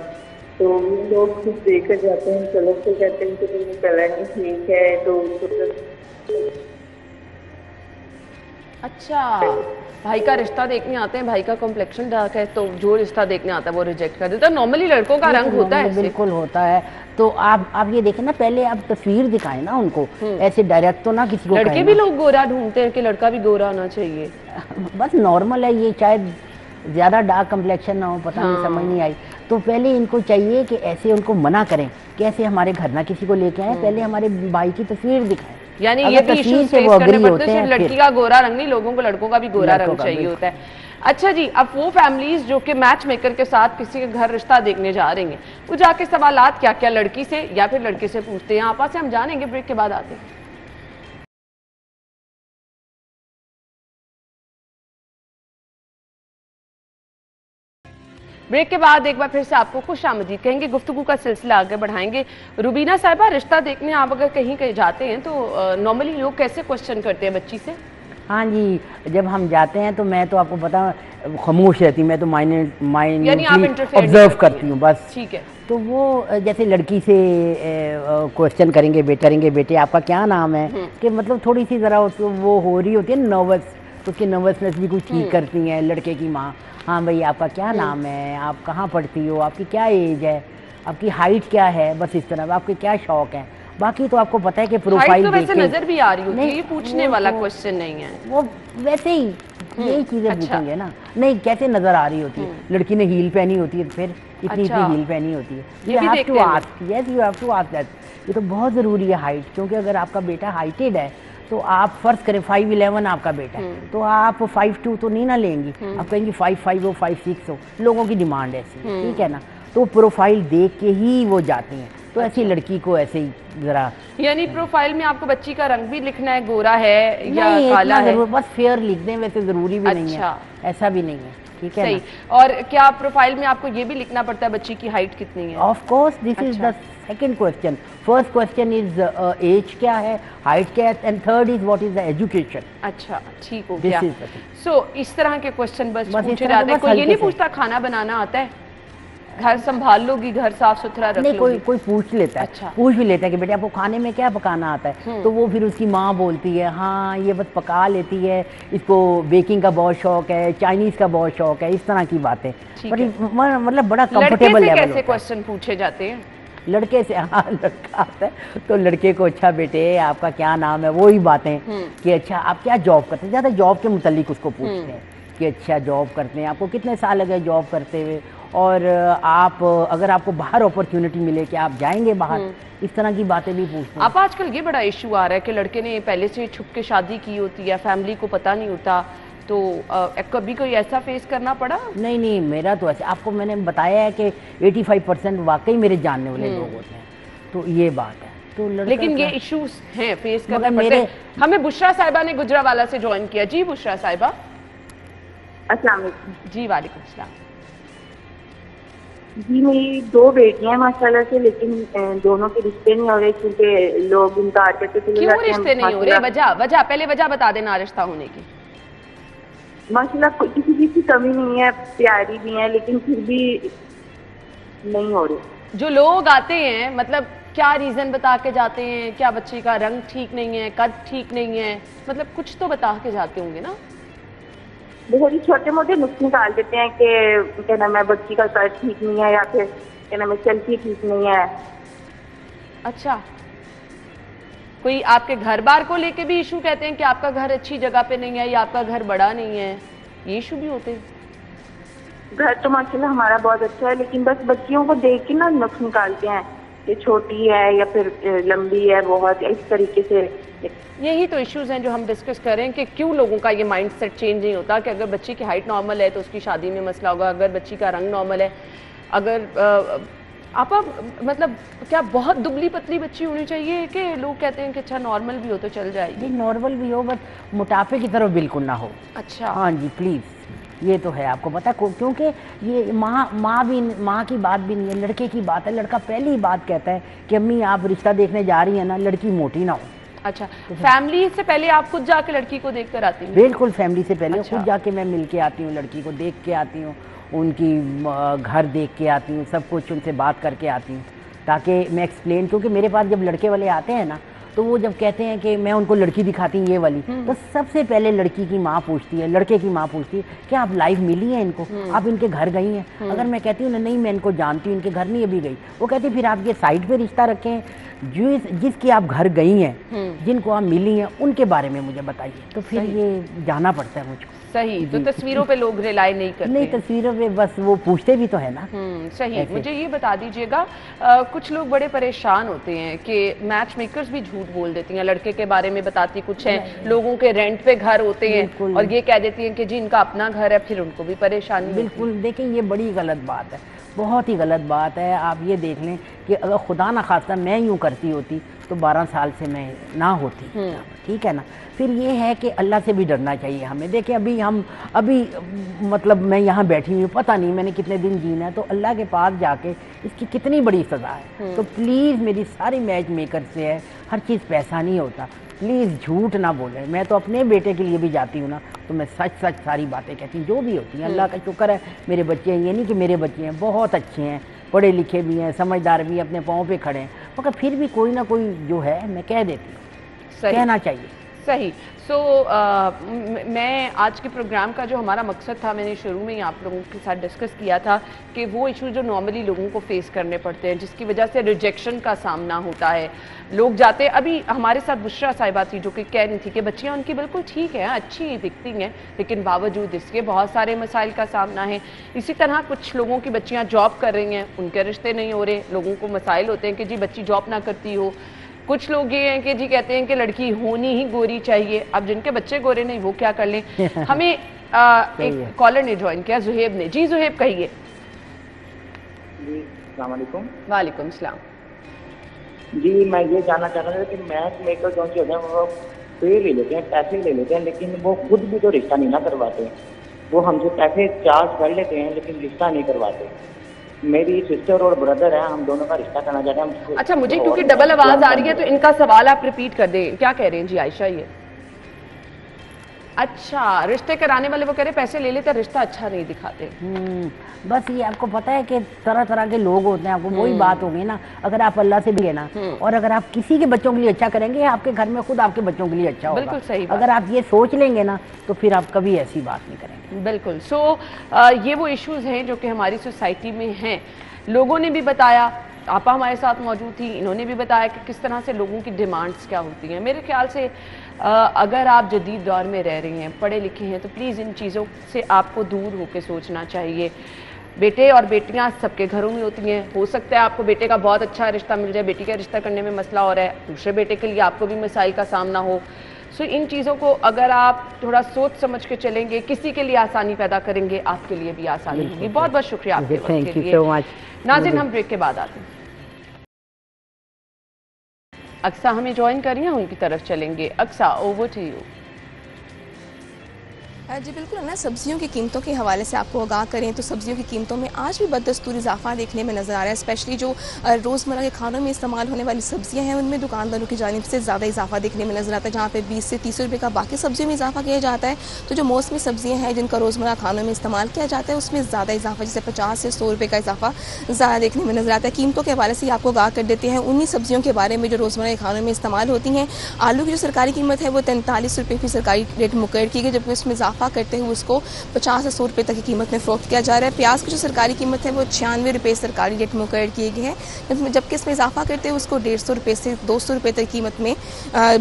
Speaker 5: तो लोग कुछ देकर जाते हैं कलर से, कहते हैं कि कलर नहीं ठीक है, तो
Speaker 1: अच्छा, भाई का रिश्ता देखने आते हैं, भाई का कॉम्प्लेक्शन डार्क है, तो जो रिश्ता देखने आता है वो रिजेक्ट कर देता है। नॉर्मली लड़कों का रंग होता है,
Speaker 4: बिल्कुल होता है। तो आप ये देखें ना, पहले आप तस्वीर दिखाएं ना उनको, ऐसे डायरेक्ट तो ना किसी को।
Speaker 1: लड़के भी लोग गोरा ढूंढते हैं कि लड़का भी गोरा होना चाहिए,
Speaker 4: बस नॉर्मल है ये, शायद ज़्यादा डार्क कम्प्लेक्शन ना हो, पता नहीं, समझ नहीं आई। तो पहले इनको चाहिए कि ऐसे उनको मना करें कि ऐसे हमारे घर ना किसी को लेके आए, पहले हमारे भाई की तस्वीर दिखाएं।
Speaker 1: यानी ये भी इश्यूज फेस करने पड़ते हैं, लड़की का गोरा रंग नहीं, लोगों को लड़कों का भी गोरा रंग चाहिए होता है। अच्छा जी, अब वो फैमिलीज जो कि मैच मेकर के साथ किसी के घर रिश्ता देखने जा रही हैं, वो जाके सवालात क्या क्या लड़की से या फिर लड़के से पूछते हैं, आपस से हम जानेंगे, ब्रेक के बाद आते हैं। ब्रेक के बाद एक बार फिर से आपको खुश आमदीद कहेंगे, गुफ्तगू का सिलसिला आगे बढ़ाएंगे। रुबीना साहिबा, रिश्ता देखने आप अगर कहीं जाते हैं तो नॉर्मली लोग कैसे क्वेश्चन करते हैं बच्ची से?
Speaker 4: हाँ जी, जब हम जाते हैं तो मैं तो आपको पता खामोश रहती हूँ, मैं तो माइंड ऑब्जर्व करती हूँ बस।
Speaker 1: ठीक है।
Speaker 4: तो वो जैसे लड़की से क्वेश्चन करेंगे, बेटे आपका क्या नाम है, कि मतलब थोड़ी सी ज़रा वो हो रही होती है नर्वस, तो उसकी नर्वसनेस भी कुछ ठीक करती हैं लड़के की माँ। हाँ भाई आपका क्या नाम है, आप कहाँ पढ़ती हो, आपकी क्या एज है, आपकी हाइट क्या है, बस इस तरह, आपके क्या शौक हैं। बाकी तो आपको पता है कि प्रोफाइल
Speaker 1: तो वैसे नजर भी आ रही होती है, ये पूछने वाला क्वेश्चन नहीं है,
Speaker 4: वो वैसे ही यही चीजें पूछेंगे ना। नहीं, कैसे नजर आ रही होती है, लड़की ने हील पहनी होती है, फिर इतनी हील पहनी होती है, you have to ask, yes you have to ask that. ये तो बहुत ज़रूरी है हाइट, क्योंकि अगर आपका बेटा हाइटेड है तो आप फर्ज करें 5'11" आपका बेटा है, तो आप 5'2" तो नहीं ना लेंगी, आप कहेंगी 5'5" हो, 5'6" हो, लोगों की डिमांड ऐसी, ठीक है ना। तो प्रोफाइल देख के ही वो जाती हैं, तो ऐसी लड़की को ऐसे ही जरा, यानी
Speaker 1: प्रोफाइल में आपको बच्ची का रंग भी लिखना है, गोरा है या काला है?
Speaker 4: बस फेयर लिख दें, वैसे जरूरी भी नहीं है, ऐसा भी नहीं है, ठीक है
Speaker 1: सही। और क्या प्रोफाइल में आपको ये भी लिखना पड़ता है बच्ची की हाइट कितनी है?
Speaker 4: Of course, this is the second question. First question is age क्या है, हाइट क्या है, and third is what is the education.
Speaker 1: अच्छा, ठीक हो गया। सो इस तरह के क्वेश्चन बस पूछे जाते हैं, कोई ये नहीं पूछता खाना बनाना आता है, घर संभाल लोगी, घर साफ सुथरा रख लोगी?
Speaker 4: कोई पूछ लेता है। अच्छा। पूछ भी लेता है कि बेटे आपको खाने में क्या पकाना आता है, तो वो फिर उसकी माँ बोलती है हाँ ये बस पका लेती है, इसको बेकिंग का बहुत शौक है, चाइनीज का बहुत शौक है, इस तरह की बातें। मतलब बड़ा कंफर्टेबल लेवल।
Speaker 1: कैसे क्वेश्चन पूछे जाते हैं?
Speaker 4: लड़के से हाँ लड़का आता है तो लड़के को अच्छा बेटे आपका क्या नाम है, वही बातें कि अच्छा आप क्या जॉब करते हैं, ज़्यादा जॉब के मुतालिक उसको पूछते हैं कि अच्छा जॉब करते हैं, आपको कितने साल लगे जॉब करते हुए, और आप अगर आपको बाहर अपॉर्चुनिटी मिले कि आप जाएंगे बाहर, इस तरह की बातें भी पूछते हैं।
Speaker 1: अब आजकल ये बड़ा इशू आ रहा है कि लड़के ने पहले से छुप के शादी की होती है, फैमिली को पता नहीं होता, तो कभी कोई ऐसा फेस करना पड़ा?
Speaker 4: नहीं नहीं, मेरा तो ऐसे आपको मैंने बताया है कि 85% वाकई मेरे जानने वाले लोग होते हैं, तो ये बात है। तो
Speaker 1: लेकिन ये इश्यूज हैं, फेस करने पड़ते हैं। हमें बुशरा साहिबा ने गुजरावाला से ज्वाइन किया। जी बुशरा साहिबा।
Speaker 5: अस्सलाम वालेकुम।
Speaker 1: जी वालेकुम सलाम।
Speaker 5: जी मेरी 2 बेटियां हैं माशाल्लाह से, लेकिन दोनों के रिश्ते नहीं हो रहे क्योंकि लोग इनकार करके चले
Speaker 1: क्यों
Speaker 5: जाते हैं।
Speaker 1: रिश्ते नहीं हो रहे? पहले वजह बता देना रिश्ता होने की।
Speaker 5: माशाल्लाह किसी चीज की कमी नहीं है, प्यारी भी है, लेकिन फिर भी नहीं हो रही।
Speaker 1: जो लोग आते हैं मतलब क्या रीजन बता के जाते हैं? क्या बच्चे का रंग ठीक नहीं है, कद ठीक नहीं है, मतलब कुछ तो बता के जाते होंगे ना?
Speaker 5: बहुत ही छोटे मोटे नुस्खे निकाल देते हैं कि क्या नाम है बच्ची का कद ठीक नहीं है, या फिर क्या नाम है चलती ठीक नहीं है।
Speaker 1: अच्छा, कोई आपके घर बार को लेके भी इशू कहते हैं कि आपका घर अच्छी जगह पे नहीं है या आपका घर बड़ा नहीं है, ये इशू भी होते हैं?
Speaker 5: घर तो माशाल्लाह हमारा बहुत अच्छा है, लेकिन बस बच्चियों को देख के ना नुक्स निकालते हैं कि छोटी है या फिर लंबी है बहुत, इस तरीके से।
Speaker 1: यही तो इश्यूज हैं जो हम डिस्कस कर रहे हैं कि क्यों लोगों का ये माइंडसेट चेंज नहीं होता कि अगर बच्ची की हाइट नॉर्मल है तो उसकी शादी में मसला होगा, अगर बच्ची का रंग नॉर्मल है, अगर आप मतलब क्या बहुत दुबली पतली बच्ची होनी चाहिए कि लोग कहते हैं कि अच्छा नॉर्मल भी हो तो चल जाएगी?
Speaker 4: नॉर्मल भी हो बस मोटापे की तरफ बिल्कुल ना हो।
Speaker 1: अच्छा
Speaker 4: हाँ जी प्लीज़, ये तो है आपको पता है, क्योंकि ये माँ की बात भी नहीं है, लड़के की बात है। लड़का पहली बात कहता है कि अम्मी आप रिश्ता देखने जा रही हैं ना, लड़की मोटी ना हो।
Speaker 1: अच्छा, फैमिली से पहले आप खुद जाके लड़की को देख कर आती हैं?
Speaker 4: बिल्कुल, फैमिली से पहले
Speaker 1: अच्छा।
Speaker 4: खुद जाके मैं मिल के आती हूँ, लड़की को देख के आती हूँ, उनकी घर देख के आती हूँ, सब कुछ उनसे बात करके आती हूँ ताकि मैं एक्सप्लेन, क्योंकि मेरे पास जब लड़के वाले आते हैं ना तो वो जब कहते हैं कि मैं उनको लड़की दिखाती हूँ ये वाली, तो सबसे पहले लड़की की माँ पूछती है, लड़के की माँ पूछती है कि आप लाइव मिली हैं इनको, आप इनके घर गई हैं? अगर मैं कहती हूँ ना नहीं मैं इनको जानती हूँ, इनके घर नहीं अभी गई, वो कहती फिर आप ये साइड पे रिश्ता रखें, जिसकी आप घर गई हैं, जिनको आप मिली हैं, उनके बारे में मुझे बताइए। तो फिर ये जाना पड़ता है मुझको।
Speaker 1: सही, तो तस्वीरों पे लोग रिलाई नहीं करते?
Speaker 4: नहीं, तस्वीरों पे बस वो पूछते भी तो है ना।
Speaker 1: सही। मुझे ये बता दीजिएगा, कुछ लोग बड़े परेशान होते हैं कि मैच मेकर्स भी झूठ बोल देती हैं, लड़के के बारे में बताती कुछ है, लोगों के रेंट पे घर होते हैं और ये कह देती हैं कि जी इनका अपना घर है, फिर उनको भी परेशानी।
Speaker 4: बिल्कुल, देखिए ये बड़ी गलत बात है, बहुत ही गलत बात है। आप ये देख लें कि अगर खुदा ना खास्ता मैं यूँ करती होती तो 12 साल से मैं ना होती, ठीक है ना। फिर ये है कि अल्लाह से भी डरना चाहिए हमें। देखिए अभी मतलब मैं यहाँ बैठी हुई हूँ, पता नहीं मैंने कितने दिन जीना है, तो अल्लाह के पास जाके इसकी कितनी बड़ी सज़ा है। तो प्लीज़ मेरी सारी मैच मेकर से है, हर चीज़ पैसा नहीं होता, प्लीज़ झूठ ना बोलें। मैं तो अपने बेटे के लिए भी जाती हूँ ना तो मैं सच सच सारी बातें कहती हूँ जो भी होती हैं। अल्लाह का शुक्र है मेरे बच्चे हैं, ये नहीं कि मेरे बच्चे हैं बहुत अच्छे हैं, पढ़े लिखे भी हैं, समझदार भी हैं, अपने पाँव पे खड़े हैं, मगर फिर भी कोई ना कोई जो है मैं कह देती हूँ, कहना चाहिए।
Speaker 1: सही। मैं आज के प्रोग्राम का जो हमारा मकसद था, मैंने शुरू में ही आप लोगों के साथ डिस्कस किया था कि वो इशू जो नॉर्मली लोगों को फेस करने पड़ते हैं, जिसकी वजह से रिजेक्शन का सामना होता है, लोग जाते हैं। अभी हमारे साथ बुशरा साहिबा थी जो कि कह रही थी कि बच्चियाँ उनकी बिल्कुल ठीक हैं, अच्छी दिखती हैं, लेकिन बावजूद इसके बहुत सारे मसाइल का सामना है। इसी तरह कुछ लोगों की बच्चियाँ जॉब कर रही हैं, उनके रिश्ते नहीं हो रहे, लोगों को मसाइल होते हैं कि जी बच्ची जॉब ना करती हो। कुछ लोग ये हैं कि जी कहते हैं कि लड़की होनी ही गोरी चाहिए। अब जिनके बच्चे गोरे नहीं वो क्या कर लें। हमें एक कॉलर ने ज्वाइन किया, जुहेब ने। जी जुहेब कहिए।
Speaker 6: जी अस्सलाम वालेकुम।
Speaker 1: वालेकुम सलाम।
Speaker 6: जी मैं ये जानना चाह रहा था कि मैच मेकर जो होते हैं वो पे ले लेते हैं, पैसे ले लेते हैं, लेकिन वो खुद भी तो रिश्ता नहीं ना करवाते। वो हमसे पैसे चार्ज कर लेते हैं लेकिन रिश्ता नहीं करवाते। मेरी सिस्टर और ब्रदर है, हम दोनों का रिश्ता करना चाहते हैं।
Speaker 1: अच्छा, मुझे क्योंकि डबल आवाज आ रही है तो इनका सवाल आप रिपीट कर दें। क्या कह रहे हैं जी आयशा? ये अच्छा, रिश्ते कराने वाले वो कह रहे पैसे ले लेते, रिश्ता अच्छा नहीं दिखाते।
Speaker 4: बस ये आपको पता है कि तरह तरह के लोग होते हैं, आपको वही बात होगी ना। अगर आप अल्लाह से भी है ना, और अगर आप किसी के बच्चों के लिए अच्छा करेंगे, आपके घर में खुद आपके बच्चों के लिए अच्छा होगा।
Speaker 1: बिल्कुल सही।
Speaker 4: अगर आप ये सोच लेंगे ना तो फिर आप कभी ऐसी बात नहीं करेंगे।
Speaker 1: बिल्कुल। ये वो इश्यूज हैं जो कि हमारी सोसाइटी में हैं। लोगों ने भी बताया, आपा हमारे साथ मौजूद थी, इन्होंने भी बताया कि किस तरह से लोगों की डिमांड्स क्या होती हैं। मेरे ख्याल से अगर आप जदीद दौर में रह रही हैं, पढ़े लिखे हैं, तो प्लीज़ इन चीज़ों से आपको दूर होकर सोचना चाहिए। बेटे और बेटियां सबके घरों में होती हैं। हो सकता है आपको बेटे का बहुत अच्छा रिश्ता मिल जाए, बेटी का रिश्ता करने में मसला हो रहा है, दूसरे बेटे के लिए आपको भी मसाइल का सामना हो। सो इन चीज़ों को अगर आप थोड़ा सोच समझ के चलेंगे, किसी के लिए आसानी पैदा करेंगे, आपके लिए भी आसानी होगी। बहुत बहुत शुक्रिया आपके वक्त के लिए।
Speaker 4: So much.
Speaker 1: नाज़रीन, हम ब्रेक के बाद आते हैं। अक्सा हमें ज्वाइन करिए, उनकी तरफ चलेंगे। Aqsa, over to you.
Speaker 7: जी बिल्कुल ना, सब्जियों की कीमतों के हवाले से आपको आगाह करें तो सब्जियों की कीमतों में आज भी बदस्तूर इजाफा देखने में नज़र आ रहा है। स्पेशली जो रोज़मर्रा के खानों में इस्तेमाल होने वाली सब्जियां हैं, उनमें दुकानदारों की जानिब से ज़्यादा इजाफा देखने में नज़र आता है। जहाँ पे 20 से 30 रुपये का बाकी सब्जियों में इजाफा किया जाता है, तो जो मौसमी सब्जियाँ हैं जिनका रोज़मर्रा खानों में इस्तेमाल किया जाता है, उसमें ज़्यादा इजाफा, जैसे 50 से 100 रुपये का इजाफा ज़्यादा देखने में नज़र आता है। कीमतों के हवाले से आपको आगाह कर देते हैं उन्हीं सब्जियों के बारे में जो रोज़मर्रा के खानों में इस्तेमाल होती हैं। आलू की जो सरकारी कीमत है वो 43 रुपये की सरकारी रेट मुकर्रर की गई, जबकि उसमें इजाफा करते हुए उसको 50 से 100 रुपये तक की कीमत में फ़रोख्त किया जा रहा है। प्याज की जो सरकारी कीमत है वो 96 रुपये सरकारी रेट मुकर्रर किए गए हैं, जबकि इसमें इजाफा करते हुए उसको 150 रुपये से 200 रुपये तक कीमत में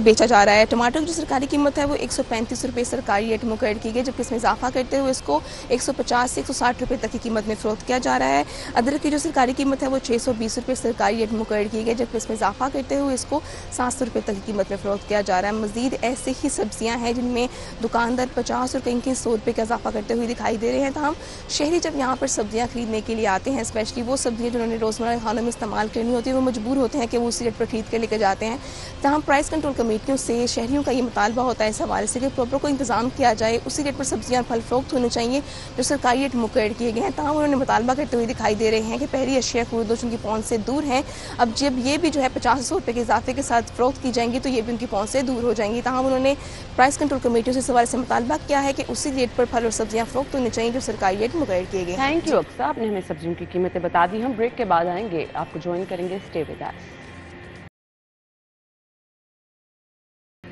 Speaker 7: बेचा जा रहा है। टमाटर की जो सरकारी कीमत है वो 135 रुपये सरकारी रेट मुकर्रर की गई, जबकि इसमें इजाफा करते हुए इसको 150 से 160 रुपये तक की कीमत में फ़रोख्त किया जा रहा है। अदरक की जो सरकारी कीमत है वो 620 रुपये सरकारी रेट मुकर्रर की गई, जबकि इसमें इजाफा करते हुए इसको 700 रुपये तक की कीमत में फ़रोख्त किया जा रहा है। मज़ीद ऐसे ही सब्जियाँ हैं जिनमें दुकानदार 50 रुपये की 100 रुपये का इजाफा करते हुए दिखाई दे रहे हैं। तो हम शहरी जब यहाँ पर सब्जियाँ खरीदने के लिए आते हैं, स्पेशली वो सब्जियाँ जिन्होंने रोज़मर्रा खानों में इस्तेमाल करनी होती है, वो मजबूर होते हैं कि वो उसी रेट पर खरीद कर लेकर जाते हैं। तमाम प्राइस कंट्रोल कमेटियों से शहरियों का ये मुतालबा होता है इस हवाले से कि प्रॉपर को इंतजाम किया जाए, उसी रेट पर सब्जियाँ फल फ़रोख्त होनी चाहिए जो सरकारी रेट मुकर्रर किए गए हैं। तमाम उन्होंने मुतालबा करते हुए दिखाई दे रहे हैं कि पहली अशिया खुर्द उनकी पहुँच से दूर हैं। अब जब ये भी जो है 50 से 100 रुपये के इजाफे के साथ फ़रोख्त की जाएंगी तो ये भी उनकी पहुँच से दूर हो जाएंगी। तमाम उन्होंने प्राइस कंट्रोल कमेटियों से इस हवाले से मुतालबा किया है कि उसी रेट पर फल और सब्जियाँ फ़रोख्त होनी चाहिए जो सरकारी रेट मुकर्रर किए गए।
Speaker 1: थैंक यू अक्सा, आपने हमें सब्जियों की कीमतें बता दी। हम ब्रेक के बाद आएंगे, आपको ज्वाइन करेंगे। Stay with us.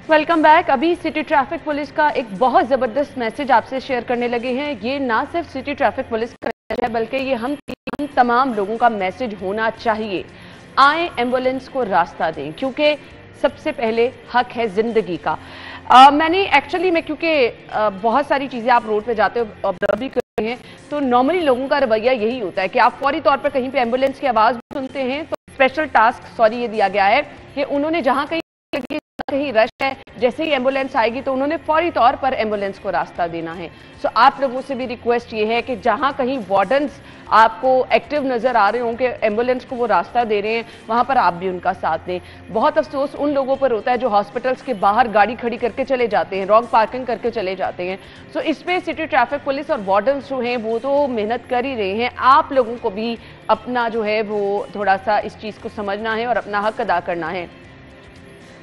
Speaker 1: Welcome back. अभी सिटी ट्रैफिक पुलिस का एक बहुत ज़बरदस्त मैसेज आपसे शेयर करने लगे हैं। ये ना सिर्फ सिटी ट्रैफिक पुलिस का है, बल्कि ये हम तमाम लोगों का मैसेज होना चाहिए। आए, एम्बुलेंस को रास्ता दें, क्योंकि सबसे पहले हक है ज़िंदगी का। मैंने एक्चुअली में क्योंकि बहुत सारी चीज़ें आप रोड पे जाते हो ऑब्जर्व भी कर रहे हैं, तो नॉर्मली लोगों का रवैया यही होता है कि आप फौरी तौर पर कहीं पे एम्बुलेंस की आवाज़ सुनते हैं तो स्पेशल टास्क ये दिया गया है कि उन्होंने जहाँ कहीं रश है, जैसे ही एम्बुलेंस आएगी तो उन्होंने फौरी तौर पर एम्बुलेंस को रास्ता देना है। सो आप लोगों से भी रिक्वेस्ट ये है कि जहां कहीं वार्डन्स आपको एक्टिव नजर आ रहे हों कि एम्बुलेंस को वो रास्ता दे रहे हैं, वहां पर आप भी उनका साथ दें। बहुत अफसोस उन लोगों पर होता है जो हॉस्पिटल्स के बाहर गाड़ी खड़ी करके चले जाते हैं, रॉन्ग पार्किंग करके चले जाते हैं। सो इसमें सिटी ट्रैफिक पुलिस और वार्डन्स जो हैं वो तो मेहनत कर ही रहे हैं। आप लोगों को भी अपना जो है वो थोड़ा सा इस चीज़ को समझना है और अपना हक अदा करना है।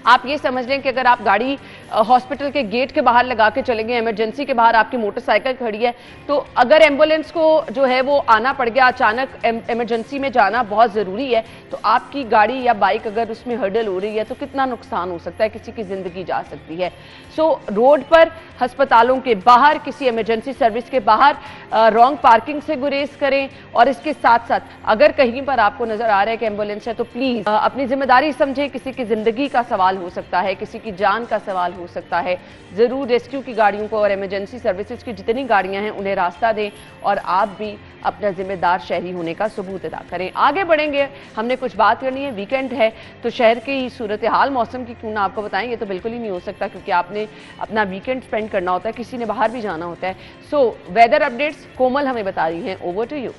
Speaker 1: आप ये समझ लें कि अगर आप गाड़ी हॉस्पिटल के गेट के बाहर लगा के चलेंगे, इमरजेंसी के बाहर आपकी मोटरसाइकिल खड़ी है, तो अगर एम्बुलेंस को जो है वो आना पड़ गया, अचानक इमरजेंसी में जाना बहुत ज़रूरी है, तो आपकी गाड़ी या बाइक अगर उसमें हर्डल हो रही है तो कितना नुकसान हो सकता है, किसी की ज़िंदगी जा सकती है। सो रोड पर, अस्पतालों के बाहर, किसी इमरजेंसी सर्विस के बाहर रॉन्ग पार्किंग से गुरेज करें। और इसके साथ साथ अगर कहीं पर आपको नज़र आ रहा है कि एम्बुलेंस है तो प्लीज़ अपनी जिम्मेदारी समझें। किसी की ज़िंदगी का सवाल हो सकता है, किसी की जान का सवाल हो सकता है। जरूर रेस्क्यू की गाड़ियों को और इमरजेंसी सर्विसेज की जितनी गाड़ियां हैं उन्हें रास्ता दें और आप भी अपना जिम्मेदार शहरी होने का सबूत अदा करें। आगे बढ़ेंगे, हमने कुछ बात करनी है। वीकेंड है तो शहर की सूरत हाल मौसम की क्यों ना आपको बताएं, ये तो बिल्कुल ही नहीं हो सकता क्योंकि आपने अपना वीकेंड स्पेंड करना होता है, किसी ने बाहर भी जाना होता है। सो वेदर अपडेट्स कोमल हमें बता रही हैं। Over to you.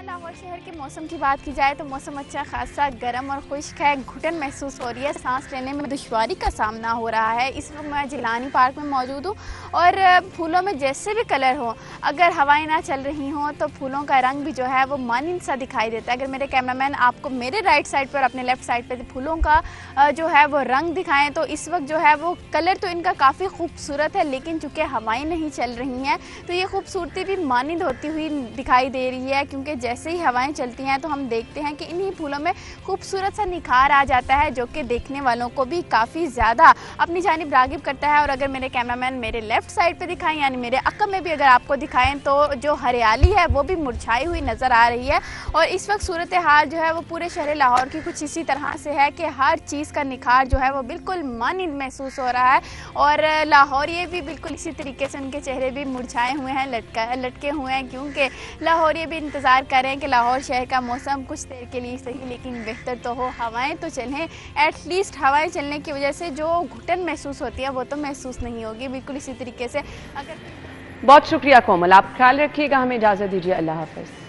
Speaker 8: लाहौर शहर के मौसम की बात की जाए तो मौसम अच्छा खासा गर्म और खुश्क है। घुटन महसूस हो रही है, सांस लेने में दुश्वारी का सामना हो रहा है। इस वक्त मैं जिलानी पार्क में मौजूद हूँ और फूलों में जैसे भी कलर हो, अगर हवाएं ना चल रही हों तो फूलों का रंग भी जो है वो मानिंद सा दिखाई देता है। अगर मेरे कैमरामैन आपको मेरे राइट साइड पर, अपने लेफ्ट साइड पर फूलों का जो है वो रंग दिखाएँ तो इस वक्त जो है वो कलर तो इनका काफ़ी खूबसूरत है, लेकिन चूँकि हवाएँ नहीं चल रही हैं तो ये खूबसूरती भी मानिंद होती हुई दिखाई दे रही है, क्योंकि जैसे ही ठंडी हवाएं चलती हैं तो हम देखते हैं कि इन्हीं फूलों में खूबसूरत सा निखार आ जाता है, जो कि देखने वालों को भी काफ़ी ज़्यादा अपनी जानिब रागिब करता है। और अगर मेरे कैमरामैन मेरे लेफ्ट साइड पे दिखाएं, यानी मेरे अक्कम में भी अगर आपको दिखाएं, तो जो हरियाली है वो भी मुरझाई हुई नज़र आ रही है। और इस वक्त सूरत हाल जो है वो पूरे शहर लाहौर की कुछ इसी तरह से है कि हर चीज़ का निखार जो है वो बिल्कुल मानिंद महसूस हो रहा है। और लाहौरिये भी बिल्कुल इसी तरीके से, उनके चेहरे भी मुरझाए हुए हैं, लटके हुए हैं, क्योंकि लाहौरिये भी इंतज़ार कर रहे हैं कि लाहौर शहर का मौसम कुछ देर के लिए सही लेकिन बेहतर तो हो, हवाएं तो चलें। एटलीस्ट हवाएं चलने की वजह से जो घुटन महसूस होती है वो तो महसूस नहीं होगी। बिल्कुल इसी तरीके से अगर
Speaker 1: बहुत शुक्रिया कोमल, आप ख्याल रखिएगा, हमें इजाज़त दीजिए, अल्लाह हाफ़िज़।